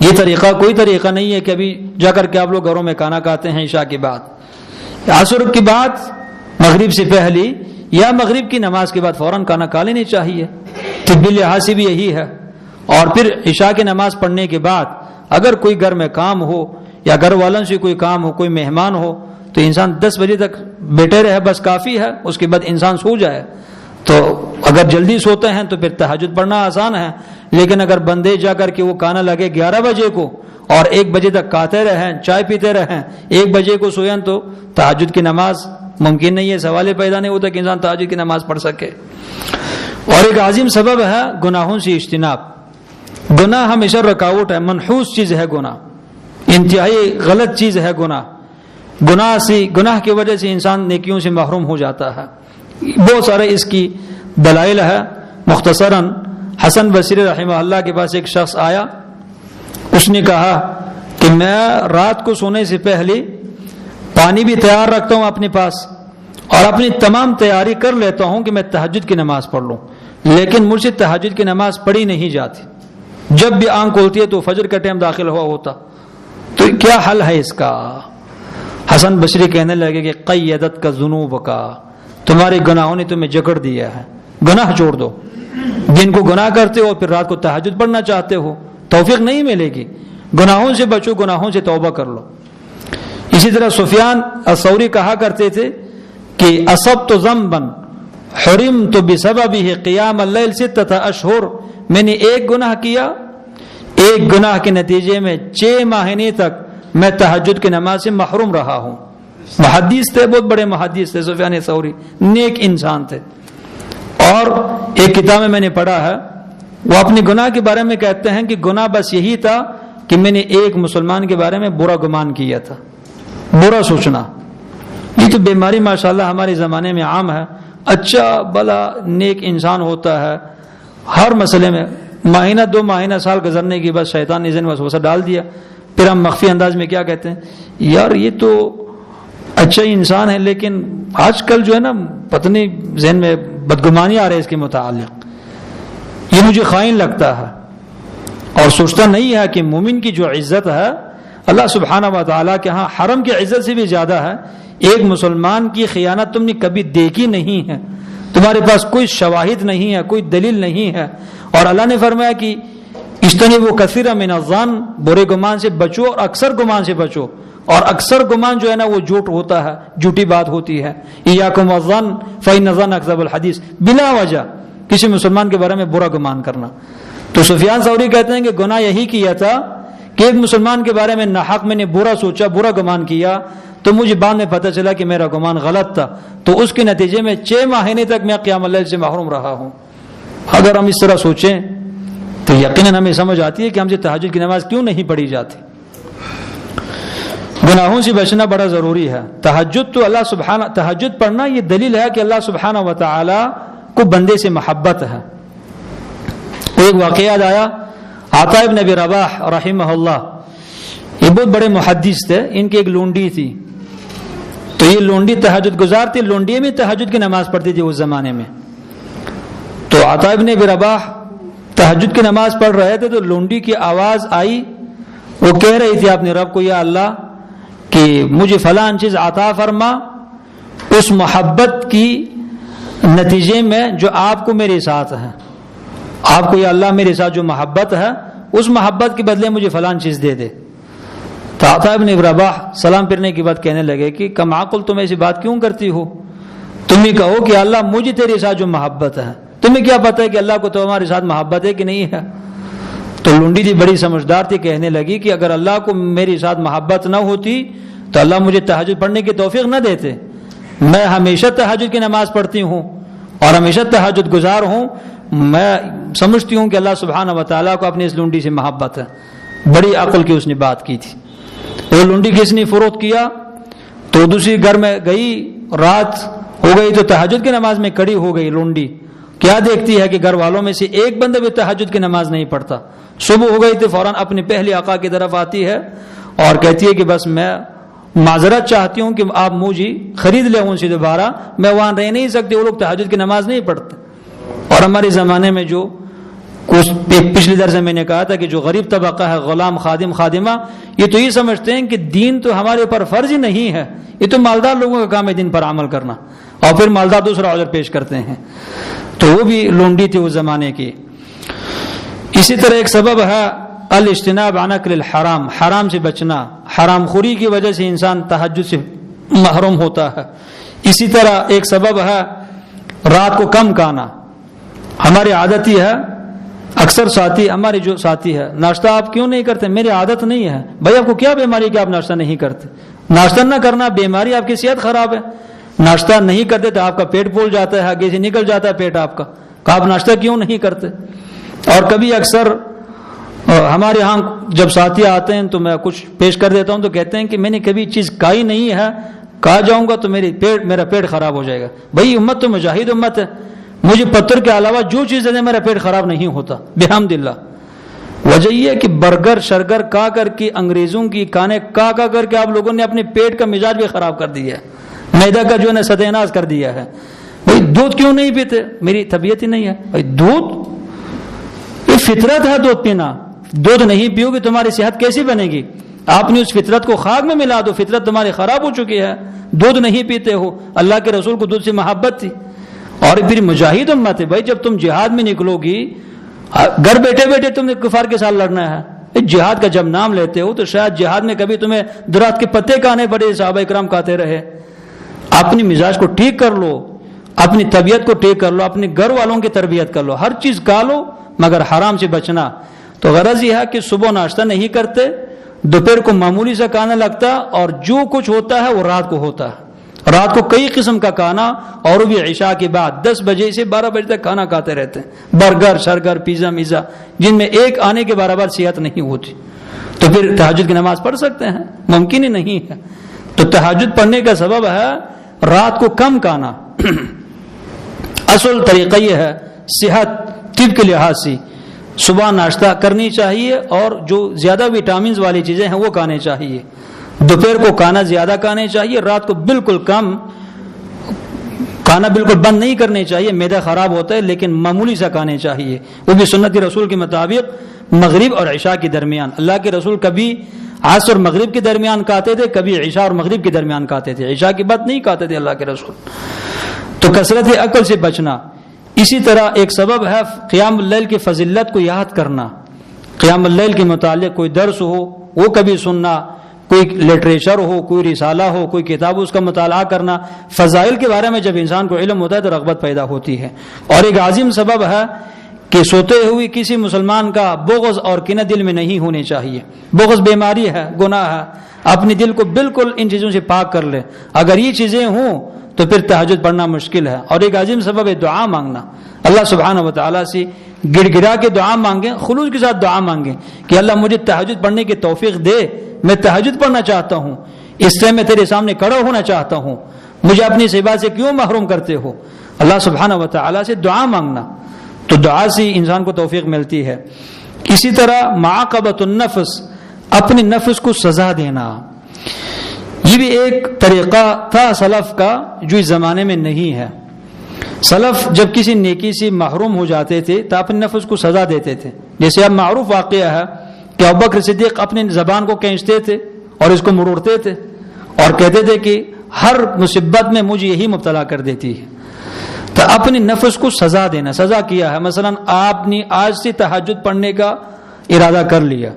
یہ طریقہ کوئی طریقہ نہیں ہے کہ ابھی جا کر کے آپ لوگ گھروں میں کھانا کھاتے ہیں عشاء کے بعد، عصر کے بعد مغرب سے پہلے یا مغرب کی نماز کے بعد فوراً کھانا کھا لینا چاہیے، طبی لحاظ سے بھی یہی ہے۔ اور پھر عشاء کی نماز پڑھنے کے بعد اگر کوئی گھر میں کام ہو یا گھر والوں سے کوئی کام ہو، کوئی مہمان ہو، تو انسان 10 بجے تک بیٹھے رہے بس کافی ہے، اس کے بعد انسان سو جائے۔ تو اگر جلدی سوتے ہیں تو پھر تہجد پڑھنا آسان ہے، لیکن اگر بندے جا کر کے وہ کھانا لگے 11 بجے کو اور 1 بجے تک کھاتے رہیں، چائے پیتے رہیں، 1 بجے کو سوئیں تو تہجد کی نماز ممکن نہیں ہے، سوال پیدا نہیں ہوتا کہ انسان تہجد کی نماز پڑھ سکے۔ اور ایک عظیم سبب ہے گناہوں سے اجتناب۔ گناہ ہمیشہ رکاوٹ ہے، منحوس چیز ہے گناہ، انتہائی غلط چیز ہے گناہ۔ گناہ کی وجہ سے انسان نیکیوں سے محروم ہو جاتا ہے۔ بہت سارے اس کی دلائل ہے۔ مختصراً حسن بصری رحمہ اللہ کے پاس ایک شخص آیا، اس نے کہا کہ میں رات کو سونے سے پہلے پانی بھی تیار رکھتا ہوں اپنے پاس اور اپنی تمام تیاری کر لیتا ہوں کہ میں تہجد کی نماز پڑھ لوں، لیکن مجھ سے تہجد کی نماز پڑھی نہیں جاتی۔ جب بھی آنکھ کھولتی ہے تو فجر کا ٹائم داخل ہوا ہوتا، تو کیا حل ہے اس کا؟ حسن بصری کہنے لگے کہ قیدت کا ذنوب کا، تمہارے گناہوں نے تمہیں جکڑ دیا ہے، گناہ چھوڑ دو۔ جن کو گناہ کرتے ہو پھر رات کو تہجد پڑھنا چاہتے ہو، توفیق نہیں ملے گی۔ گناہوں سے بچو، گناہوں سے توبہ کر لو۔ اسی طرح سفیان الثوری کہا کرتے تھے کہ اصبت ذنبا حرمت بسببہ قیام اللیل 6 اشہر، میں نے ایک گناہ کیا، ایک گناہ کے نتیجے میں 6 مہینے تک میں تہجد کی نماز سے محروم رہا ہوں۔ محدث تھے، بہت بڑے محدث تھے سفیان ثوری، نیک انسان تھے۔ اور ایک کتاب میں نے پڑھا ہے، وہ اپنے گناہ کے بارے میں کہتے ہیں کہ گناہ بس یہی تھا کہ میں نے ایک مسلمان کے بارے میں برا گمان کیا تھا، برا سوچنا۔ یہ تو بیماری ماشاءاللہ ہمارے زمانے میں عام ہے۔ اچھا بلا نیک انسان ہوتا ہے، ہر مسئلے میں مہینہ 2 مہینہ سال گزرنے کے بعد شیطان نے ذہن میں وسوسہ ڈال دیا، پھر ہم مخفی انداز میں کیا کہتے ہیں، یار یہ تو اچھا انسان ہے، لیکن آج کل جو ہے نا پتہ نہیں ذہن میں بدگمانی آ رہی ہے اس کے متعلق، یہ مجھے خائن لگتا ہے۔ اور سوچتا نہیں ہے کہ مومن کی جو عزت ہے اللہ سبحانہ و تعالیٰ کے ہاں حرم کی عزت سے بھی زیادہ ہے۔ ایک مسلمان کی خیانت تم نے کبھی دیکھی نہیں ہے، تمہارے پاس کوئی شواہد نہیں ہے، کوئی دلیل نہیں ہے، اور اللہ نے فرمایا کہ اجتنبوا کثیرا من الظن، برے گمان سے بچو اور اکثر گمان سے بچو۔ اور اکثر گمان جو ہے نا وہ جھوٹ ہوتا ہے، جھوٹی بات ہوتی ہے۔ ایاکم والظن فإن الظن اکذب الحدیث، بلا وجہ کسی مسلمان کے بارے میں برا گمان کرنا۔ تو سفیان ثوری کہتے ہیں کہ گناہ یہی کیا تھا کہ ایک مسلمان کے بارے میں ناحق میں نے برا سوچا، برا گمان کیا، تو مجھے بعد میں پتہ چلا کہ میرا گمان غلط تھا، تو اس کے نتیجے میں 6 مہینے تک میں قیام اللیل سے محروم رہا ہوں۔ اگر ہم اس طرح سوچیں تو یقیناً ہمیں سمجھ آتی ہے کہ ہم سے تہجد کی نماز کیوں نہیں پڑھی جاتی۔ گناہوں سے بچنا بڑا ضروری ہے۔ تہجد پڑھنا یہ دلیل ہے کہ اللہ سبحانہ و تعالی کو بندے سے محبت ہے۔ ایک واقعہ یاد آیا، عطا ابن ابی رباح رحمہ اللہ، یہ بہت بڑے محدث تھے، ان کی ایک لونڈی تھی، تو یہ لونڈی تہجد گزار تھی، لونڈی میں تہجد کی نماز پڑھتی تھی اس زمانے میں۔ تو عطا ابن ابی رباح تہجد کی نماز پڑھ رہے تھے تو لونڈی کی آواز آئی، وہ کہہ رہی تھی اپنے رب کو، یا اللہ کہ مجھے فلاں چیز عطا فرما، اس محبت کی نتیجے میں جو آپ کو میرے ساتھ ہے، آپ کو یا اللہ میرے ساتھ جو محبت ہے اس محبت کے بدلے مجھے فلاں چیز دے دے۔ تو عطا ابن ابی رباح سلام پھرنے کی بات کہنے لگے کہ کم عقل تم ایسی بات کیوں کرتی ہو، تم ہی کہو کہ اللہ مجھے تیرے ساتھ جو محبت ہے، تمہیں کیا پتہ ہے کہ اللہ کو تمہارے ساتھ محبت ہے کہ نہیں ہے۔ تو لونڈی جی بڑی سمجھدار تھی، کہنے لگی کہ اگر اللہ کو میری ساتھ محبت نہ ہوتی تو اللہ مجھے تہجد پڑھنے کی توفیق نہ دیتے۔ میں ہمیشہ تہجد کی نماز پڑھتی ہوں اور ہمیشہ تہجد گزار ہوں، میں سمجھتی ہوں کہ اللہ سبحانہ و تعالیٰ کو اپنی اس لونڈی سے محبت ہے۔ بڑی عقل کی اس نے بات کی تھی۔ وہ لونڈی کس نے فروخت کیا تو دوسری گھر میں گئی، رات ہو گئی تو تہجد کی نماز میں کڑی ہو گئی لونڈی، کیا دیکھتی ہے کہ گھر والوں میں سے ایک بندہ بھی تہجد کی نماز نہیں پڑھتا۔ صبح ہو گئی تو فوراً اپنے پہلے آقا کی طرف آتی ہے اور کہتی ہے کہ بس میں معذرت چاہتی ہوں کہ آپ مجھے خرید لیں ان سے دوبارہ، میں وہاں رہ نہیں سکتی، وہ لوگ تہجد کی نماز نہیں پڑھتے۔ اور ہمارے زمانے میں جو پچھلی درس میں نے کہا تھا کہ جو غریب طبقہ ہے، غلام، خادم، خادمہ، یہ تو یہ سمجھتے ہیں کہ دین تو ہمارے اوپر فرض ہی نہیں ہے، یہ تو مالدار لوگوں کا کام ہے دین پر عمل کرنا، اور پھر مالدار دوسرا عذر پیش کرتے ہیں، تو وہ بھی لونڈی تھی اس زمانے کی۔ اسی طرح ایک سبب ہے الاجتناب عن اکل الحرام، حرام سے بچنا، حرام خوری کی وجہ سے انسان تہجد سے محروم ہوتا ہے۔ اسی طرح ایک سبب ہے رات کو کم کھانا۔ ہماری عادت ہی ہے، اکثر ساتھی ہمارے جو ساتھی ہے، ناشتہ آپ کیوں نہیں کرتے؟ میری عادت نہیں ہے۔ بھائی آپ کو کیا بیماری کہ آپ ناشتہ نہیں کرتے؟ ناشتہ نہ کرنا بیماری، آپ کی صحت خراب ہے۔ ناشتہ نہیں کرتے تو آپ کا پیٹ پھول جاتا ہے، آگے سے نکل جاتا ہے پیٹ آپ کا، کہ آپ ناشتہ کیوں نہیں کرتے؟ اور کبھی اکثر ہمارے یہاں جب ساتھی آتے ہیں تو میں کچھ پیش کر دیتا ہوں تو کہتے ہیں کہ میں نے کبھی چیز کھائی نہیں ہے، کھا جاؤں گا تو میرا پیٹ خراب ہو جائے گا۔ بھائی امت تو مجاہد امت ہے، مجھے پتھر کے علاوہ جو چیز ہے میرا پیٹ خراب نہیں ہوتا بحمدللہ۔ وجہ یہ ہے کہ برگر شرگر کھا کر کے، انگریزوں کی کھانے کھا کر کے آپ لوگوں نے اپنے پیٹ کا مزاج بھی خراب کر دیا ہے، معدہ کا جو ہے نا ستیاناز کر دیا ہے۔ بھائی دودھ کیوں نہیں پیتے؟ میری طبیعت ہی نہیں ہے۔ بھائی دودھ یہ فطرت ہے، دودھ پینا، دودھ نہیں پیو گے تمہاری صحت کیسی بنے گی؟ آپ نے اس فطرت کو خاک میں ملا دو، فطرت تمہاری خراب ہو چکی ہے، دودھ نہیں پیتے ہو۔ اللہ کے رسول کو دودھ سے محبت تھی۔ اور پھر مجاہد امت ہے، بھائی جب تم جہاد میں نکلو گی، گھر بیٹھے بیٹھے تم نے کفار کے ساتھ لڑنا ہے۔ جہاد کا جب نام لیتے ہو تو شاید جہاد میں کبھی تمہیں درخت کے پتے کھانے پڑے، صحابہ اکرام کھاتے رہے۔ اپنی مزاج کو ٹھیک کر لو، اپنی طبیعت کو ٹھیک کر لو، اپنے گھر والوں کی تربیت کر لو، ہر چیز کھا لو مگر حرام سے بچنا۔ تو غرض یہ ہے کہ صبح ناشتہ نہیں کرتے، دوپہر کو معمولی سا کھانا لگتا، اور جو کچھ ہوتا ہے وہ رات کو ہوتا ہے۔ رات کو کئی قسم کا کھانا، اور وہ بھی عشاء کے بعد 10 بجے سے 12 بجے تک کھانا کھاتے رہتے ہیں، برگر شرگر پیزا میزا، جن میں ایک آنے کے برابر صحت نہیں ہوتی۔ تو پھر تہجد کی نماز پڑھ سکتے ہیں؟ ممکن ہی نہیں ہے۔ تو تہجد پڑھنے کا سبب ہے رات کو کم کھانا۔ اصل طریقہ یہ ہے صحت طب کے لحاظ سے صبح ناشتہ کرنی چاہیے، اور جو زیادہ وٹامنز والی چیزیں ہیں وہ کھانے چاہیے۔ دوپہر کو کھانا زیادہ کھانے چاہیے، رات کو بالکل کم کھانا، بالکل بند نہیں کرنے چاہیے، معدہ خراب ہوتا ہے، لیکن معمولی سا کھانے چاہیے، وہ بھی سنت رسول کے مطابق مغرب اور عشاء کے درمیان۔ اللہ کے رسول کبھی عصر اور مغرب کے درمیان کھاتے تھے، کبھی عشاء اور مغرب کے درمیان کھاتے تھے، عشاء کے بعد نہیں کھاتے تھے اللہ کے رسول۔ تو کثرت عقل سے بچنا۔ اسی طرح ایک سبب ہے قیام اللیل کی فضیلت کو یاد کرنا۔ قیام اللیل کے متعلق کوئی درس ہو وہ کبھی سننا، کوئی لٹریچر ہو، کوئی رسالہ ہو، کوئی کتاب اس کا مطالعہ کرنا۔ فضائل کے بارے میں جب انسان کو علم ہوتا ہے تو رغبت پیدا ہوتی ہے۔ اور ایک عظیم سبب ہے کہ سوتے ہوئے کسی مسلمان کا بغض اور کینہ دل میں نہیں ہونے چاہیے۔ بغض بیماری ہے، گناہ ہے، اپنے دل کو بالکل ان چیزوں سے پاک کر لے۔ اگر یہ چیزیں ہوں تو پھر تہجد پڑھنا مشکل ہے۔ اور ایک عظیم سبب ہے دعا مانگنا، اللہ سبحانہ و تعالیٰ سے گڑ گڑا کے دعا مانگیں، خلوص کے ساتھ دعا مانگیں کہ اللہ مجھے تہجد پڑھنے کی توفیق دے، میں تہجد پڑھنا چاہتا ہوں، اس سے میں تیرے سامنے کھڑا ہونا چاہتا ہوں، مجھے اپنی سیوا سے کیوں محروم کرتے ہو؟ اللہ سبحانہ و تعالیٰ سے دعا مانگنا، تو دعا سے انسان کو توفیق ملتی ہے۔ اسی طرح معاقبۃ النفس، اپنے نفس کو سزا دینا، یہ بھی ایک طریقہ تھا سلف کا جو اس زمانے میں نہیں ہے۔ سلف جب کسی نیکی سے محروم ہو جاتے تھے تو اپنے نفس کو سزا دیتے تھے۔ جیسے اب معروف واقعہ ہے کہ ابوبکر صدیق اپنی زبان کو کھینچتے تھے اور اس کو مروڑتے تھے اور کہتے تھے کہ ہر مصیبت میں مجھے یہی مبتلا کر دیتی ہے۔ تو اپنے نفس کو سزا دینا، سزا کیا ہے۔ مثلا آپ نے آج سے تہجد پڑھنے کا ارادہ کر لیا،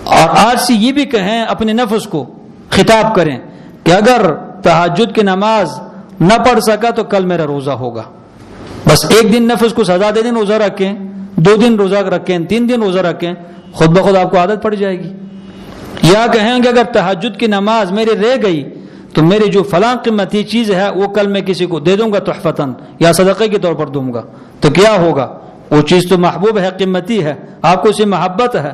اور آج سے یہ بھی کہیں، اپنے نفس کو خطاب کریں کہ اگر تہجد کی نماز نہ پڑھ سکا تو کل میرا روزہ ہوگا۔ بس ایک دن نفس کو سزا دے دیں، روزہ رکھیں، 2 دن روزہ رکھیں، 3 دن روزہ رکھیں، خود بخود آپ کو عادت پڑ جائے گی۔ یا کہیں کہ اگر تہجد کی نماز میرے رہ گئی تو میری جو فلاں قیمتی چیز ہے وہ کل میں کسی کو دے دوں گا تحفتاً یا صدقے کے طور پر دوں گا، تو کیا ہوگا؟ وہ چیز تو محبوب ہے، قیمتی ہے، آپ کو اسے محبت ہے،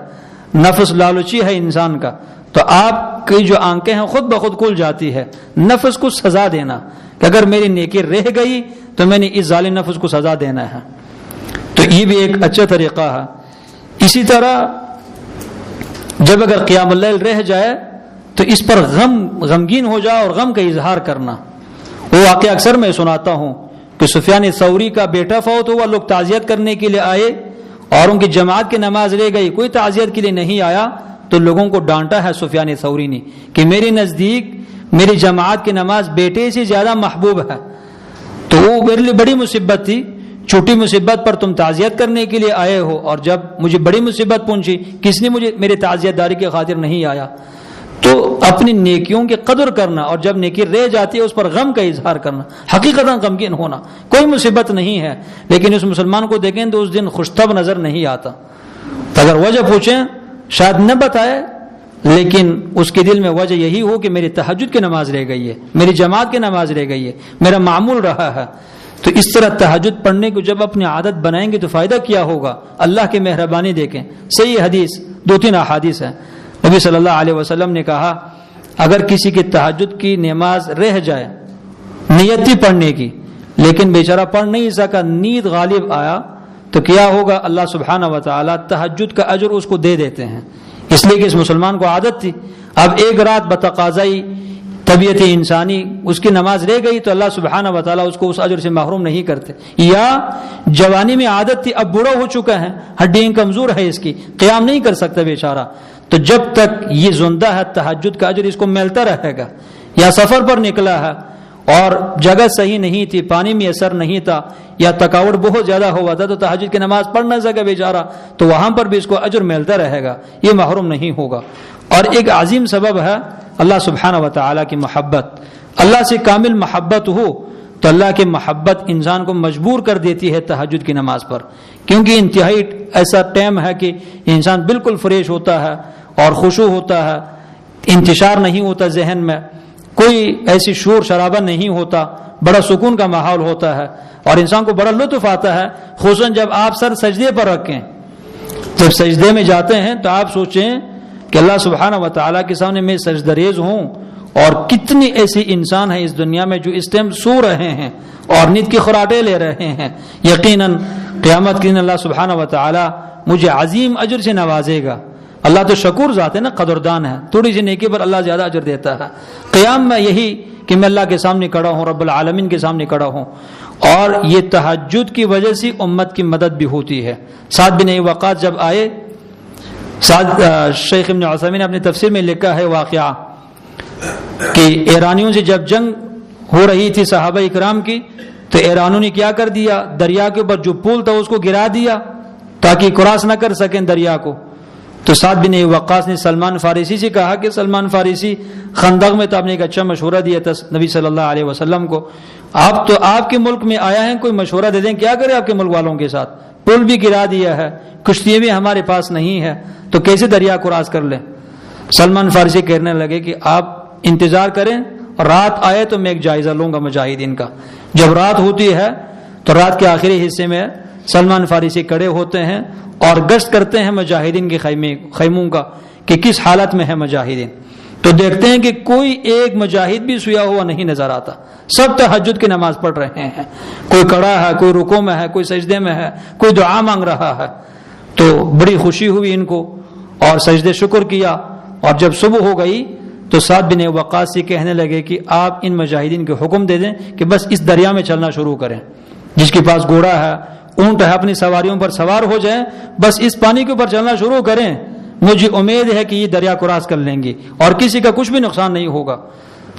نفس لالچی ہے انسان کا، تو آپ کی جو آنکھیں ہیں خود بخود کھل جاتی ہے۔ نفس کو سزا دینا کہ اگر میری نیکی رہ گئی تو میں نے اس ظالم نفس کو سزا دینا ہے، تو یہ بھی ایک اچھا طریقہ ہے۔ اسی طرح جب اگر قیام اللیل رہ جائے تو اس پر غمگین ہو جائے اور غم کا اظہار کرنا۔ وہ واقعہ اکثر میں سناتا ہوں کہ سفیان ثوری کا بیٹا فوت ہوا، لوگ تعزیت کرنے کے لیے آئے اور ان کی جماعت کی نماز رہ گئی، کوئی تعزیت کے لیے نہیں آیا، تو لوگوں کو ڈانٹا ہے سفیان ثوری نے کہ میرے نزدیک میری جماعت کی نماز بیٹے سے زیادہ محبوب ہے، تو وہ میرے لیے بڑی مصیبت تھی، چھوٹی مصیبت پر تم تعزیت کرنے کے لیے آئے ہو، اور جب مجھے بڑی مصیبت پہنچی کس نے مجھے میرے تعزیت داری کی خاطر نہیں آیا۔ تو اپنی نیکیوں کی قدر کرنا، اور جب نیکی رہ جاتی ہے اس پر غم کا اظہار کرنا، حقیقتاً غمگین ہونا، کوئی مصیبت نہیں ہے، لیکن اس مسلمان کو دیکھیں تو اس دن خوشطبع نظر نہیں آتا۔ تو اگر وجہ پوچھیں شاید نہ بتائے، لیکن اس کے دل میں وجہ یہی ہو کہ میری تہجد کی نماز رہ گئی ہے، میری جماعت کی نماز رہ گئی ہے، میرا معمول رہا ہے۔ تو اس طرح تہجد پڑھنے کو جب اپنی عادت بنائیں گے تو فائدہ کیا ہوگا؟ اللہ کی مہربانی دیکھیں، صحیح حدیث 2-3 احادیث ہیں، نبی صلی اللہ علیہ وسلم نے کہا اگر کسی کی تہجد کی نماز رہ جائے، نیت تھی پڑھنے کی لیکن بیچارہ پڑھ نہیں سکا، نیند غالب آیا، تو کیا ہوگا؟ اللہ سبحانہ و تعالی تہجد کا اجر اس کو دے دیتے ہیں، اس لیے کہ اس مسلمان کو عادت تھی۔ اب ایک رات بتقاضائی طبیعت انسانی اس کی نماز رہ گئی تو اللہ سبحانہ و تعالیٰ اس کو اس اجر سے محروم نہیں کرتے۔ یا جوانی میں عادت تھی، اب بوڑھا ہو چکا ہے، ہڈیاں کمزور ہے، اس کی قیام نہیں کر سکتا بیچارہ، تو جب تک یہ زندہ ہے تہجد کا اجر اس کو ملتا رہے گا۔ یا سفر پر نکلا ہے اور جگہ صحیح نہیں تھی، پانی میں اثر نہیں تھا، یا تھکاوٹ بہت زیادہ ہوا تھا تو تہجد کی نماز پڑھ نہ سکا بیچارہ، تو وہاں پر بھی اس کو اجر ملتا رہے گا، یہ محروم نہیں ہوگا۔ اور ایک عظیم سبب ہے اللہ سبحانہ و تعالیٰ کی محبت۔ اللہ سے کامل محبت ہو تو اللہ کی محبت انسان کو مجبور کر دیتی ہے تہجد کی نماز پر، کیونکہ انتہائی ایسا ٹائم ہے کہ انسان بالکل فریش ہوتا ہے اور خشوع ہوتا ہے، انتشار نہیں ہوتا ذہن میں، کوئی ایسی شور شرابہ نہیں ہوتا، بڑا سکون کا ماحول ہوتا ہے اور انسان کو بڑا لطف آتا ہے، خصوصاً جب آپ سر سجدے پر رکھیں، جب سجدے میں جاتے ہیں تو آپ سوچیں کہ اللہ سبحانہ و تعالیٰ کے سامنے میں سجدہ ریز ہوں، اور کتنی ایسی انسان ہیں اس دنیا میں جو اس ٹائم سو رہے ہیں اور نیند کی خراٹیں لے رہے ہیں۔ یقیناً قیامت کے دن اللہ سبحانہ و تعالیٰ مجھے عظیم اجر سے نوازے گا۔ اللہ تو شکور ذات ہے نا، قدردان ہے، تھوڑی سی نیکی پر اللہ زیادہ اجر دیتا ہے۔ قیام میں یہی کہ میں اللہ کے سامنے کھڑا ہوں، رب العالمین کے سامنے کھڑا ہوں، اور یہ تہجد کی وجہ سے امت کی مدد بھی ہوتی ہے۔ سعد بن وقاص جب آئے، شیخ ابن عثیمین نے اپنی تفسیر میں لکھا ہے واقعہ کہ ایرانیوں سے جب جنگ ہو رہی تھی صحابہ اکرام کی، تو ایرانیوں نے کیا کر دیا، دریا کے اوپر جو پل تھا اس کو گرا دیا تاکہ کراس نہ کر سکیں دریا کو۔ تو سعد بن وقاص نے سلمان فارسی سے کہا کہ سلمان فارسی، خندق میں تو آپ نے ایک اچھا مشورہ دیا تھا نبی صلی اللہ علیہ وسلم کو، آپ تو آپ کے ملک میں آیا ہیں، کوئی مشورہ دے دیں، کیا کرے آپ کے ملک والوں کے ساتھ، پل بھی گرا دیا ہے، کشتیاں بھی ہمارے پاس نہیں ہے، تو کیسے دریا کراس کر لیں؟ سلمان فارسی کہنے لگے کہ آپ انتظار کریں، رات آئے تو میں ایک جائزہ لوں گا مجاہدین کا۔ جب رات ہوتی ہے تو رات کے آخری حصے میں سلمان فارسی کھڑے ہوتے ہیں اور گشت کرتے ہیں مجاہدین کے خیموں کا کہ کس حالت میں ہے مجاہدین، تو دیکھتے ہیں کہ کوئی ایک مجاہد بھی سویا ہوا نہیں نظر آتا، سب تہجد کی نماز پڑھ رہے ہیں، کوئی کھڑا ہے، کوئی رکوع میں ہے، کوئی سجدے میں ہے، کوئی دعا مانگ رہا ہے۔ تو بڑی خوشی ہوئی ان کو اور سجدے شکر کیا، اور جب صبح ہو گئی تو سعد بن وقاص سے کہنے لگے کہ آپ ان مجاہدین کو حکم دے دیں کہ بس اس دریا میں چلنا شروع کریں، جس کے پاس گھوڑا ہے، اونٹ ہے، اپنی سواریوں پر سوار ہو جائیں، بس اس پانی کے اوپر چلنا شروع کریں، مجھے امید ہے کہ یہ دریا کراس کر لیں گے اور کسی کا کچھ بھی نقصان نہیں ہوگا۔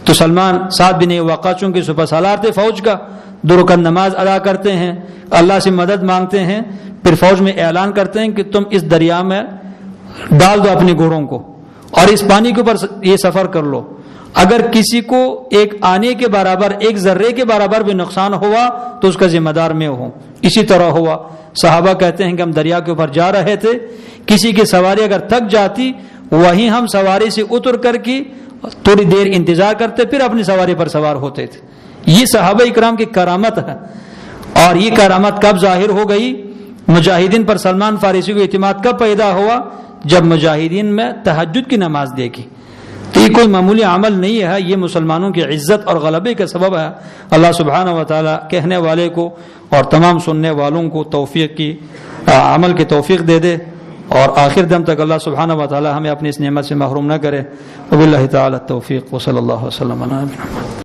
تو سعد بن وقاص چونکہ سپہ سالار تھے فوج کا، 2 رکعت نماز ادا کرتے ہیں، اللہ سے مدد مانگتے ہیں، پھر فوج میں اعلان کرتے ہیں کہ تم اس دریا میں ڈال دو اپنے گھوڑوں کو اور اس پانی کے اوپر یہ سفر کر لو، اگر کسی کو ایک آنے کے برابر، ایک ذرے کے برابر بھی نقصان ہوا تو اس کا ذمہ دار میں ہوں۔ اسی طرح ہوا، صحابہ کہتے ہیں کہ ہم دریا کے اوپر جا رہے تھے، کسی کی سواری اگر تھک جاتی وہیں ہم سواری سے اتر کر کے تھوڑی دیر انتظار کرتے، پھر اپنی سواری پر سوار ہوتے تھے۔ یہ صحابہ اکرام کی کرامت ہے، اور یہ کرامت کب ظاہر ہو گئی؟ مجاہدین پر سلمان فارسی کو اعتماد کب پیدا ہوا؟ جب مجاہدین میں تہجد کی نماز دیکھی۔ تو یہ کوئی معمولی عمل نہیں ہے، یہ مسلمانوں کی عزت اور غلبے کا سبب ہے۔ اللہ سبحانہ و تعالی کہنے والے کو اور تمام سننے والوں کو توفیق کی، عمل کی توفیق دے دے، اور آخر دم تک اللہ سبحانہ و تعالی ہمیں اپنی اس نعمت سے محروم نہ کرے۔ وباللہ تعالی التوفیق، وصلی اللہ وسلم علی نبینا۔